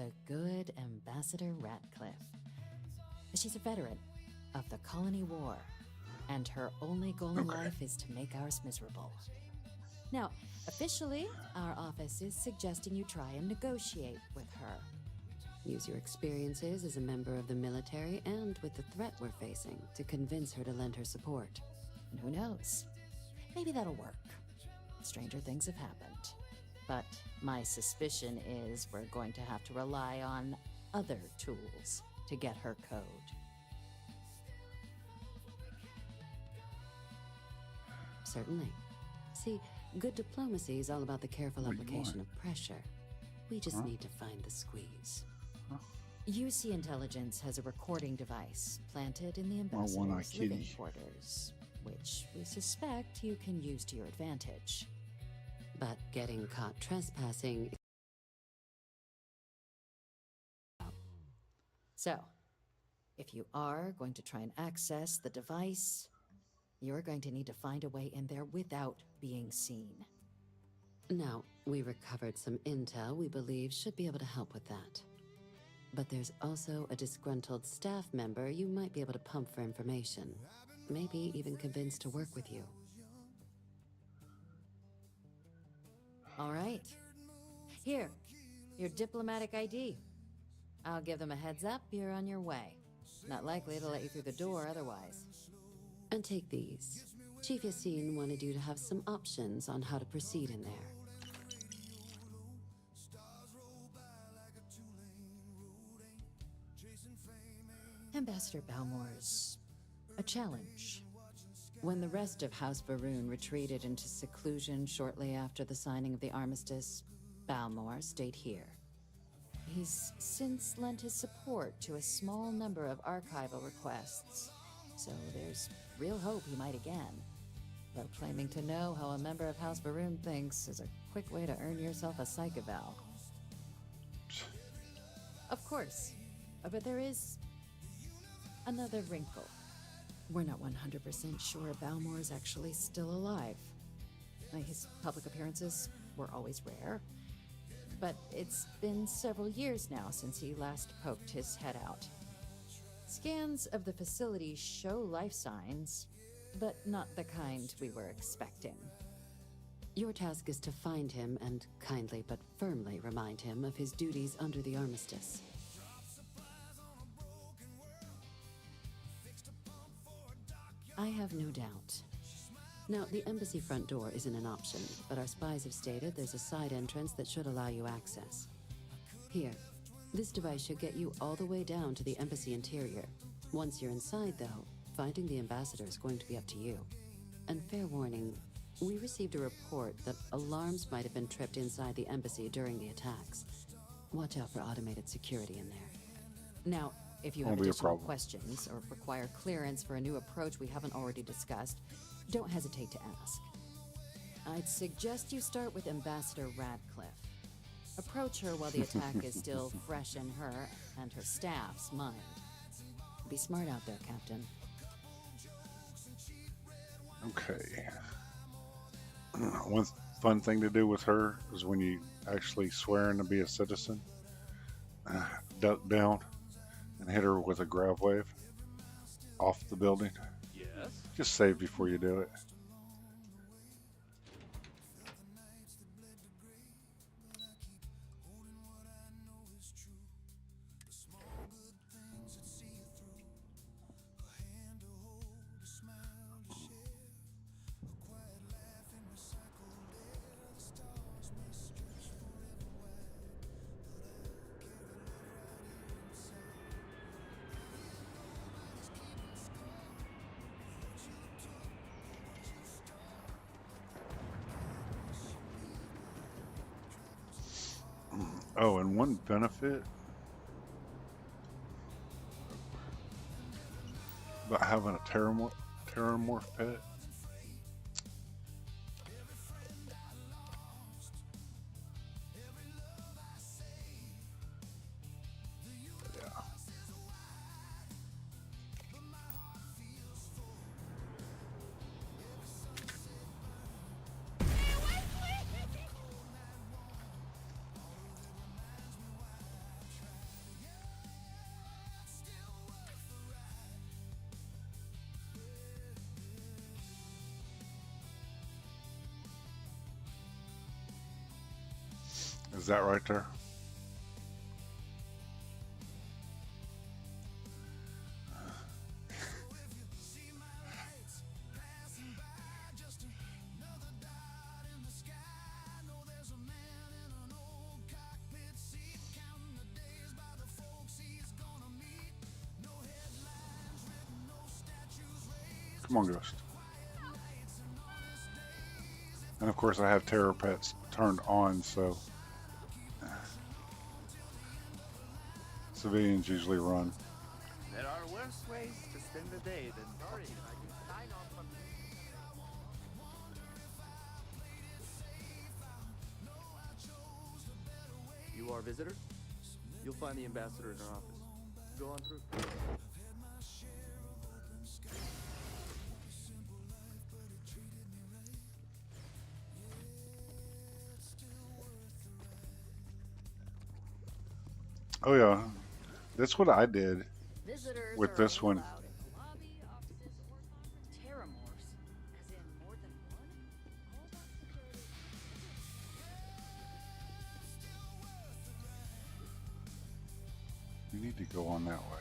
M: the good Ambassador Ratcliffe. She's a veteran of the Colony War, and her only goal in life is to make ours miserable. Now, officially, our office is suggesting you try and negotiate with her. Use your experiences as a member of the military and with the threat we're facing to convince her to lend her support. And who knows? Maybe that'll work. Stranger things have happened. But my suspicion is we're going to have to rely on other tools to get her code. Certainly. See, good diplomacy is all about the careful application of pressure. We just need to find the squeeze. UC Intelligence has a recording device planted in the ambassador's living quarters, which we suspect you can use to your advantage. But getting caught trespassing... So, if you are going to try and access the device, you're going to need to find a way in there without being seen. Now, we recovered some intel we believe should be able to help with that. But there's also a disgruntled staff member you might be able to pump for information. Maybe even convince to work with you. All right. Here, your diplomatic ID. I'll give them a heads up you're on your way. Not likely to let you through the door otherwise. And take these. Chief Yassine wanted you to have some options on how to proceed in there. Ambassador Balmore's a challenge. When the rest of House Varun retreated into seclusion shortly after the signing of the armistice, Balmore stayed here. He's since lent his support to a small number of archival requests, so there's real hope he might again. Though claiming to know how a member of House Varun thinks is a quick way to earn yourself a psych eval. Of course, but there is another wrinkle. We're not 100% sure Balmore is actually still alive. His public appearances were always rare, but it's been several years now since he last poked his head out. Scans of the facility show life signs, but not the kind we were expecting. Your task is to find him and kindly but firmly remind him of his duties under the armistice. I have no doubt. Now, the embassy front door isn't an option, but our spies have stated there's a side entrance that should allow you access. Here, this device should get you all the way down to the embassy interior. Once you're inside, though, finding the ambassador is going to be up to you. And fair warning, we received a report that alarms might have been tripped inside the embassy during the attacks. Watch out for automated security in there. Now, if you have additional questions or require clearance for a new approach we haven't already discussed, don't hesitate to ask. I'd suggest you start with Ambassador Radcliffe. Approach her while the attack is still fresh in her and her staff's mind. Be smart out there, Captain.
A: Okay. One fun thing to do with her is when you actually swearing to be a citizen, duck down and hit her with a grav wave off the building.
J: Yes?
A: Just save before you do it. Oh, and one benefit about having a terramorph pet. Yeah. Is that right there? Come on, Ghost. And of course I have terror pets turned on, so civilians usually run.
P: There are worse ways to spend the day than sorry. You are a visitor? You'll find the ambassador in our office. Go on through.
A: Oh yeah, that's what I did
B: Visitors
A: with
B: are
A: this
B: only
A: one.
B: allowed in the lobby, offices, or terramorphs, as in more than one. All about security.
A: You need to go on that way.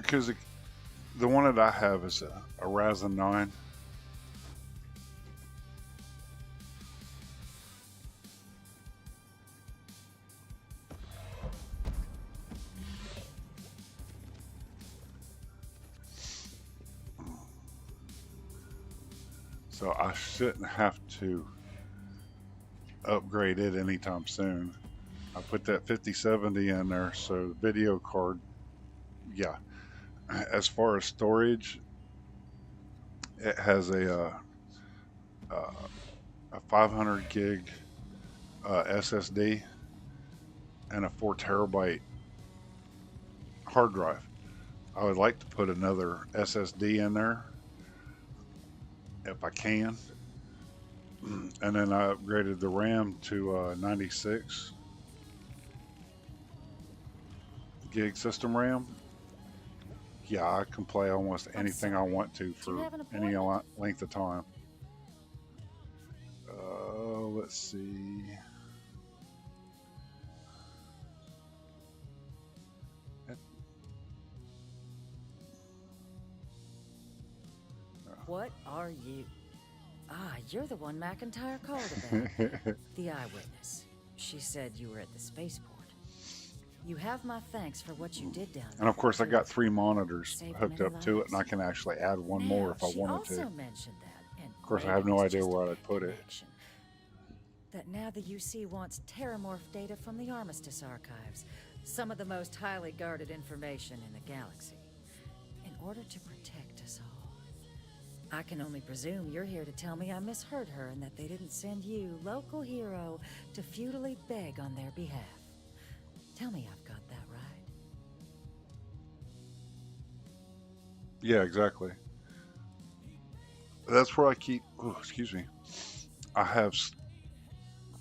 A: Because the one that I have is a Ryzen 9. So I shouldn't have to upgrade it anytime soon. I put that 5070 in there, so the video card, yeah. As far as storage, it has a 500 gig SSD and a 4 terabyte hard drive. I would like to put another SSD in there if I can, and then I upgraded the RAM to 96 gig system RAM. Yeah, I can play almost anything I want to for any length of time. Let's see.
Q: What are you? Ah, you're the one McIntyre called about. The eyewitness. She said you were at the spaceport. You have my thanks for what you did down there.
A: And of course, I got 3 monitors
Q: Saved
A: hooked
Q: many
A: up to it,
Q: lives.
A: and I can actually add one more if I
Q: She
A: wanted to.
Q: also mentioned that, and
A: Of course, I
Q: maybe
A: have no
Q: it's
A: idea
Q: just a
A: where
Q: bad
A: I'd put it.
Q: connection, that now the UC wants terramorph data from the Armistice archives, some of the most highly guarded information in the galaxy, in order to protect us all. I can only presume you're here to tell me I misheard her and that they didn't send you, local hero, to futilely beg on their behalf. Tell me I've got that right.
A: Yeah, exactly. That's where I keep. Oh, excuse me. I have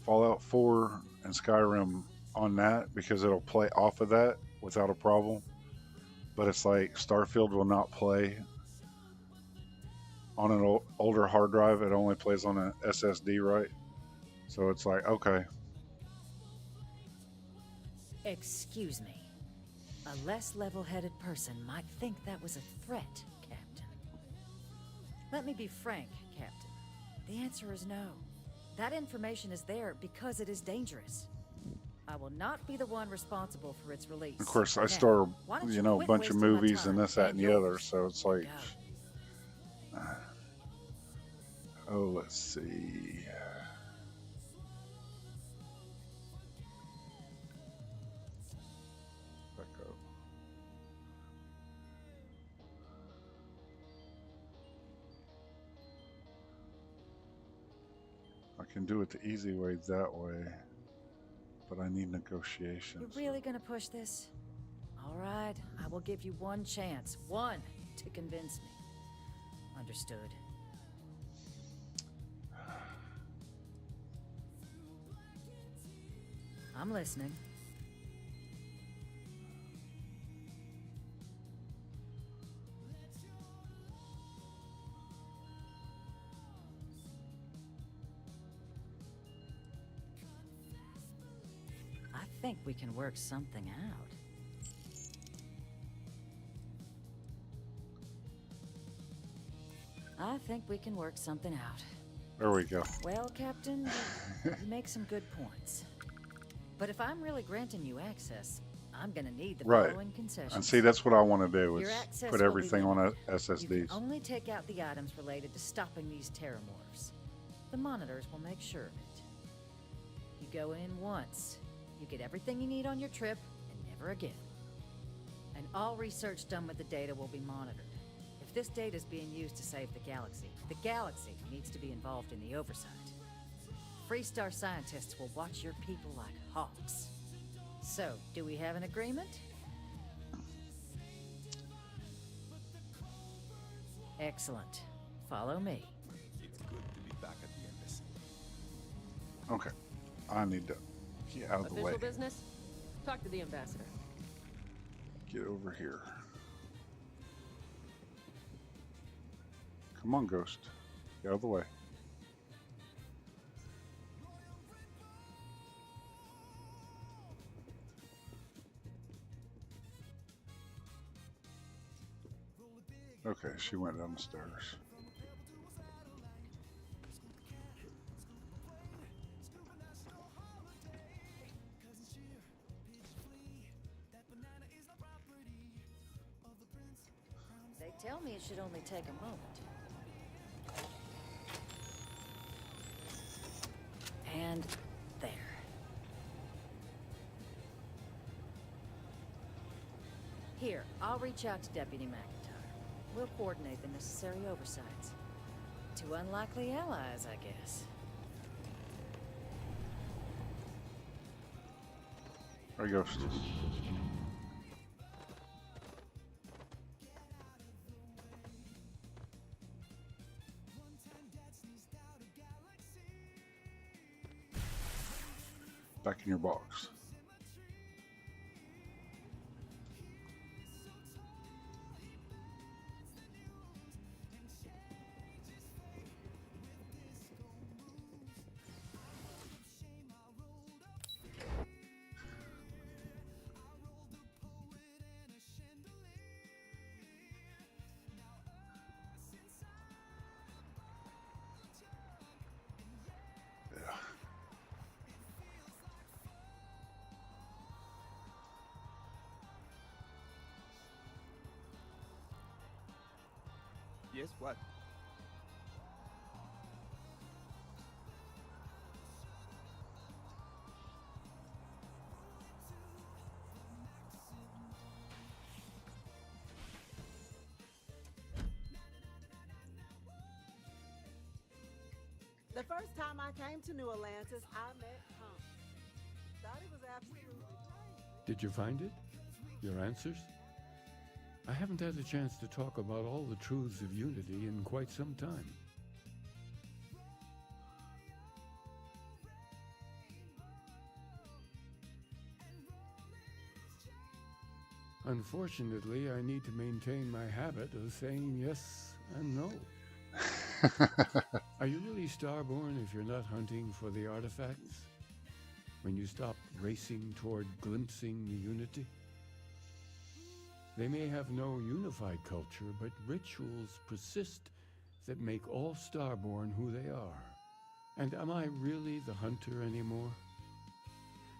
A: Fallout 4 and Skyrim on that because it'll play off of that without a problem. But it's like Starfield will not play on an older hard drive. It only plays on an SSD, right? So it's like, okay.
Q: Excuse me. A less level-headed person might think that was a threat, Captain. Let me be frank, Captain. The answer is no. That information is there because it is dangerous. I will not be the one responsible for its release.
A: Of course, I
Q: Now,
A: store,
Q: why don't
A: you know, a
Q: quit
A: bunch of
Q: wasting my
A: movies
Q: time
A: and this, that, and the
Q: yours?
A: other. So it's like, oh, let's see. Back up. I can do it the easy way that way, but I need negotiations.
Q: You're really gonna push this? All right, I will give you one chance. One to convince me. Understood. I'm listening. think we can work something out. I think we can work something out.
A: There we go.
Q: Well, Captain, you make some good points. But if I'm really granting you access, I'm gonna need the
A: Right.
Q: following concessions.
A: And see, that's what I want to do is
Q: Your access
A: put
Q: will be
A: everything on
Q: limited.
A: SSDs.
Q: You can only take out the items related to stopping these terramorphs. The monitors will make sure of it. You go in once, you get everything you need on your trip, and never again. And all research done with the data will be monitored. If this data is being used to save the galaxy needs to be involved in the oversight. Freestar scientists will watch your people like hawks. So, do we have an agreement? Excellent. Follow me.
I: It's good to be back at the embassy.
A: Okay. I need to get out of the way.
R: Official business? Talk to the ambassador.
A: Get over here. Come on, Ghost. Get out of the way. Okay, she went down the stairs.
Q: They tell me it should only take a moment. And there. Here, I'll reach out to Deputy McIntyre. We'll coordinate the necessary oversights. Two unlikely allies, I guess.
A: There he goes. Back in your box.
I: Yes, what?
E: The first time I came to New Atlantis, I met Tom. Thought it was absolutely crazy.
T: Did you find it? Your answers? I haven't had a chance to talk about all the truths of Unity in quite some time. Unfortunately, I need to maintain my habit of saying yes and no. Are you really Starborn if you're not hunting for the artifacts? When you stop racing toward glimpsing the Unity? They may have no unified culture, but rituals persist that make all Starborn who they are. And am I really the hunter anymore?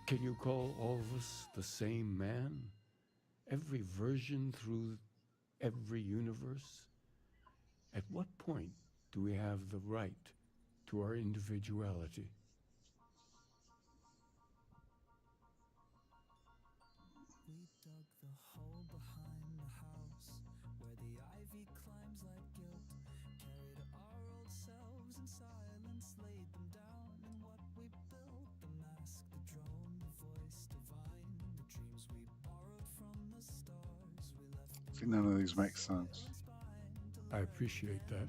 T: Can you call all of us the same man? Every version through every universe? At what point do we have the right to our individuality?
X: We dug the hole behind the house where the ivy climbs like guilt. Carried our old selves in silence, laid them down in what we built. The mask, the drone, the voice divine, the dreams we borrowed from the stars. We left.
A: See, none of these make sense.
T: I appreciate that.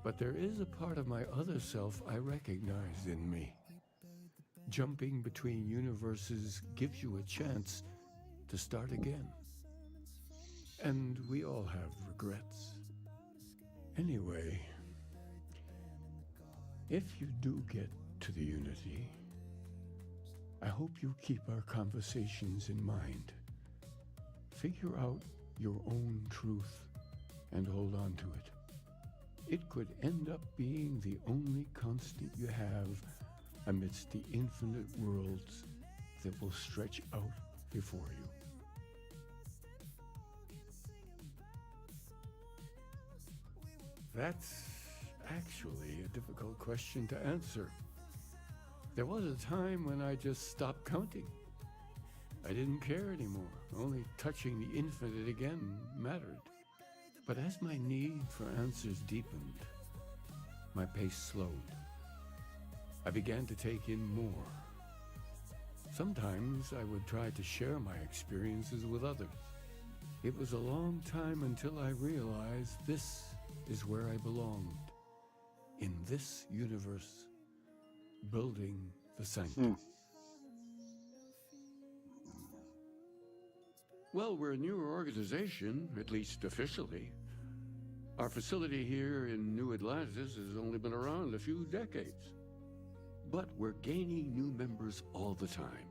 T: But there is a part of my other self I recognize in me. Jumping between universes gives you a chance to start again. And we all have regrets. Anyway, if you do get to the Unity, I hope you keep our conversations in mind. Figure out your own truth and hold on to it. It could end up being the only constant you have amidst the infinite worlds that will stretch out before you. That's actually a difficult question to answer. There was a time when I just stopped counting. I didn't care anymore. Only touching the infinite again mattered. But as my need for answers deepened, my pace slowed. I began to take in more. Sometimes I would try to share my experiences with others. It was a long time until I realized this is where I belonged. In this universe, building the sanctum. Well, we're a newer organization, at least officially. Our facility here in New Atlantis has only been around a few decades. But we're gaining new members all the time.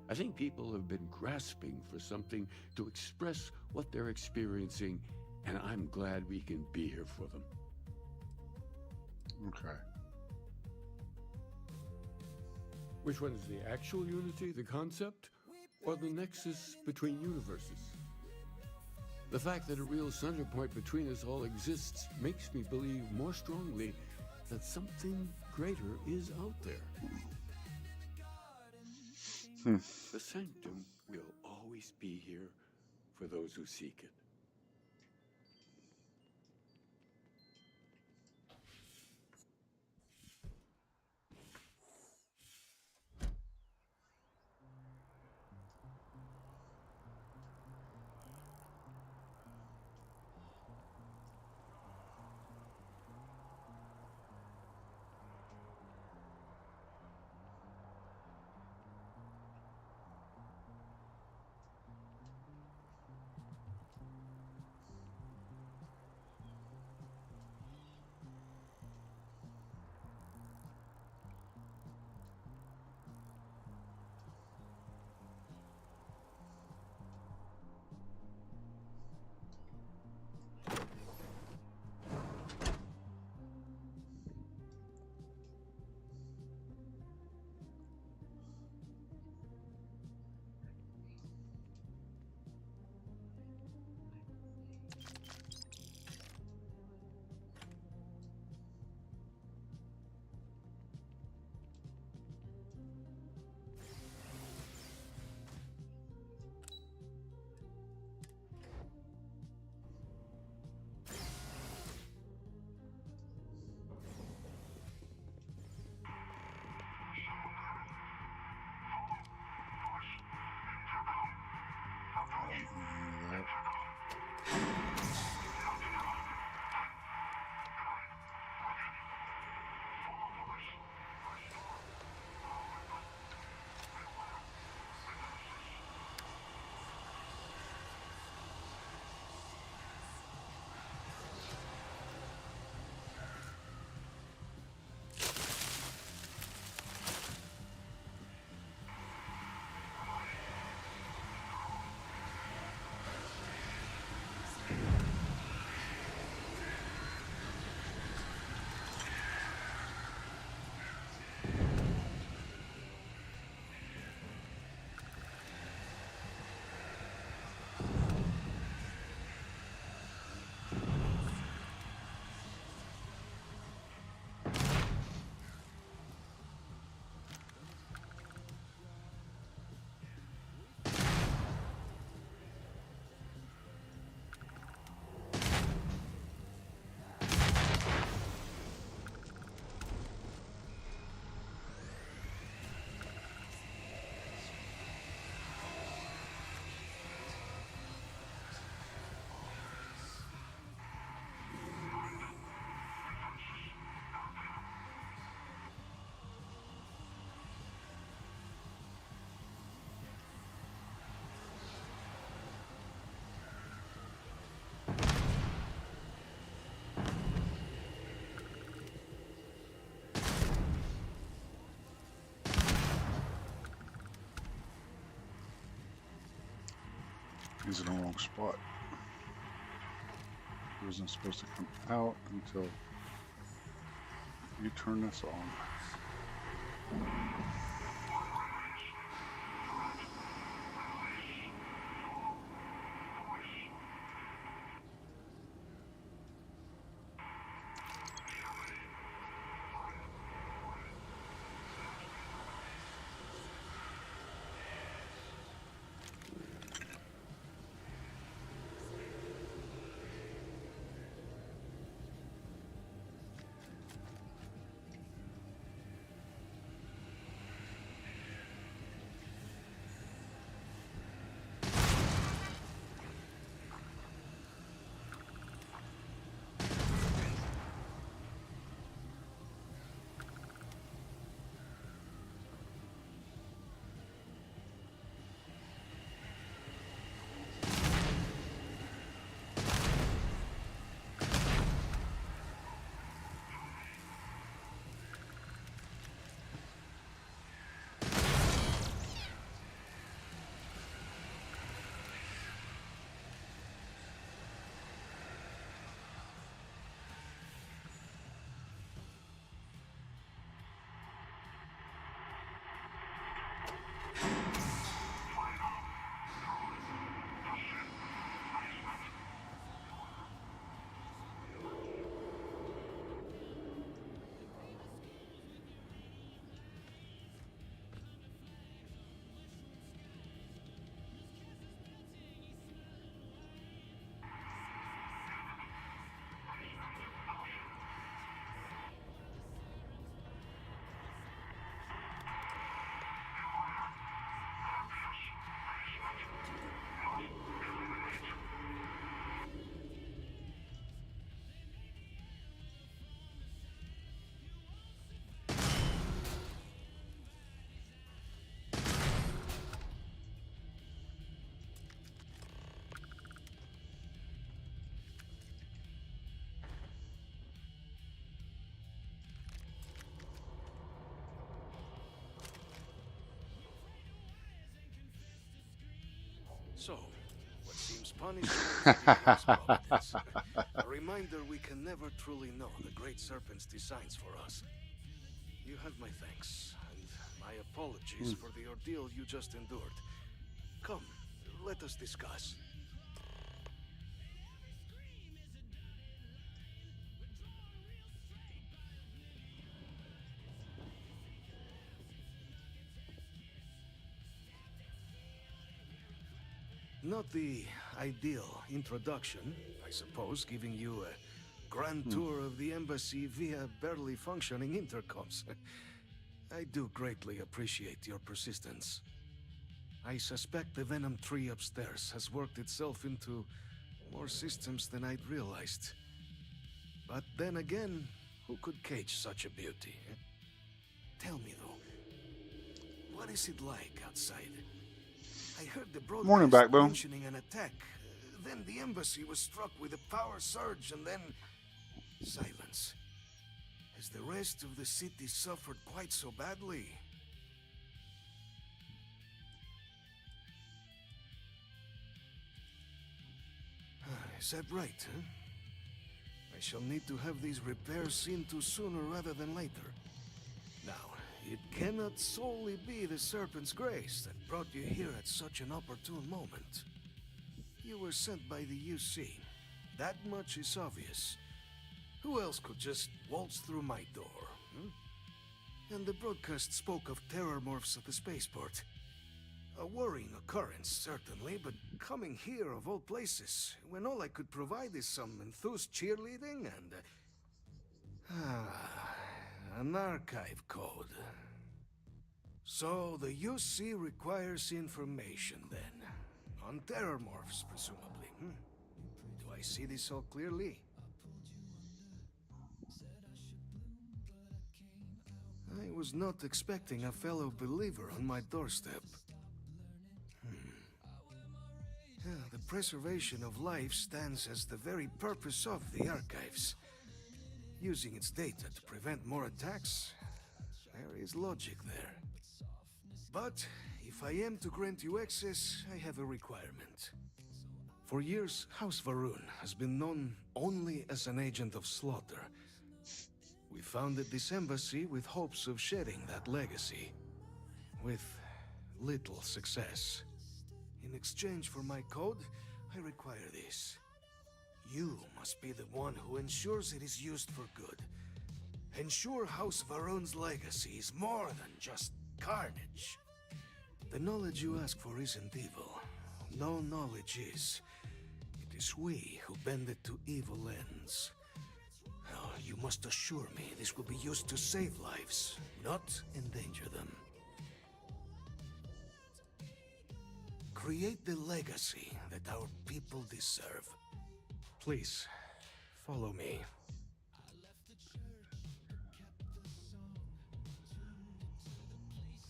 T: I think people have been grasping for something to express what they're experiencing, and I'm glad we can be here for them.
A: Okay.
T: Which one is the actual unity, the concept, or the nexus between universes? The fact that a real center point between us all exists makes me believe more strongly that something greater is out there. The sanctum will always be here for those who seek it.
A: He's in the wrong spot. He wasn't supposed to come out until you turn this on.
D: So, what seems punishment becomes providence. A reminder we can never truly know the Great Serpent's designs for us. You have my thanks, and my apologies for the ordeal you just endured. Come, let us discuss. Not the ideal introduction, I suppose, giving you a grand tour of the embassy via barely functioning intercoms. I do greatly appreciate your persistence. I suspect the Venom tree upstairs has worked itself into more systems than I'd realized. But then again, who could cage such a beauty? Tell me though, what is it like outside? I heard the
A: Morning,
D: broadcast
A: Backbone.
D: mentioning an attack. Then the embassy was struck with a power surge, and then silence. Has the rest of the city suffered quite so badly? Is that right, huh? I shall need to have these repairs seen to sooner rather than later. Now, it cannot solely be the Serpent's grace that brought you here at such an opportune moment. You were sent by the UC. That much is obvious. Who else could just waltz through my door? And the broadcast spoke of terror morphs at the spaceport. A worrying occurrence, certainly, but coming here of all places, when all I could provide is some enthused cheerleading and... an archive code. So the UC requires information, then. On terror morphs, presumably. Do I see this all clearly? I was not expecting a fellow believer on my doorstep. The preservation of life stands as the very purpose of the archives. Using its data to prevent more attacks, there is logic there. But if I am to grant you access, I have a requirement. For years, House Varun has been known only as an agent of slaughter. We founded this embassy with hopes of shedding that legacy. With little success. In exchange for my code, I require this. You must be the one who ensures it is used for good. Ensure House Varun's legacy is more than just carnage. The knowledge you ask for isn't evil. No knowledge is. It is we who bend it to evil ends. Now, you must assure me this will be used to save lives, not endanger them. Create the legacy that our people deserve. Please, follow me.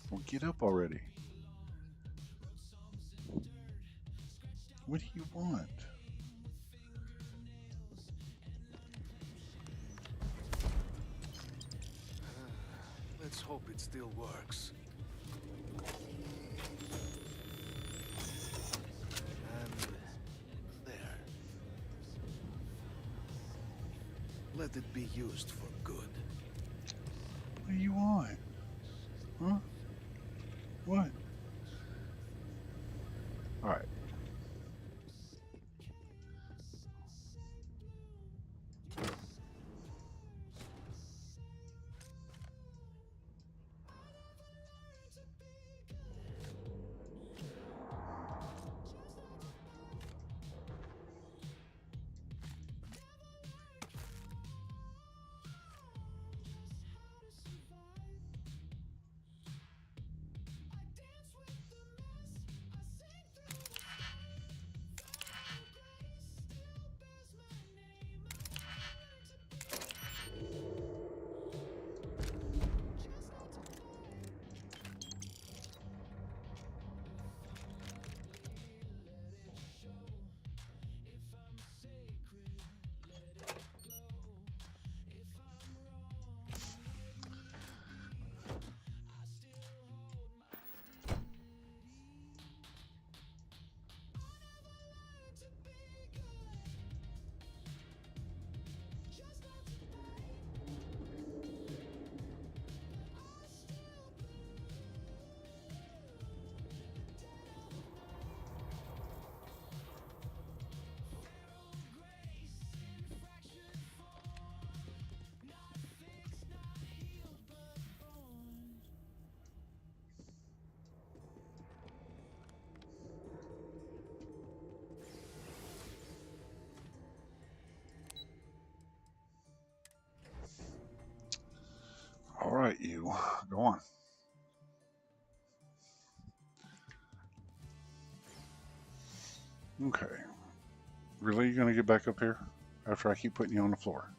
A: Well, get up already. What do you want?
D: Let's hope it still works. And there. Let it be used for good.
A: What do you want? Huh? What? All right. All right, you. Go on. Okay. Really, you gonna get back up here after I keep putting you on the floor?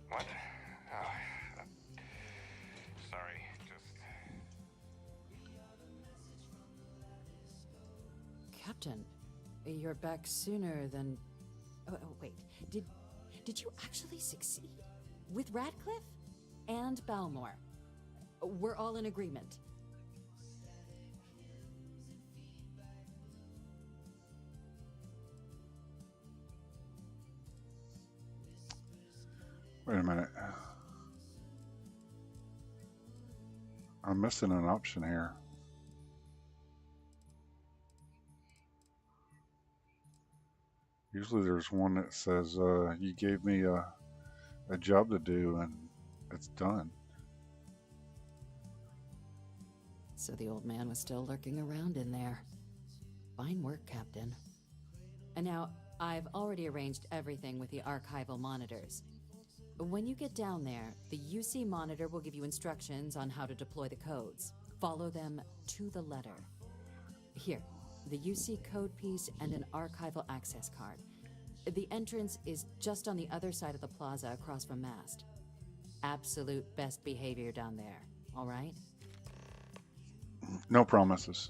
S: What? Oh, sorry, just...
M: Captain, you're back sooner than... Oh, wait. Did you actually succeed? With Radcliffe? And Balmore? We're all in agreement.
A: Wait a minute. I'm missing an option here. Usually there's one that says, you gave me a job to do and it's done.
M: So the old man was still lurking around in there. Fine work, Captain. And now, I've already arranged everything with the archival monitors. When you get down there, the UC monitor will give you instructions on how to deploy the codes. Follow them to the letter. Here, the UC code piece and an archival access card. The entrance is just on the other side of the plaza across from Mast. Absolute best behavior down there, all right?
A: No promises.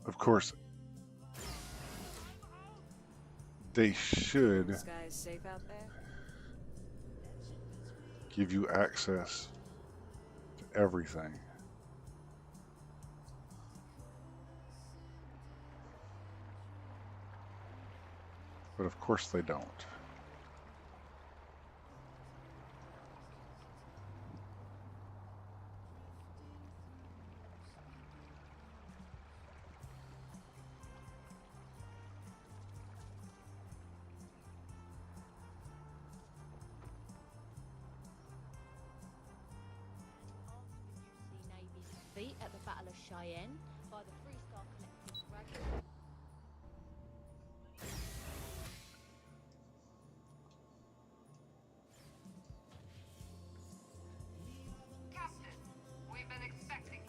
A: Of course, they should
Q: This guy's safe out there?
A: give you access to everything. But of course they don't.
G: At the Battle of Cheyenne by the Three-Star Collective's graduate.
O: Captain, we've been expecting.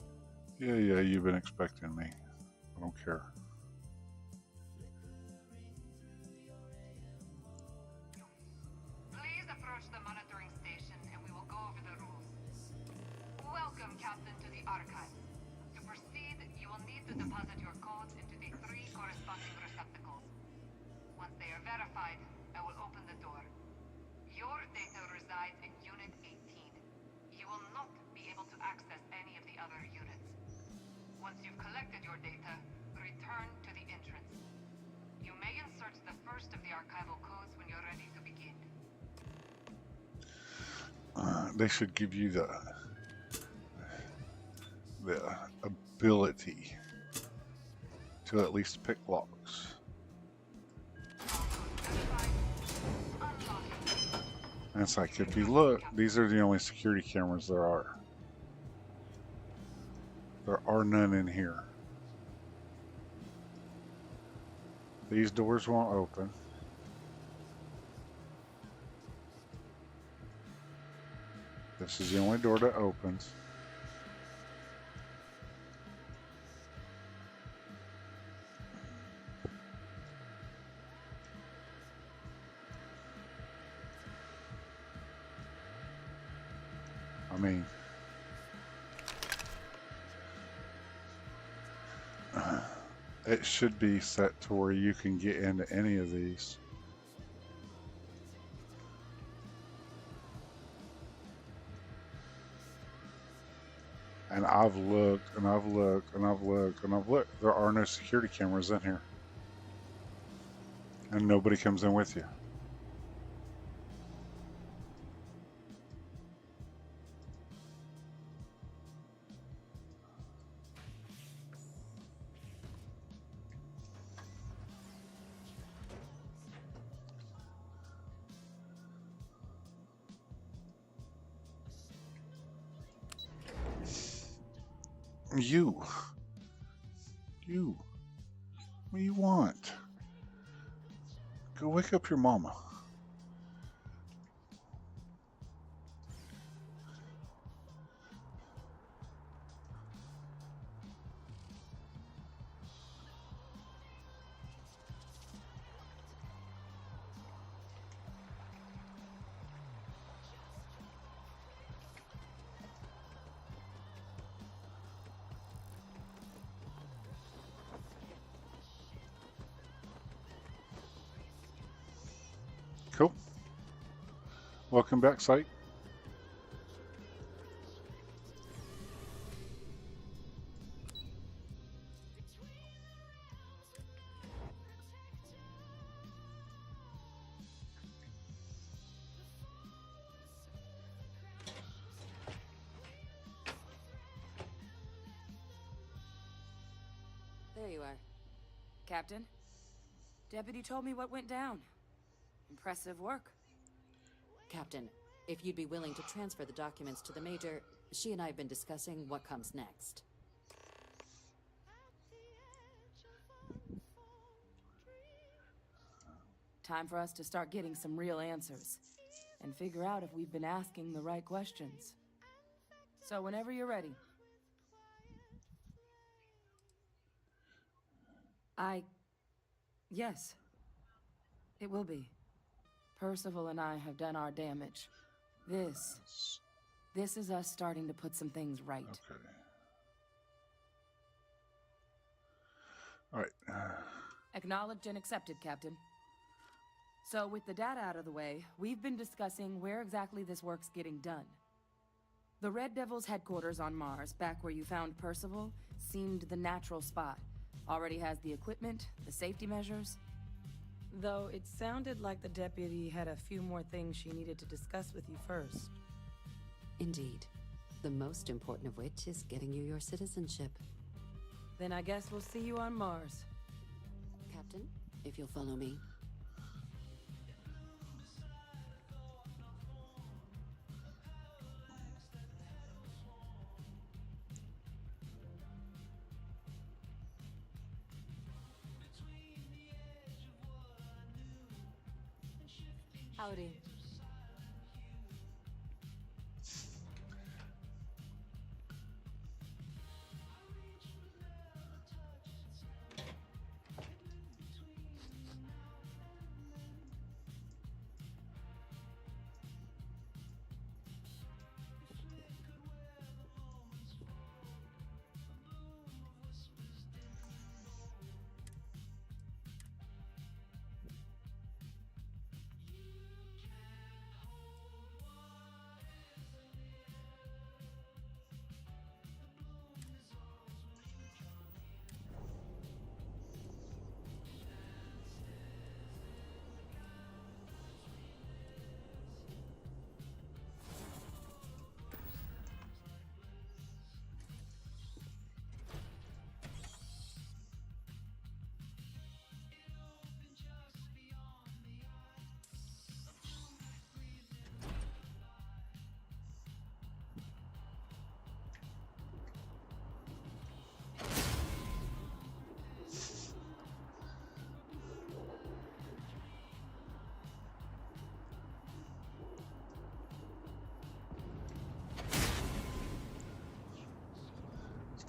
A: Yeah, you've been expecting me. I don't care.
O: Please approach the monitoring station and we will go over the rules. Welcome, Captain, to the archive. To proceed, you will need to deposit your codes into the 3 corresponding receptacles. Once they are verified, I will open the door. Your data resides in Unit 18. You will not be able to access any of the other units. Once you've collected your data, return to the entrance. You may insert the first of the archival codes when you're ready to begin.
A: They should give you the ability to at least pick locks. And it's like, if you look, these are the only security cameras there are. There are none in here. These doors won't open. This is the only door that opens. I mean, it should be set to where you can get into any of these. And I've looked, and I've looked, and I've looked, and I've looked. There are no security cameras in here. And nobody comes in with you. You. What do you want? Go wake up your mama. Cool. Welcome back, Sight.
F: There you are. Captain, Deputy told me what went down. Impressive work.
M: Captain, if you'd be willing to transfer the documents to the Major, she and I have been discussing what comes next.
F: Time for us to start getting some real answers, and figure out if we've been asking the right questions. So whenever you're ready. Yes. It will be. Percival and I have done our damage. This is us starting to put some things right.
A: Okay. All right.
F: Acknowledged and accepted, Captain. So with the data out of the way, we've been discussing where exactly this work's getting done. The Red Devils' headquarters on Mars, back where you found Percival, seemed the natural spot. Already has the equipment, the safety measures. Though it sounded like the deputy had a few more things she needed to discuss with you first.
M: Indeed. The most important of which is getting you your citizenship.
F: Then I guess we'll see you on Mars.
M: Captain, if you'll follow me.
F: Howdy.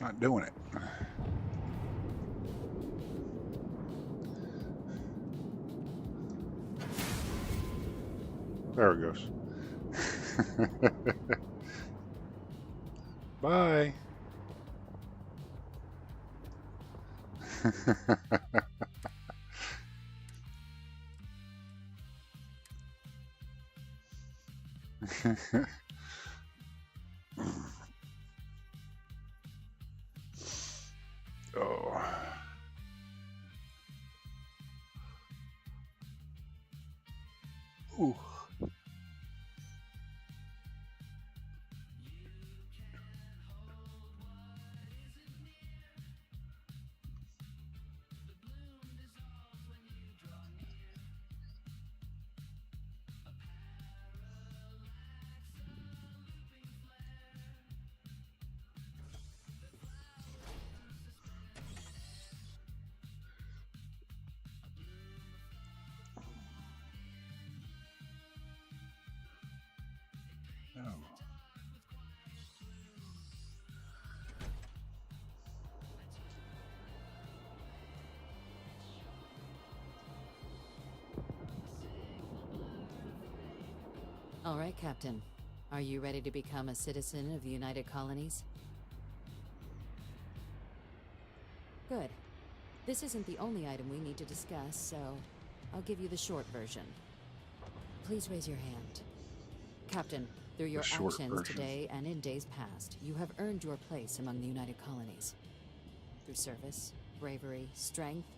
A: Not doing it. There it goes. Bye. Oh. Ooh. No.
M: All right, Captain. Are you ready to become a citizen of the United Colonies? Good. This isn't the only item we need to discuss, so I'll give you the short version. Please raise your hand. Captain, through your actions today and in days past, you have earned your place among the United Colonies. Through service, bravery, strength,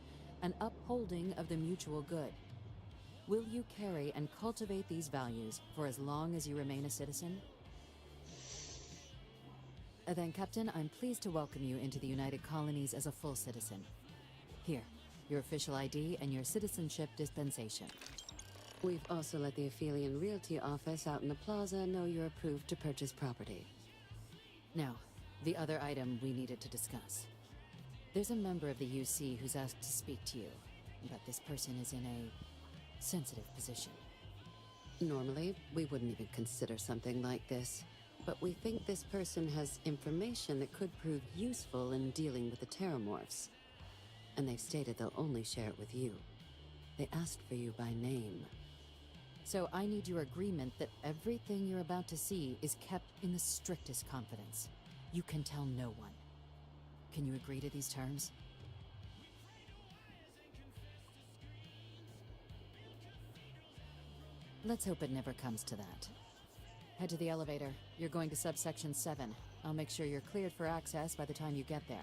M: and upholding of the mutual good. Will you carry and cultivate these values for as long as you remain a citizen? Then, Captain, I'm pleased to welcome you into the United Colonies as a full citizen. Here, your official ID and your citizenship dispensation.
B: We've also let the Aphelion Realty office out in the plaza know you're approved to purchase property.
M: Now, the other item we needed to discuss. There's a member of the UC who's asked to speak to you, but this person is in a sensitive position.
B: Normally, we wouldn't even consider something like this, but we think this person has information that could prove useful in dealing with the Terramorphs. And they've stated they'll only share it with you. They asked for you by name.
M: So I need your agreement that everything you're about to see is kept in the strictest confidence. You can tell no one. Can you agree to these terms? Let's hope it never comes to that. Head to the elevator. You're going to subsection 7. I'll make sure you're cleared for access by the time you get there.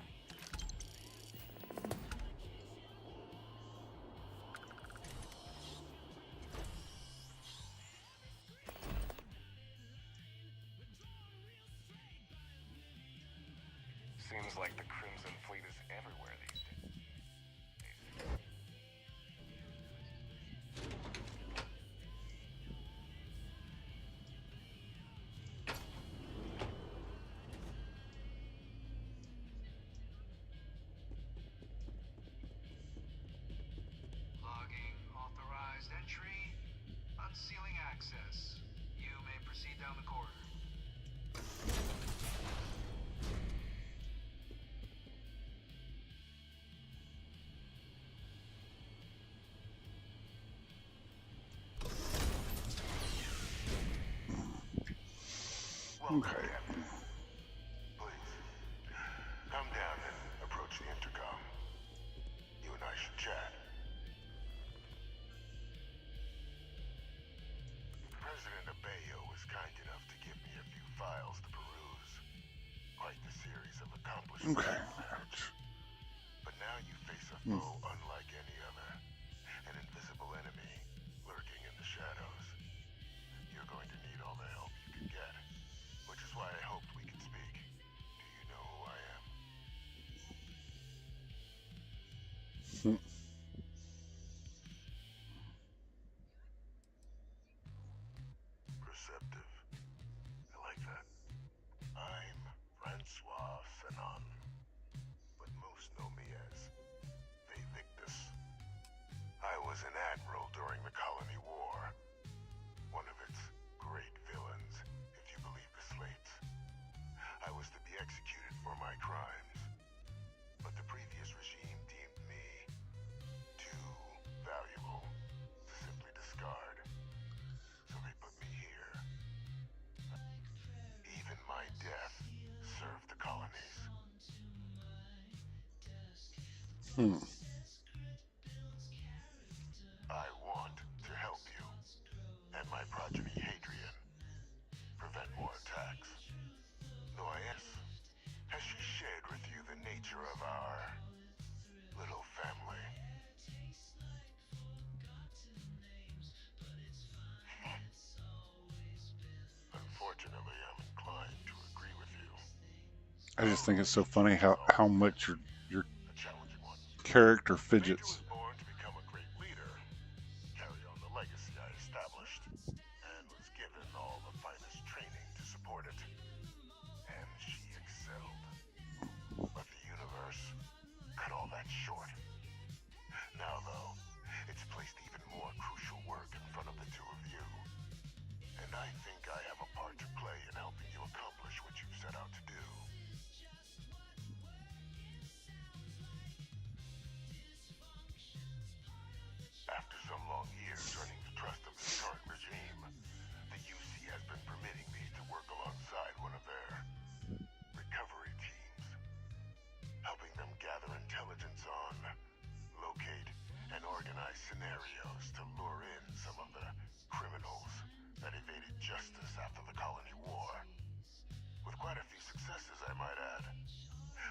S: Seems like the Crimson Fleet is everywhere these days.
L: Logging authorized entry. Unsealing access. You may proceed down the corridor.
A: Okay.
S: Please, come down and approach the intercom. You and I should chat. President Abeyo was kind enough to give me a few files to peruse. Quite the series of accomplishments.
A: Okay.
S: But now you face a foe unlike any other. An invisible enemy lurking in the shadows. You're going to need all the help you can get. Which is why I hoped we could speak. Do you know who I am? Perceptive. I like that. I'm Francois Fanon. But most know me as Victus. I was an admiral during the Colony War. One of its great villains, if you believe the slates. I was to be executed for my crimes, but the previous regime deemed me too valuable to simply discard. So they put me here. Even my death served the colonies. I want to help you and my progeny Hadrian prevent more attacks. Noyes, has she shared with you the nature of our little family? Unfortunately, I'm inclined to agree with you.
A: I just think it's so funny how much your character fidgets.
S: Born to become a great leader, carry on the legacy I established, and was given all the finest training to support it. And she excelled. But the universe cut all that short. Now, though, it's placed even more crucial work in front of the two of you. And I think I have a part to play in helping you accomplish what you've set out to do. After some long years earning the trust of the current regime, the UC has been permitting me to work alongside one of their recovery teams, helping them gather intelligence on, locate, and organize scenarios to lure in some of the criminals that evaded justice after the Colony War. With quite a few successes, I might add.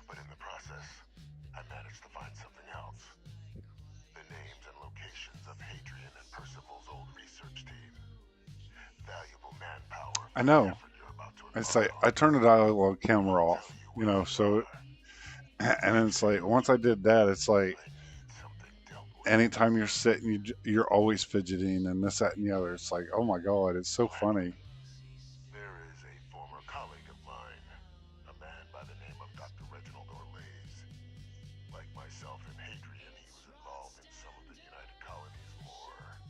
S: But in the process, I managed to find something else. The names and locations of Hadrian and Percival's old research team. Valuable manpower.
A: I know. It's like I turned the dialogue camera off, so and it's like once I did that, it's like anytime you're sitting, you're always fidgeting and this, that, and the other. It's like, oh my God, it's so funny.
S: There is a former colleague of mine, a man by the name of Dr. Reginald Orlays. Like myself and Hadrian, he was involved in some of the United Colonies' more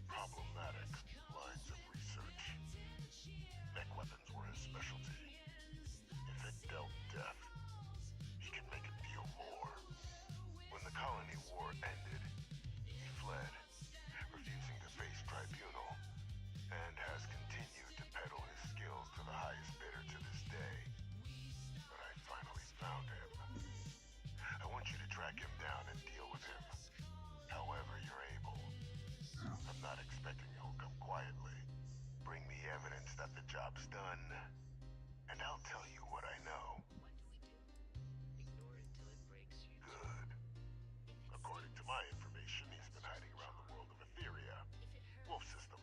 S: problematic lines of research. Mech weapons were his specialty. If it dealt death, he could make it deal more. When the colony war ended, he fled, refusing to face tribunal, and has continued to peddle his skills to the highest bidder to this day. But I finally found him. I want you to track him down and deal with him, however you're able. I'm not expecting he'll come quietly. Bring me evidence that the job's done, and I'll tell you what I know. Good. According to my information, he's been hiding around the world of Etheria. Wolf system.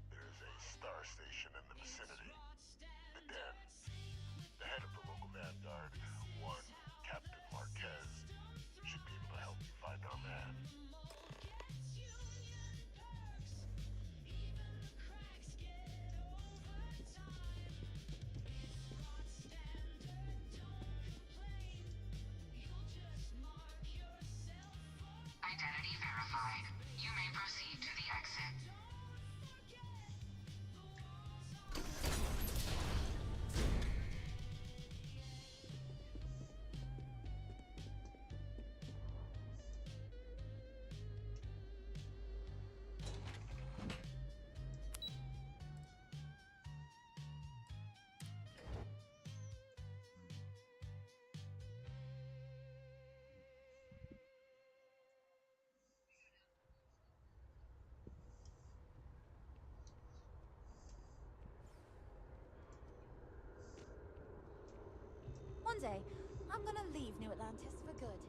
S: There's a star station in the vicinity. The Den. The head of the local vanguard, one Captain Marquez, should be able to help you find our man.
O: Identity verified. You may proceed to the exit.
G: One day, I'm gonna leave New Atlantis for good.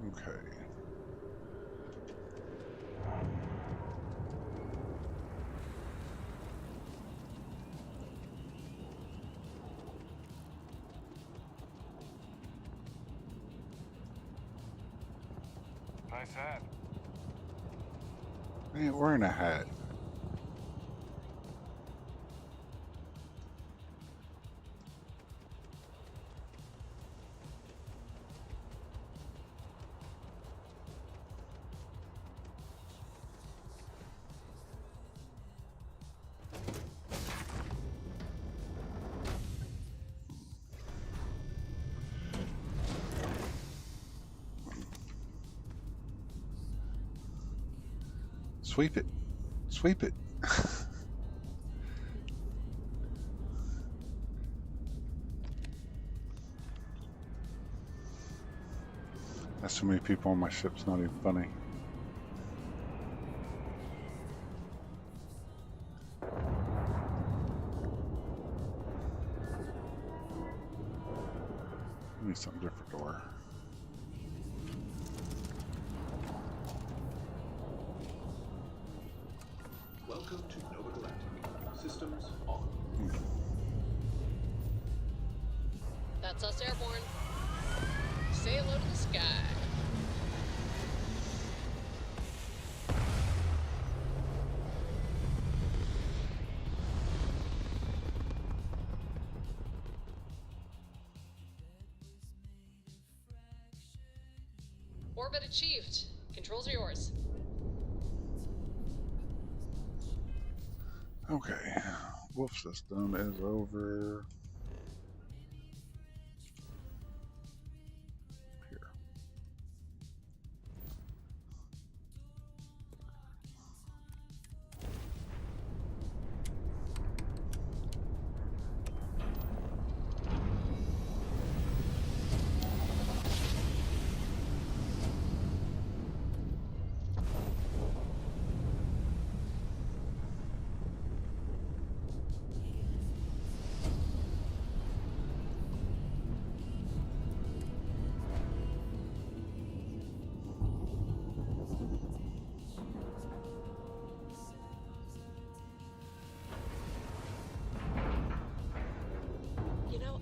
A: Okay.
S: Nice hat.
A: I ain't wearing a hat. Sweep it. Sweep it. That's so many people on my ship's not even funny. Need something different door.
C: Welcome to Nova Galactic. Systems on.
N: That's us airborne. Say hello to the sky. Orbit achieved. Controls are yours.
A: Okay. Wolf system is over here.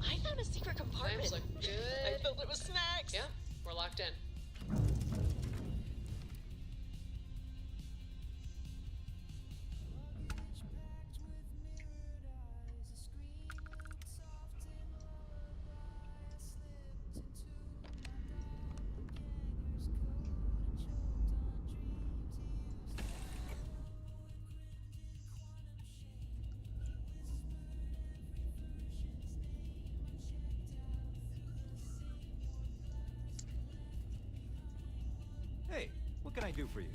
N: I found a secret compartment.
H: Vibes look good.
N: I filled it with snacks.
H: Yeah, we're locked in.
K: Hey, what can I do for you?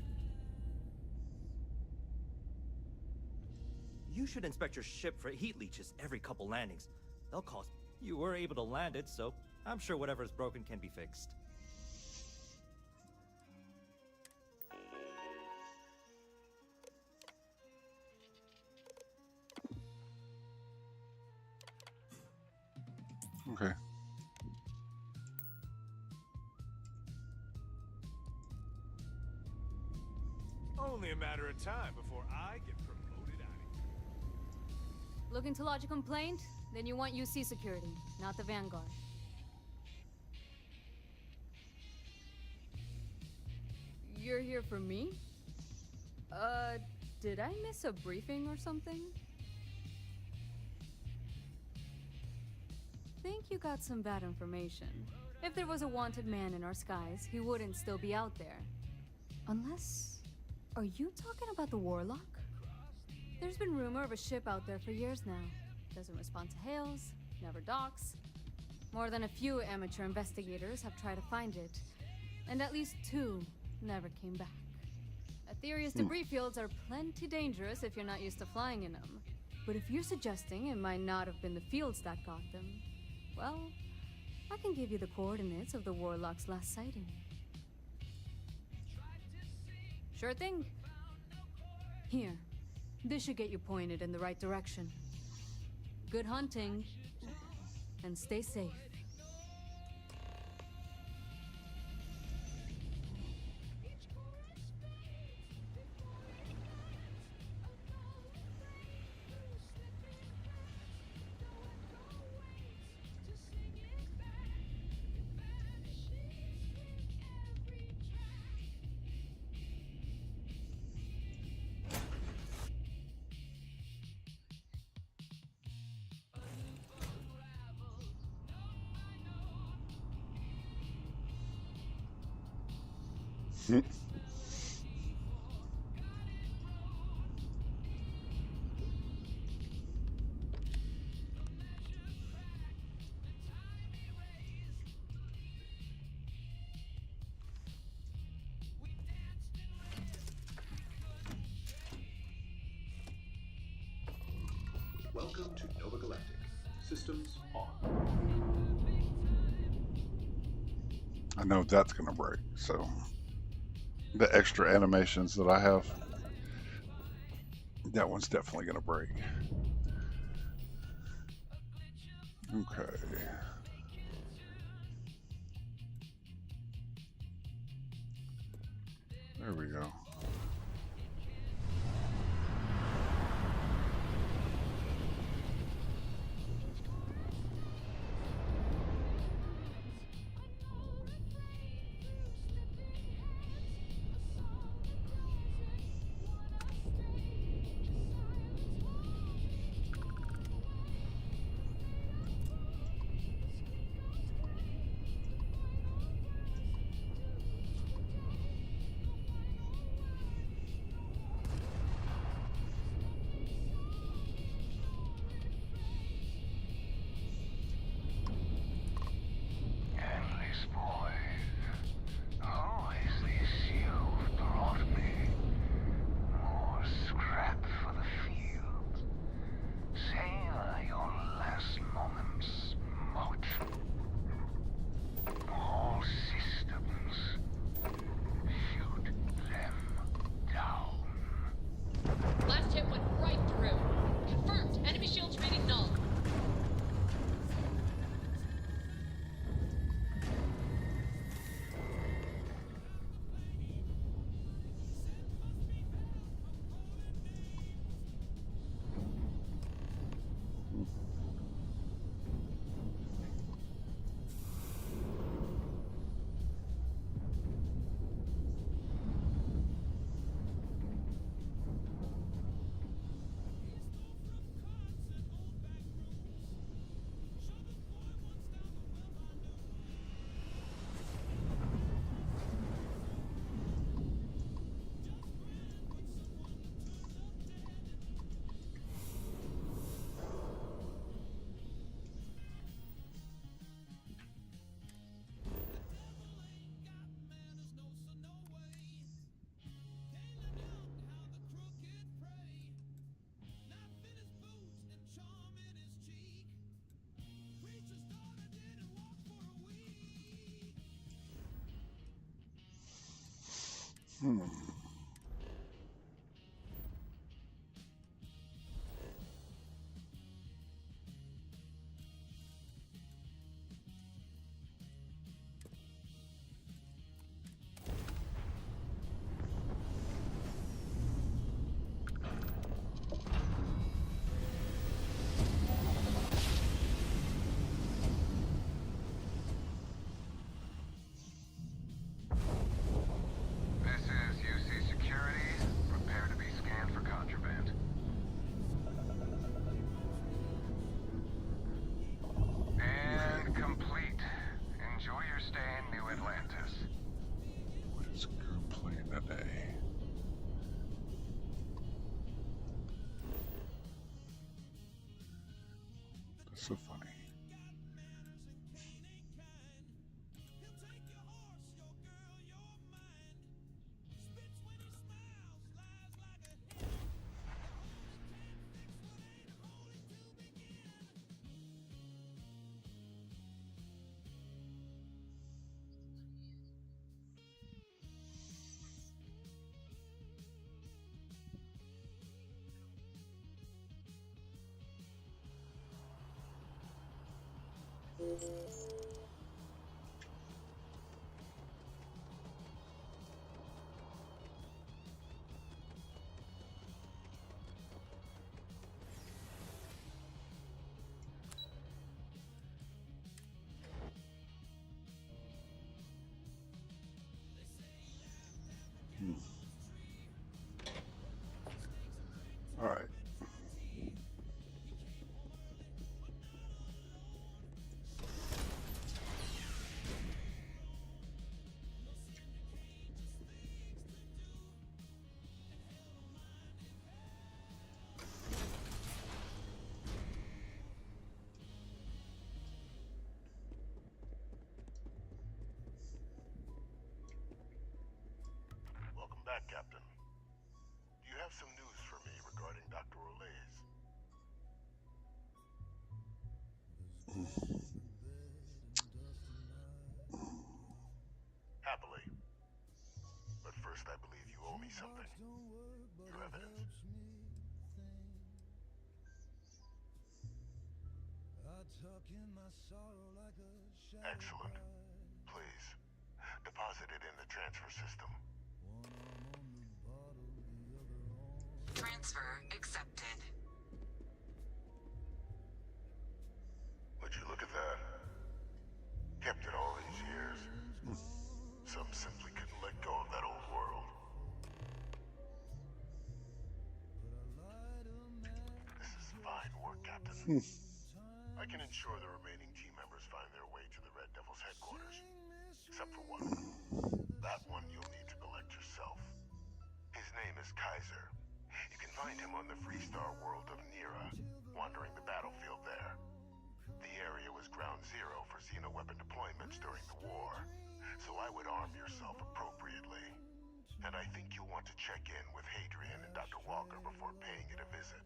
K: You should inspect your ship for heat leeches every couple landings. They'll cost. You were able to land it, so I'm sure whatever's broken can be fixed.
A: Okay.
U: Only a matter of time before I get promoted out of here.
W: Looking to lodge a complaint? Then you want UC security, not the Vanguard. You're here for me? Did I miss a briefing or something? Think you got some bad information. If there was a wanted man in our skies, he wouldn't still be out there. Unless... Are you talking about the Warlock? There's been rumor of a ship out there for years now. Doesn't respond to hails, never docks. More than a few amateur investigators have tried to find it, and at least 2 never came back. Aetherius debris fields are plenty dangerous if you're not used to flying in them. But if you're suggesting it might not have been the fields that got them, well, I can give you the coordinates of the Warlock's last sighting. Sure thing. Here, this should get you pointed in the right direction. Good hunting, and stay safe.
C: Welcome to Nova Galactic. Systems on.
A: I know that's gonna break, so the extra animations that I have, that one's definitely gonna break. Okay. There we go. Hmm.
L: This is UC Security. Prepare to be scanned for contraband. And complete. Enjoy your stay in New Atlantis.
A: What is group playing today? That's so funny. All right.
S: Welcome back, Captain. Do you have some news for me regarding Dr. Olays? Happily. But first, I believe you owe me something. Your evidence. Excellent. Please, deposit it in the transfer system.
O: Transfer accepted.
S: Would you look at that? Kept it all these years. Some simply couldn't let go of that old world. This is fine work, Captain. I can ensure the remaining team members find their way to the Red Devils headquarters. Except for one. That one you'll need to collect yourself. His name is Kaiser. You can find him on the Freestar world of Nira, wandering the battlefield there. The area was ground zero for Xeno weapon deployments during the war, so I would arm yourself appropriately. And I think you'll want to check in with Hadrian and Dr. Walker before paying it a visit.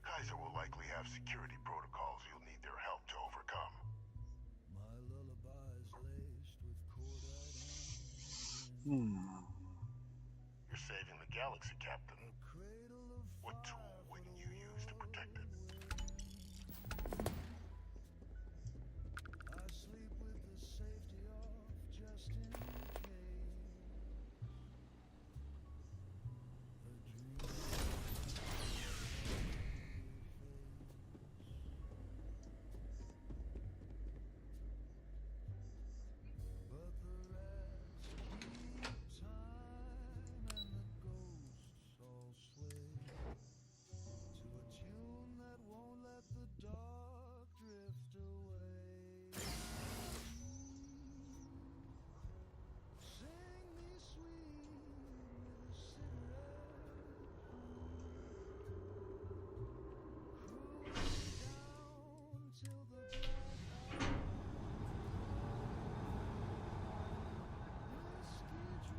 S: Kaiser will likely have security protocols you'll need their help to overcome. You're saving the galaxy, Captain. What tool wouldn't you use to protect it?
X: I sleep with the safety off just in case. But the rest keep time and the ghosts all sway to a tune that won't let the dark drift away. Sing me sweet with a cigarette, cruise down till the black hour. Whiskey dreams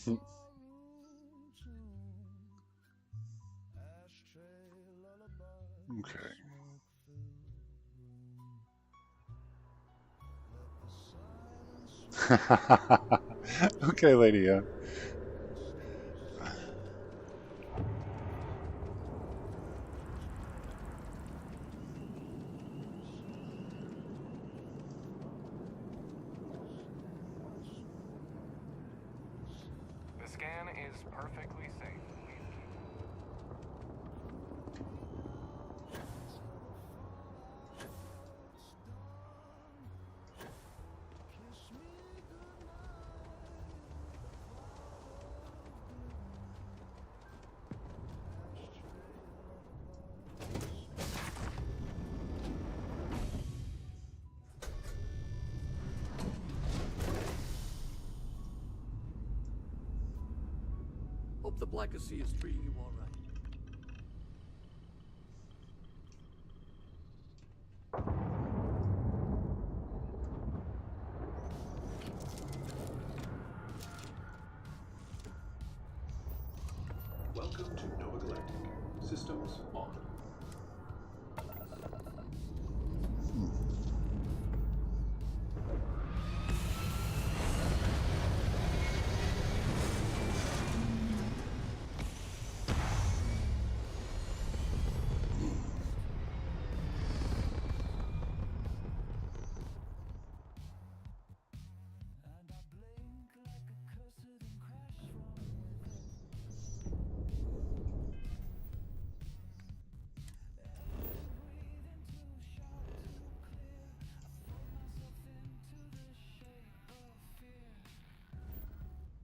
X: in a ballroom tune, ashtray lullaby,
A: Okay.
X: smoke-filled room. Let the silence
A: Okay, lady.
L: The scan is perfectly safe.
H: Hope the Blacker Sea is treating you all right.
C: Welcome to Nova Galactic. Systems on.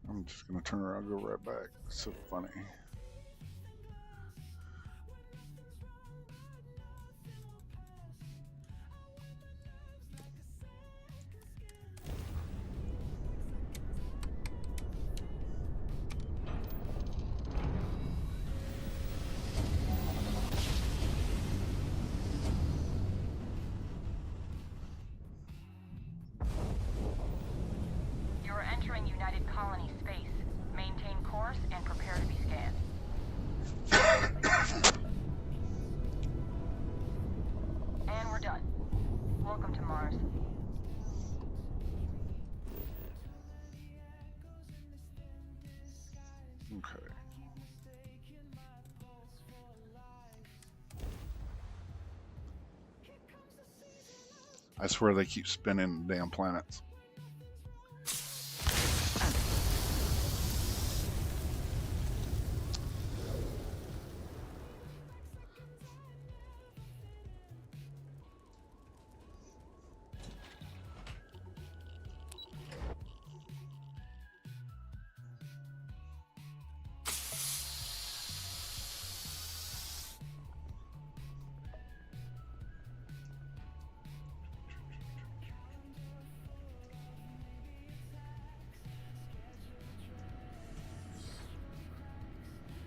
A: I'm just gonna turn around and go right back. It's so funny.
J: You're entering United Colonies space. Maintain course and prepare to be scanned. And we're done. Welcome to Mars.
A: Okay. I swear they keep spinning the damn planets.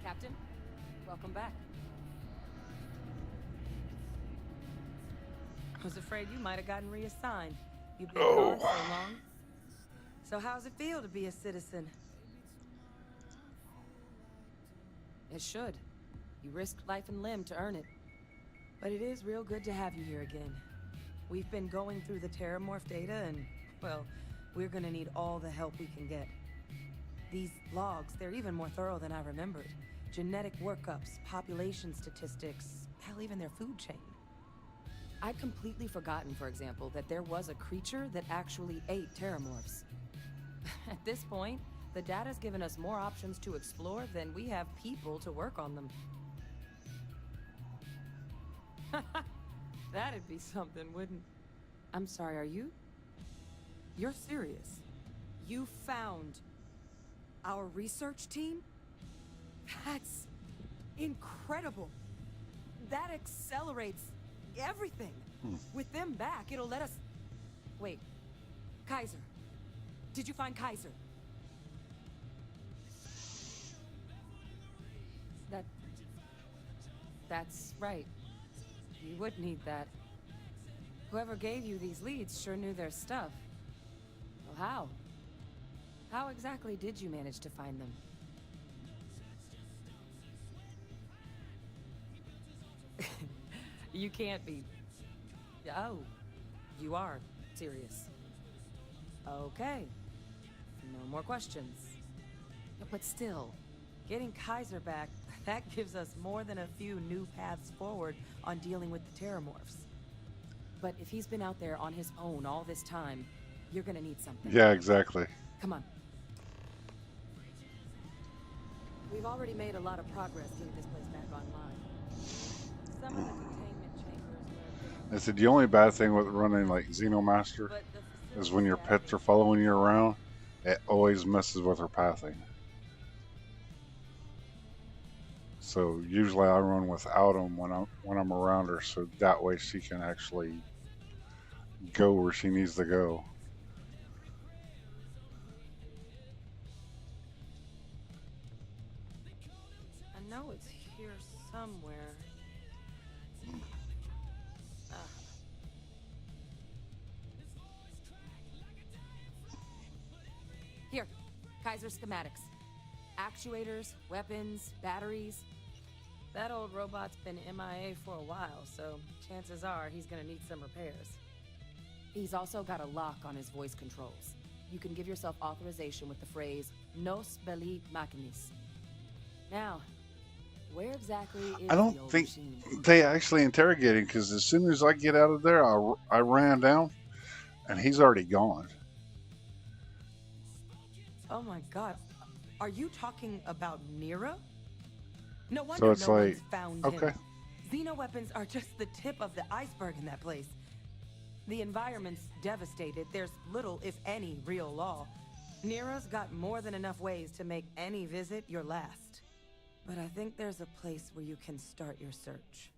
F: Captain, welcome back. I was afraid you might have gotten reassigned. You've been gone so long. So how's it feel to be a citizen? It should. You risked life and limb to earn it. But it is real good to have you here again. We've been going through the Terramorph data and, well, we're gonna need all the help we can get. These logs, they're even more thorough than I remembered. Genetic workups, population statistics, hell, even their food chain. I'd completely forgotten, for example, that there was a creature that actually ate Terramorphs. At this point, the data's given us more options to explore than we have people to work on them. That'd be something, wouldn't... I'm sorry, are you? You're serious? You found our research team? That's incredible. That accelerates everything. With them back, it'll let us... Wait, Kaiser. Did you find Kaiser? That's right. You would need that. Whoever gave you these leads sure knew their stuff. Well, how? How exactly did you manage to find them? You can't be... Oh, you are serious. Okay. No more questions. But still, getting Kaiser back, that gives us more than a few new paths forward on dealing with the Terramorphs. But if he's been out there on his own all this time, you're gonna need something.
A: Yeah, exactly.
F: Come on. We've already made a lot of progress getting this place back online. Some of the containment chambers were...
A: I said the only bad thing with running like Xenomaster is when your pets are following you around, it always messes with her pathing. So usually I run without them when I'm around her, so that way she can actually go where she needs to go.
F: I know it's here somewhere. Here, Kaiser schematics. Actuators, weapons, batteries. That old robot's been MIA for a while, so chances are he's gonna need some repairs. He's also got a lock on his voice controls. You can give yourself authorization with the phrase, Nos belli machinis. Now, where exactly is
A: I don't
F: the old
A: think
F: machine?
A: they actually interrogate him, because as soon as I get out of there, I ran down, and he's already gone.
F: Oh my god. Are you talking about Nero? No wonder
A: So it's
F: no
A: like,
F: one's found
A: okay.
F: him. Xeno weapons are just the tip of the iceberg in that place. The environment's devastated. There's little, if any, real law. Nero's got more than enough ways to make any visit your last. But I think there's a place where you can start your search.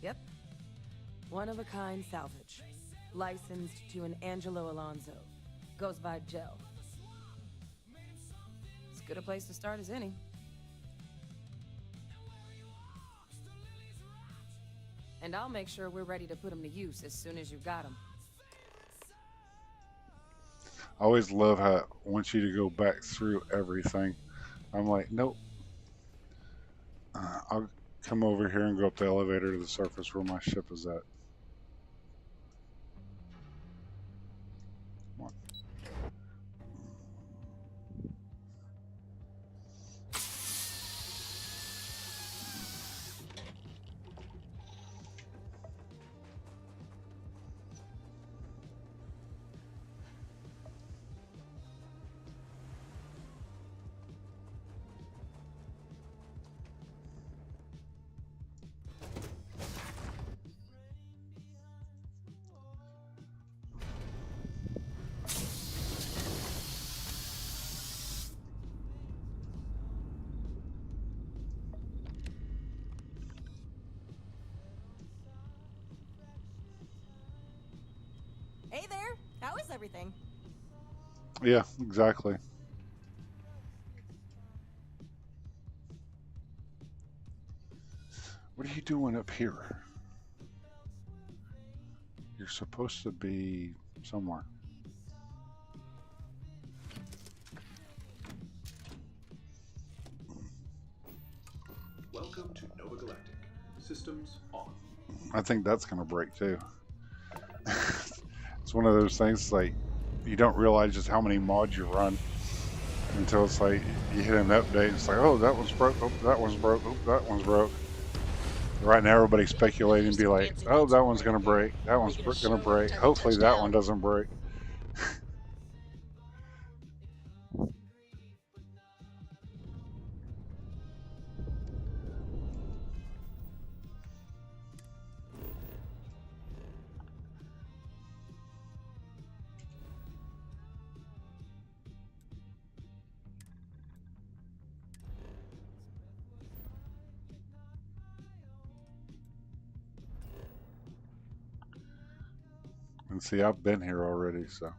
F: Yep. One-of-a-kind salvage. Licensed to an Angelo Alonso. Goes by Gel. As good a place to start as any. And I'll make sure we're ready to put them to use as soon as you've got them.
A: I always love how it wants you to go back through everything. I'm like, nope. I'll come over here and go up the elevator to the surface where my ship is at. Come on.
I: Hey there, how is everything?
A: Yeah, exactly. What are you doing up here? You're supposed to be somewhere.
C: Welcome to Nova Galactic. Systems on.
A: I think that's going to break too. It's one of those things like you don't realize just how many mods you run until it's like you hit an update. It's like, oh, that one's broke. Oh, that one's broke. Oh, that one's broke. Right now, everybody's speculating, be like, oh, that one's going to break. That one's going to break. Hopefully, that one doesn't break. And see, I've been here already, so.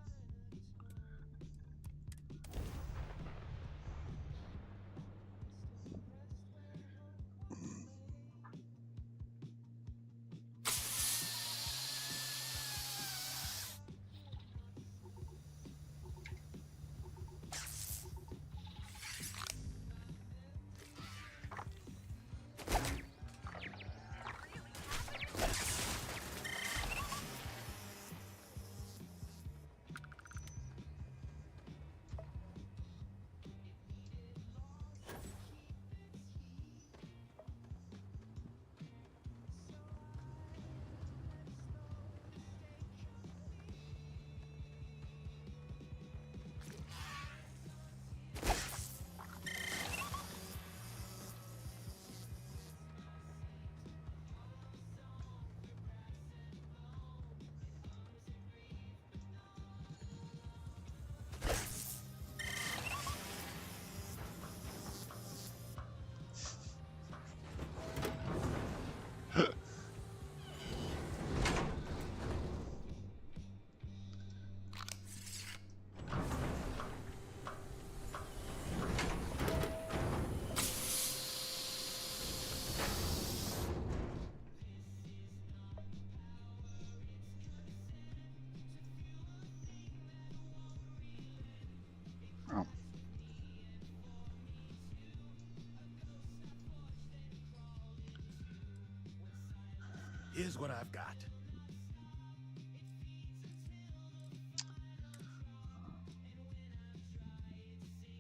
S: Here's what I've got.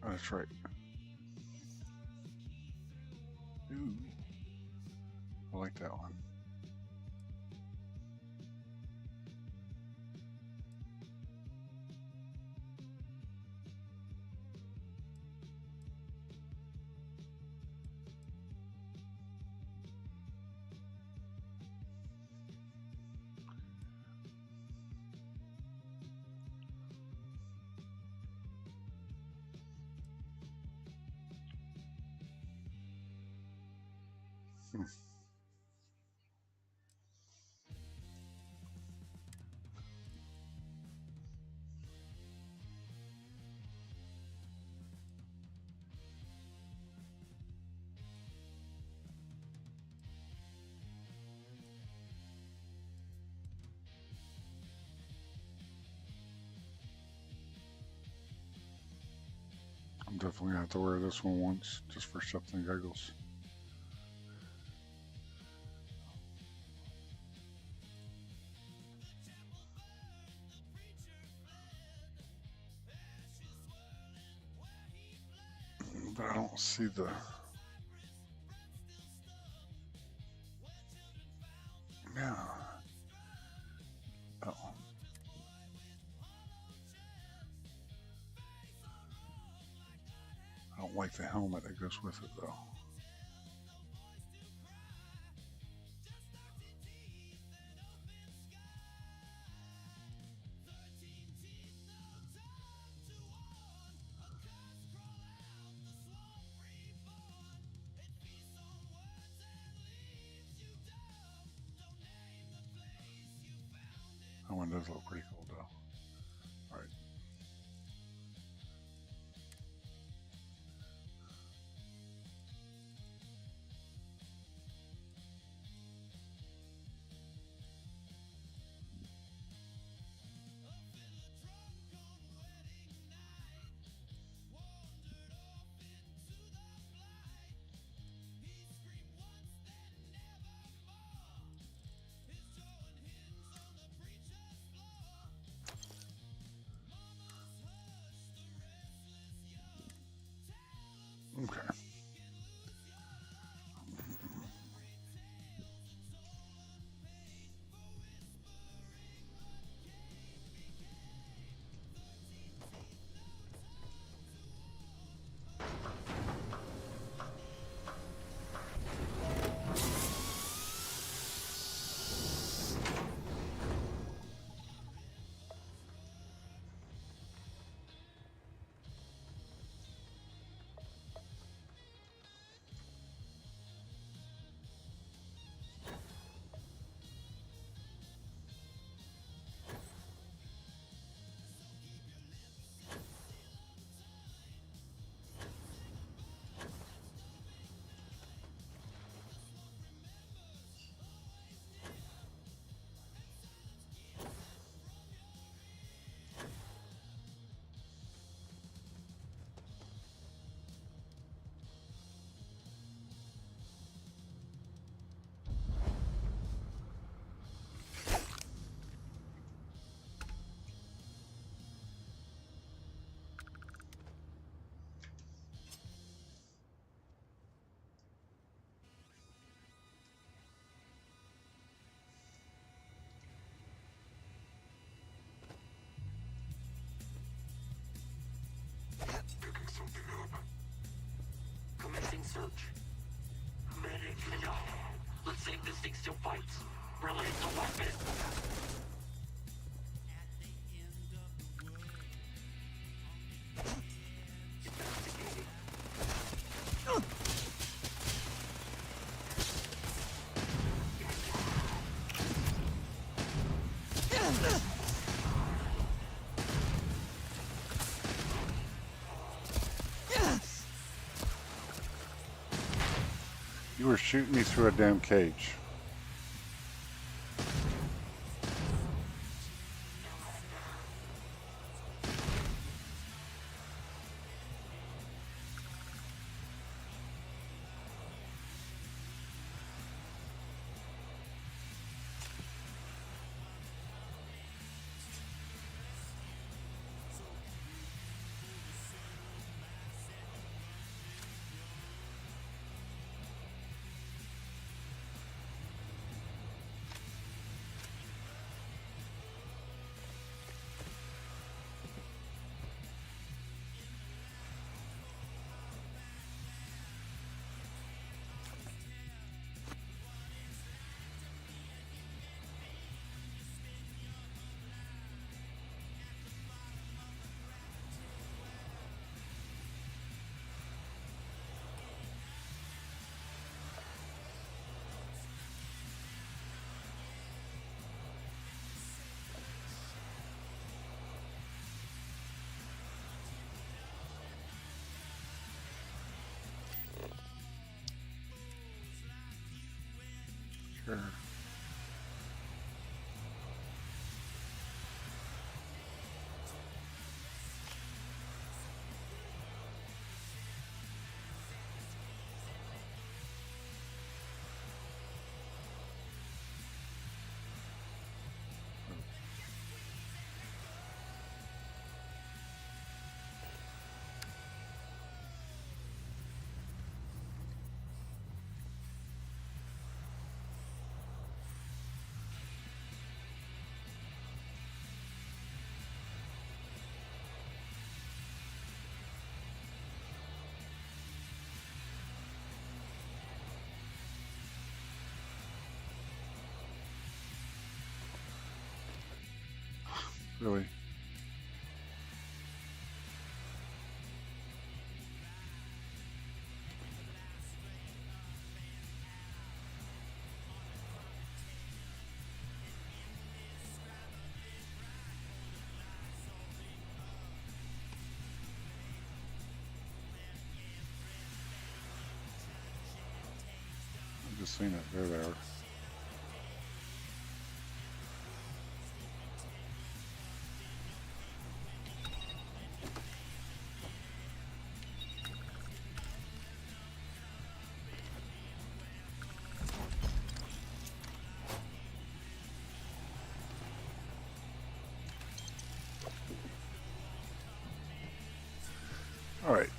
A: Oh, that's right. Ooh. I like that one. I'm definitely gonna have to wear this one once, just for shits and giggles. But I don't see the... Yeah. Oh. I don't like the helmet that goes with it, though. That one does look pretty cool, though. All right. Okay.
E: Picking something up. Commencing search. Medic, Leon. Let's see if this thing still fights. Release the weapon. Investigating.
A: You were shooting me through a damn cage. here. Really? I've just seen it. There they are. All right.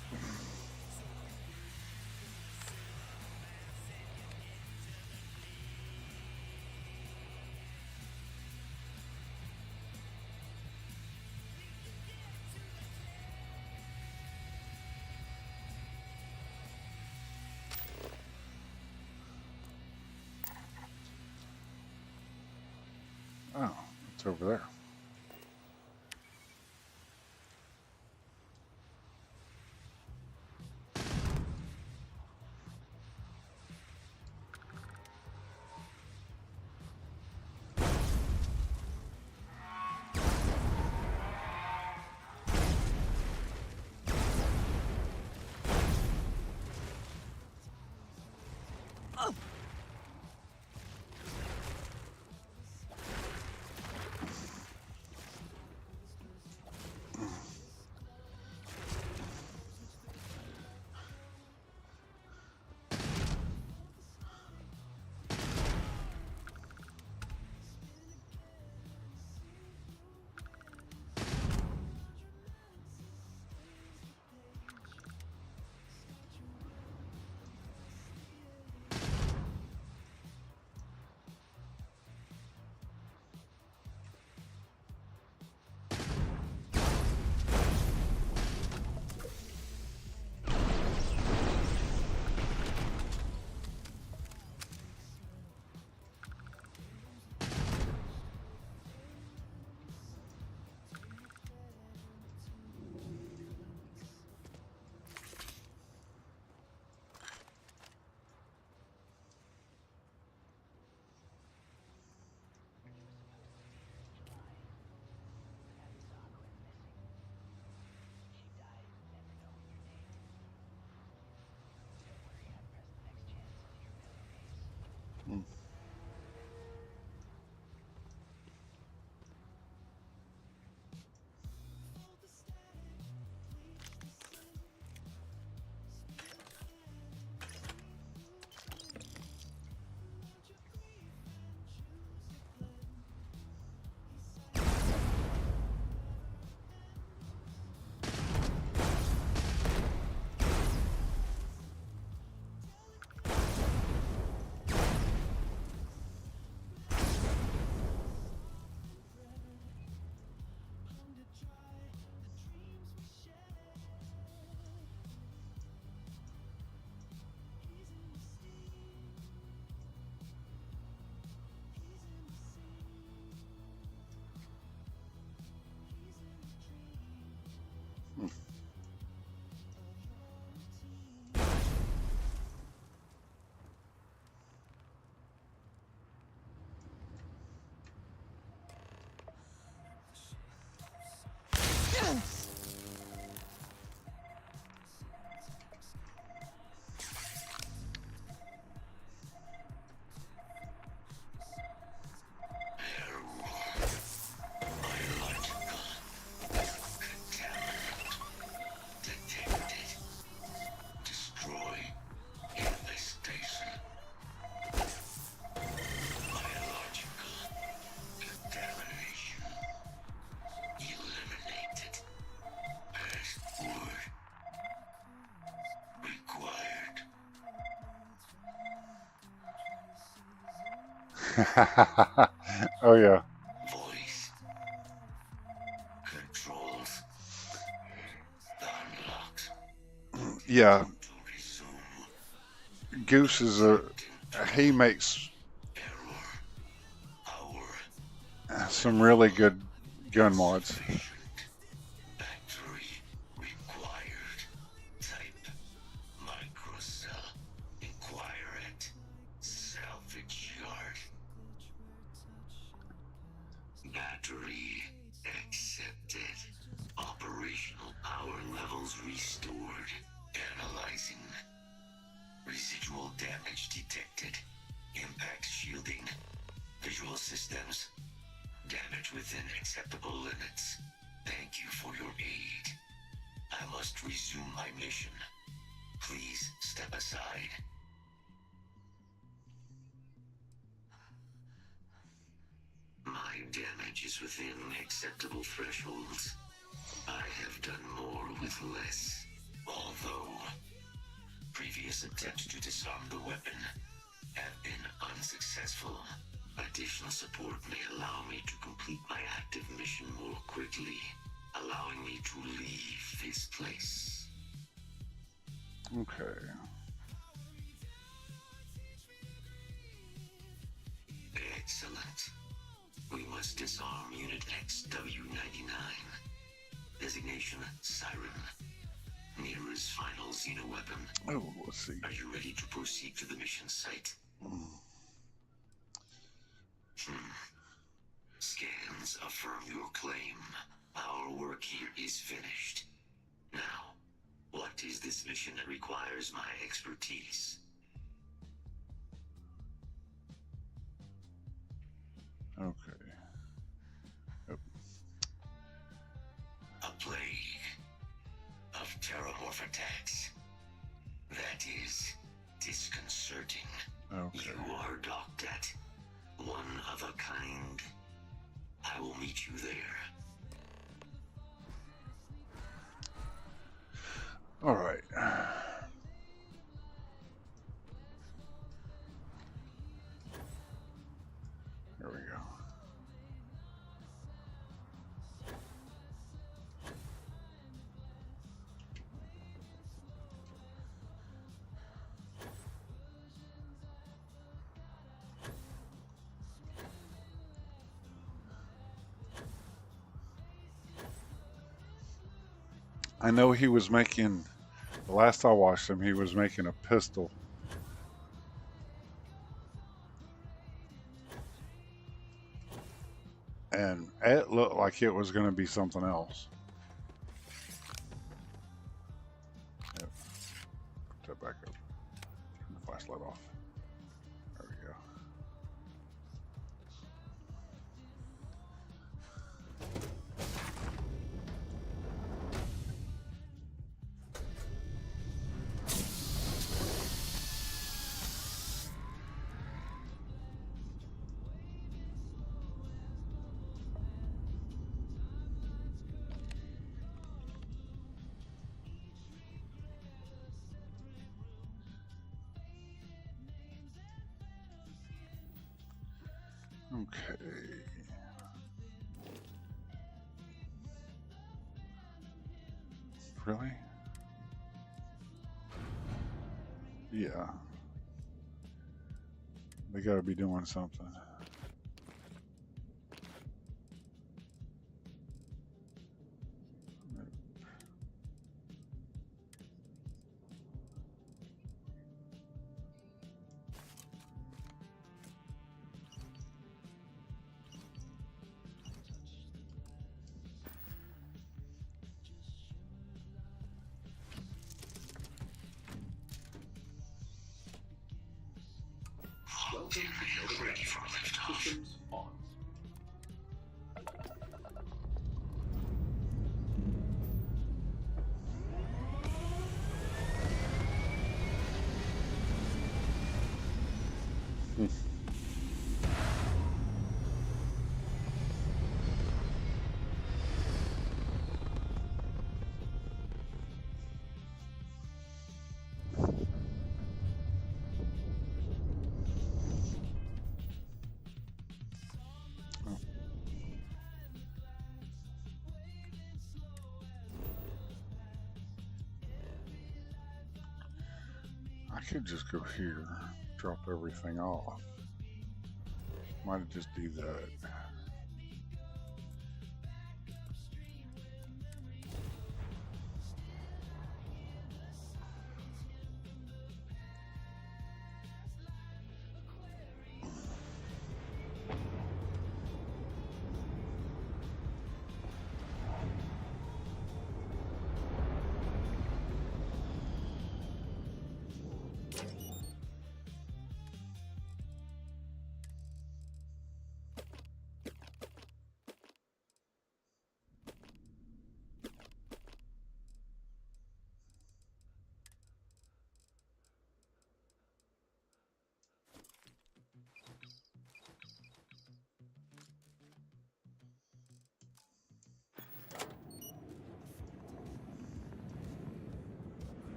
A: Oh, it's over there. Oh yeah.
E: Voice. Controls. Unlocked.
A: Yeah. Goose is he makes some really good gun mods.
E: Battery required. Type microcell. Inquire at salvage yard. Battery accepted. Operational power levels restored. Analyzing. Residual damage detected. Impact shielding. Visual systems. Damage within acceptable limits. Thank you for your aid. I must resume my mission. Please step aside. My damage is within acceptable thresholds. I have done more with less. Although previous attempts to disarm the weapon have been unsuccessful. Additional support may allow me to complete my active mission more quickly, allowing me to leave this place.
A: Okay.
E: Excellent. We must disarm Unit XW-99. Designation Siren. Nearest final Xeno weapon.
A: Oh, let's see.
E: Are you ready to proceed to the mission site? Scans affirm your claim. Our work here is finished. Now, what is this mission that requires my expertise?
A: Okay. Yep.
E: A plague of terramorph attacks. That is disconcerting.
A: Okay.
E: You are docked at one of a kind. I will meet you there.
A: All right. Here we go. I know he was making, the last I watched him, he was making a pistol. And it looked like it was going to be something else. Yep. Put that back up. Turn the flashlight off. There we go. Okay. Really? Yeah. They gotta be doing something.
C: Welcome to Nova Ready for liftoff. Systems on.
A: I could just go here, drop everything off. Might just do that.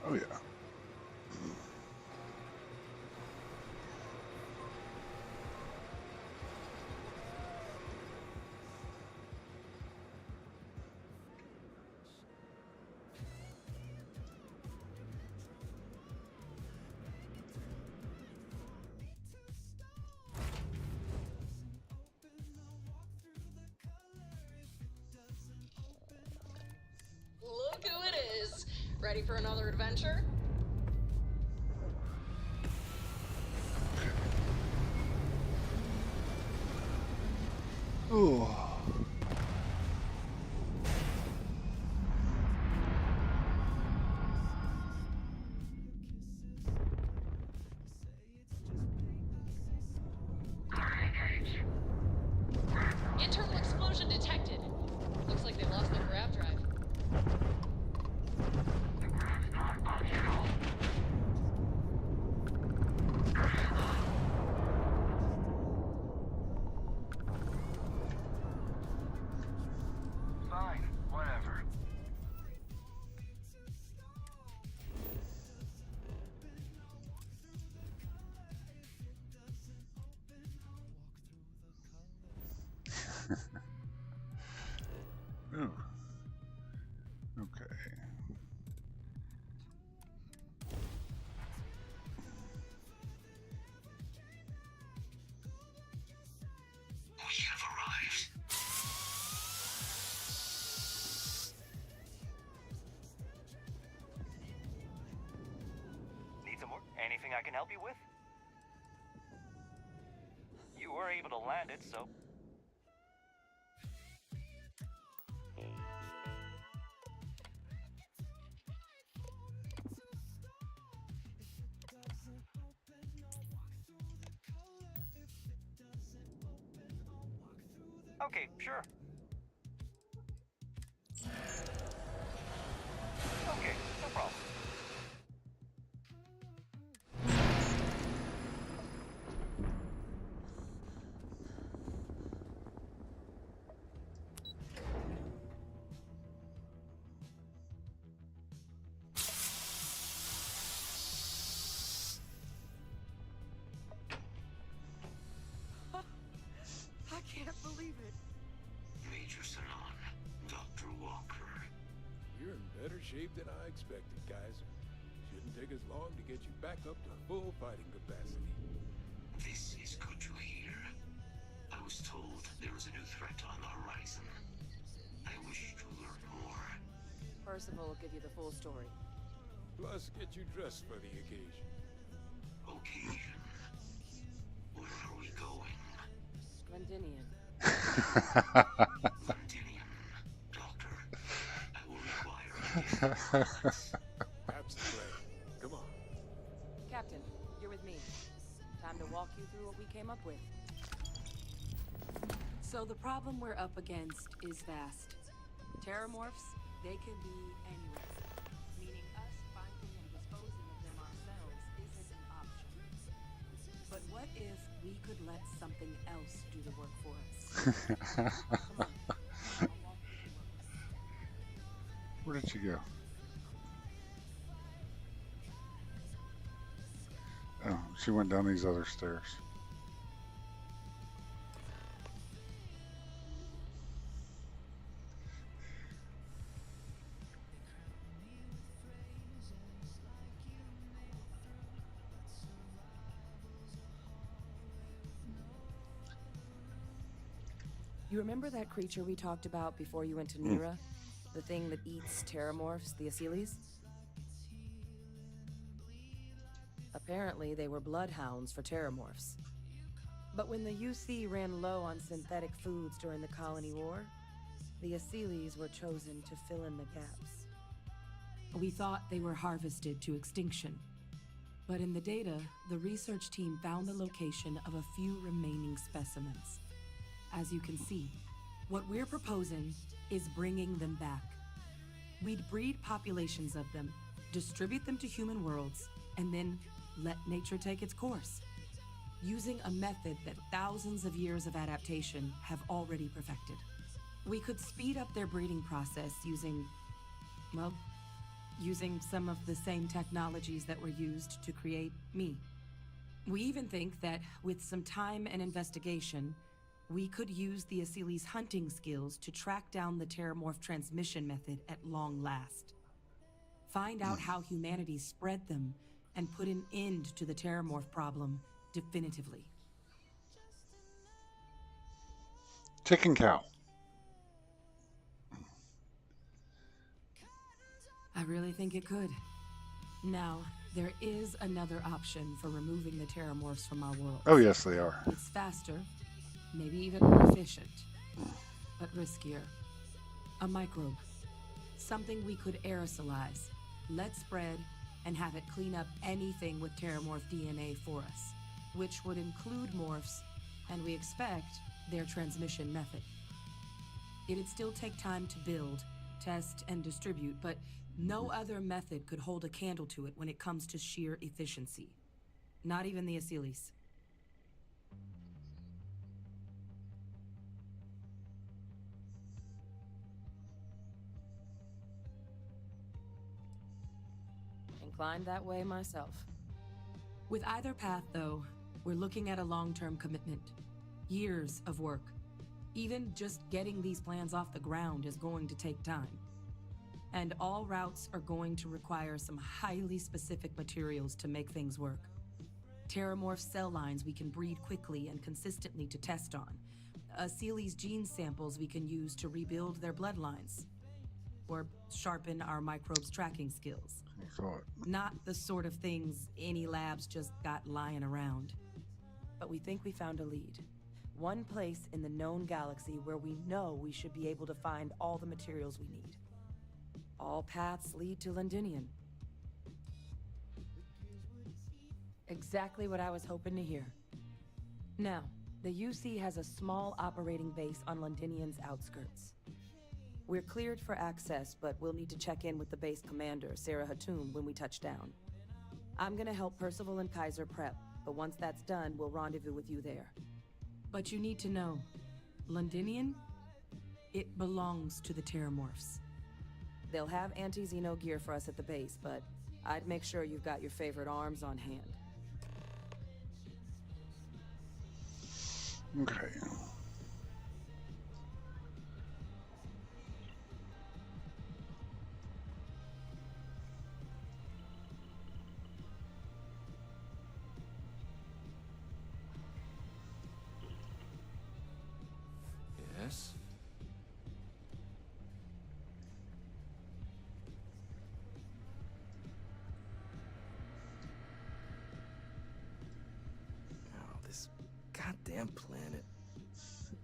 A: Oh yeah.
N: Look who it is. Ready for another adventure?
A: Oh.
N: Internal explosion detected. Looks like they lost their grab drive.
L: Fine, whatever.
A: Ooh. Okay.
E: We have arrived.
K: Need some more? Anything I can help you with? You were able to land it, so... Okay, sure. Okay, no problem.
I: I can't believe it.
E: Major Sanon, Dr. Walker.
S: You're in better shape than I expected, Kaiser. Shouldn't take us long to get you back up to full fighting capacity.
E: This is good to hear. I was told there was a new threat on the horizon. I wish to learn more.
F: Percival will give you the full story.
S: Plus, get you dressed for the occasion.
E: Occasion? Where are we going?
F: Londinium.
E: Londinium. Doctor, I will require
S: That's the plan. Come on.
F: Captain, you're with me. Time to walk you through what we came up with. So the problem we're up against is vast. Terramorphs, they can be anywhere. Meaning us finding and disposing of them ourselves isn't an option. But what if we could let something else do the work for us? Come on.
A: Where did you go? Oh, she went down these other stairs.
F: You remember that creature we talked about before you went to Nira? The thing that eats terramorphs, the Asyles? Apparently, they were bloodhounds for terramorphs. But when the UC ran low on synthetic foods during the Colony War, the Asyles were chosen to fill in the gaps. We thought they were harvested to extinction. But in the data, the research team found the location of a few remaining specimens. As you can see, what we're proposing is bringing them back. We'd breed populations of them, distribute them to human worlds, and then let nature take its course, using a method that thousands of years of adaptation have already perfected. We could speed up their breeding process using some of the same technologies that were used to create me. We even think that with some time and investigation, we could use the Asyles' hunting skills to track down the terramorph transmission method at long last. Find out how humanity spread them and put an end to the terramorph problem definitively.
A: Chicken cow.
F: I really think it could. Now, there is another option for removing the terramorphs from our world.
A: Oh, yes, they are.
F: It's faster, maybe even more efficient, but riskier. A microbe. Something we could aerosolize, let spread, and have it clean up anything with terramorph DNA for us, which would include morphs, and we expect their transmission method. It'd still take time to build, test, and distribute, but no other method could hold a candle to it when it comes to sheer efficiency. Not even the Asyles. Inclined that way myself. With either path, though, we're looking at a long-term commitment. Years of work. Even just getting these plans off the ground is going to take time. And all routes are going to require some highly specific materials to make things work. Terramorph cell lines we can breed quickly and consistently to test on. Asyles' gene samples we can use to rebuild their bloodlines. Or sharpen our microbes' tracking skills. Not the sort of things any labs just got lying around. But we think we found a lead. One place in the known galaxy where we know we should be able to find all the materials we need. All paths lead to Londinian. Exactly what I was hoping to hear. Now, the UC has a small operating base on Londinian's outskirts. We're cleared for access, but we'll need to check in with the base commander, Sarah Hatum, when we touch down. I'm gonna help Percival and Kaiser prep, but once that's done, we'll rendezvous with you there. But you need to know, Londinian, it belongs to the Terramorphs. They'll have anti-Xeno gear for us at the base, but I'd make sure you've got your favorite arms on hand.
A: Okay.
P: Yes? Oh, this goddamn planet.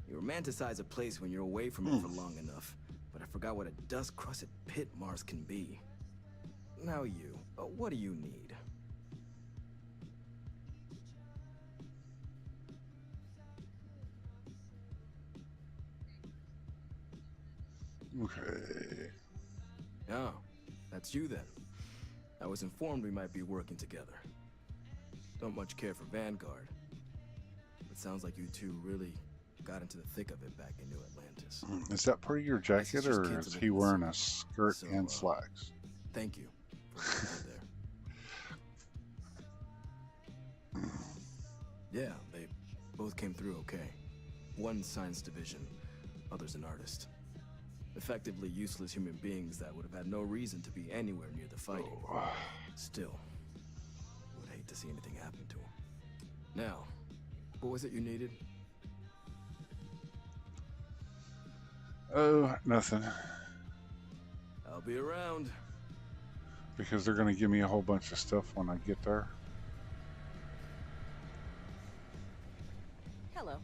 P: You romanticize a place when you're away from it for long enough, but I forgot what a dust-crusted pit Mars can be. Now you, what do you need?
A: Okay.
P: Oh, that's you then. I was informed we might be working together. Don't much care for Vanguard. It sounds like you two really got into the thick of it back in New Atlantis.
A: Is that part of your jacket, or is he wearing a skirt and slacks?
P: Thank you for being there. Yeah, they both came through okay. One science division, other's an artist. Effectively useless human beings that would have had no reason to be anywhere near the fighting. Still, would hate to see anything happen to them. Now, what was it you needed?
A: Oh, nothing.
P: I'll be around.
A: Because they're going to give me a whole bunch of stuff when I get there.
D: Hello.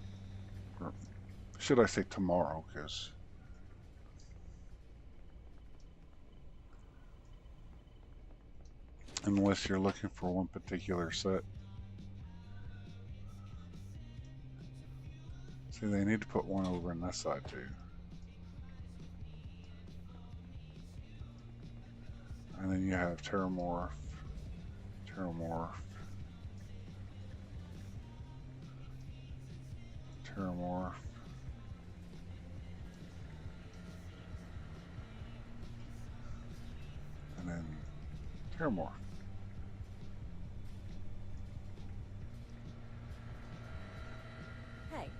A: Or should I say tomorrow, because unless you're looking for one particular set. See, they need to put one over on this side too. And then you have Terramorph, Terramorph, Terramorph. And then Terramorph.
D: Hey.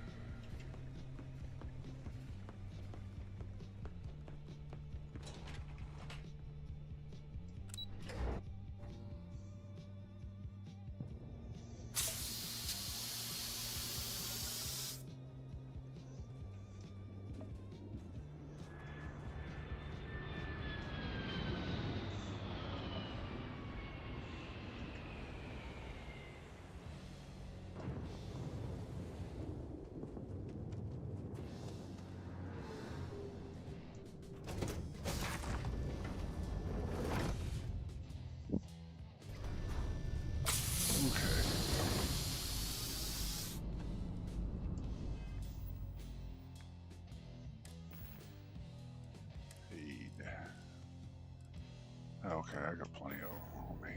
A: Okay, I got plenty of on me.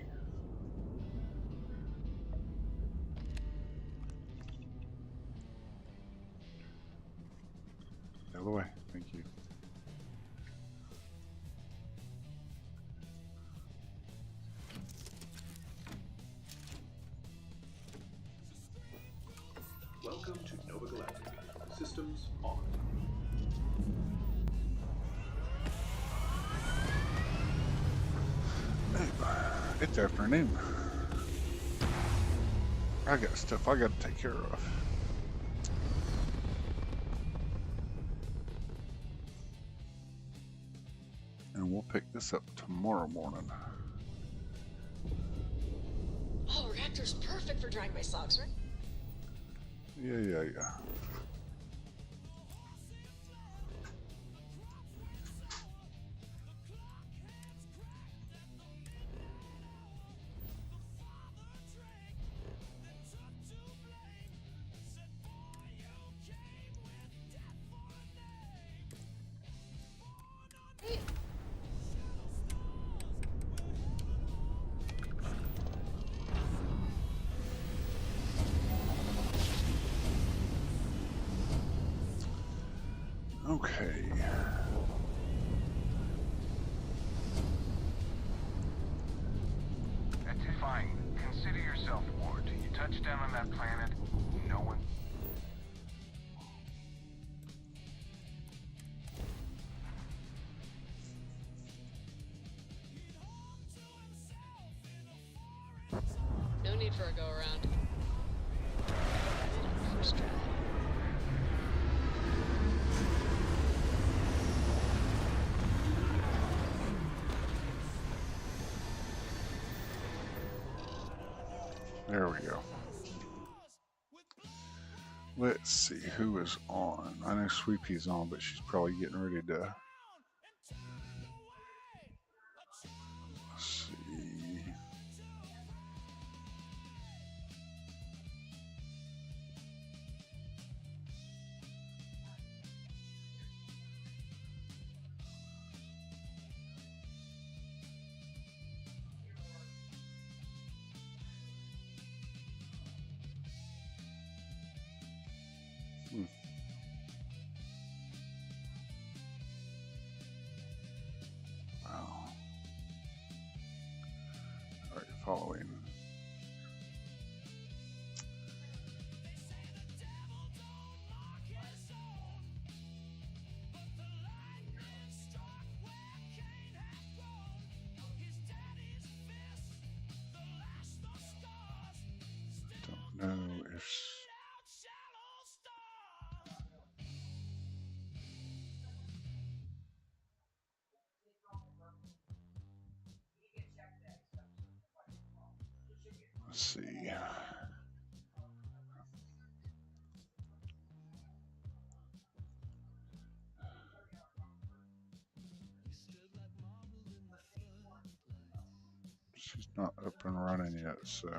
A: The other way, thank you.
C: Welcome to Nova Galactic. Systems on.
A: It's afternoon. I got stuff I got to take care of. And we'll pick this up tomorrow morning.
N: Oh, reactor's perfect for drying my socks, right?
A: Yeah. Okay.
L: That's fine. Consider yourself warned. You touch down on that planet, no one...
N: No need for a go-around. First try.
A: There we go. Let's see who is on. I know Sweepy's on, but she's probably getting ready to. Let's see. Wow. All right, following. lives. Let's see. She's not up and running yet, so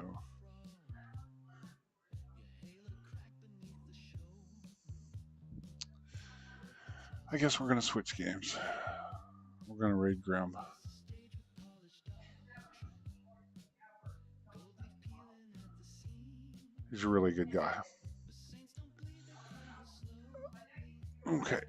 A: I guess we're gonna switch games. We're gonna raid Grim. He's a really good guy. Okay.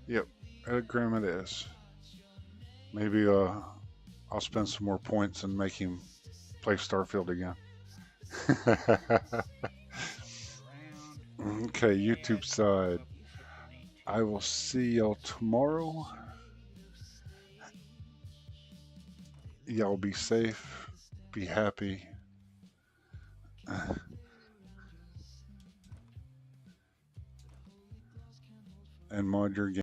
A: Yep, at Grim it is. Maybe I'll spend some more points and make him play Starfield again. Okay, YouTube side. I will see y'all tomorrow. Y'all be safe, be happy. And mod your game.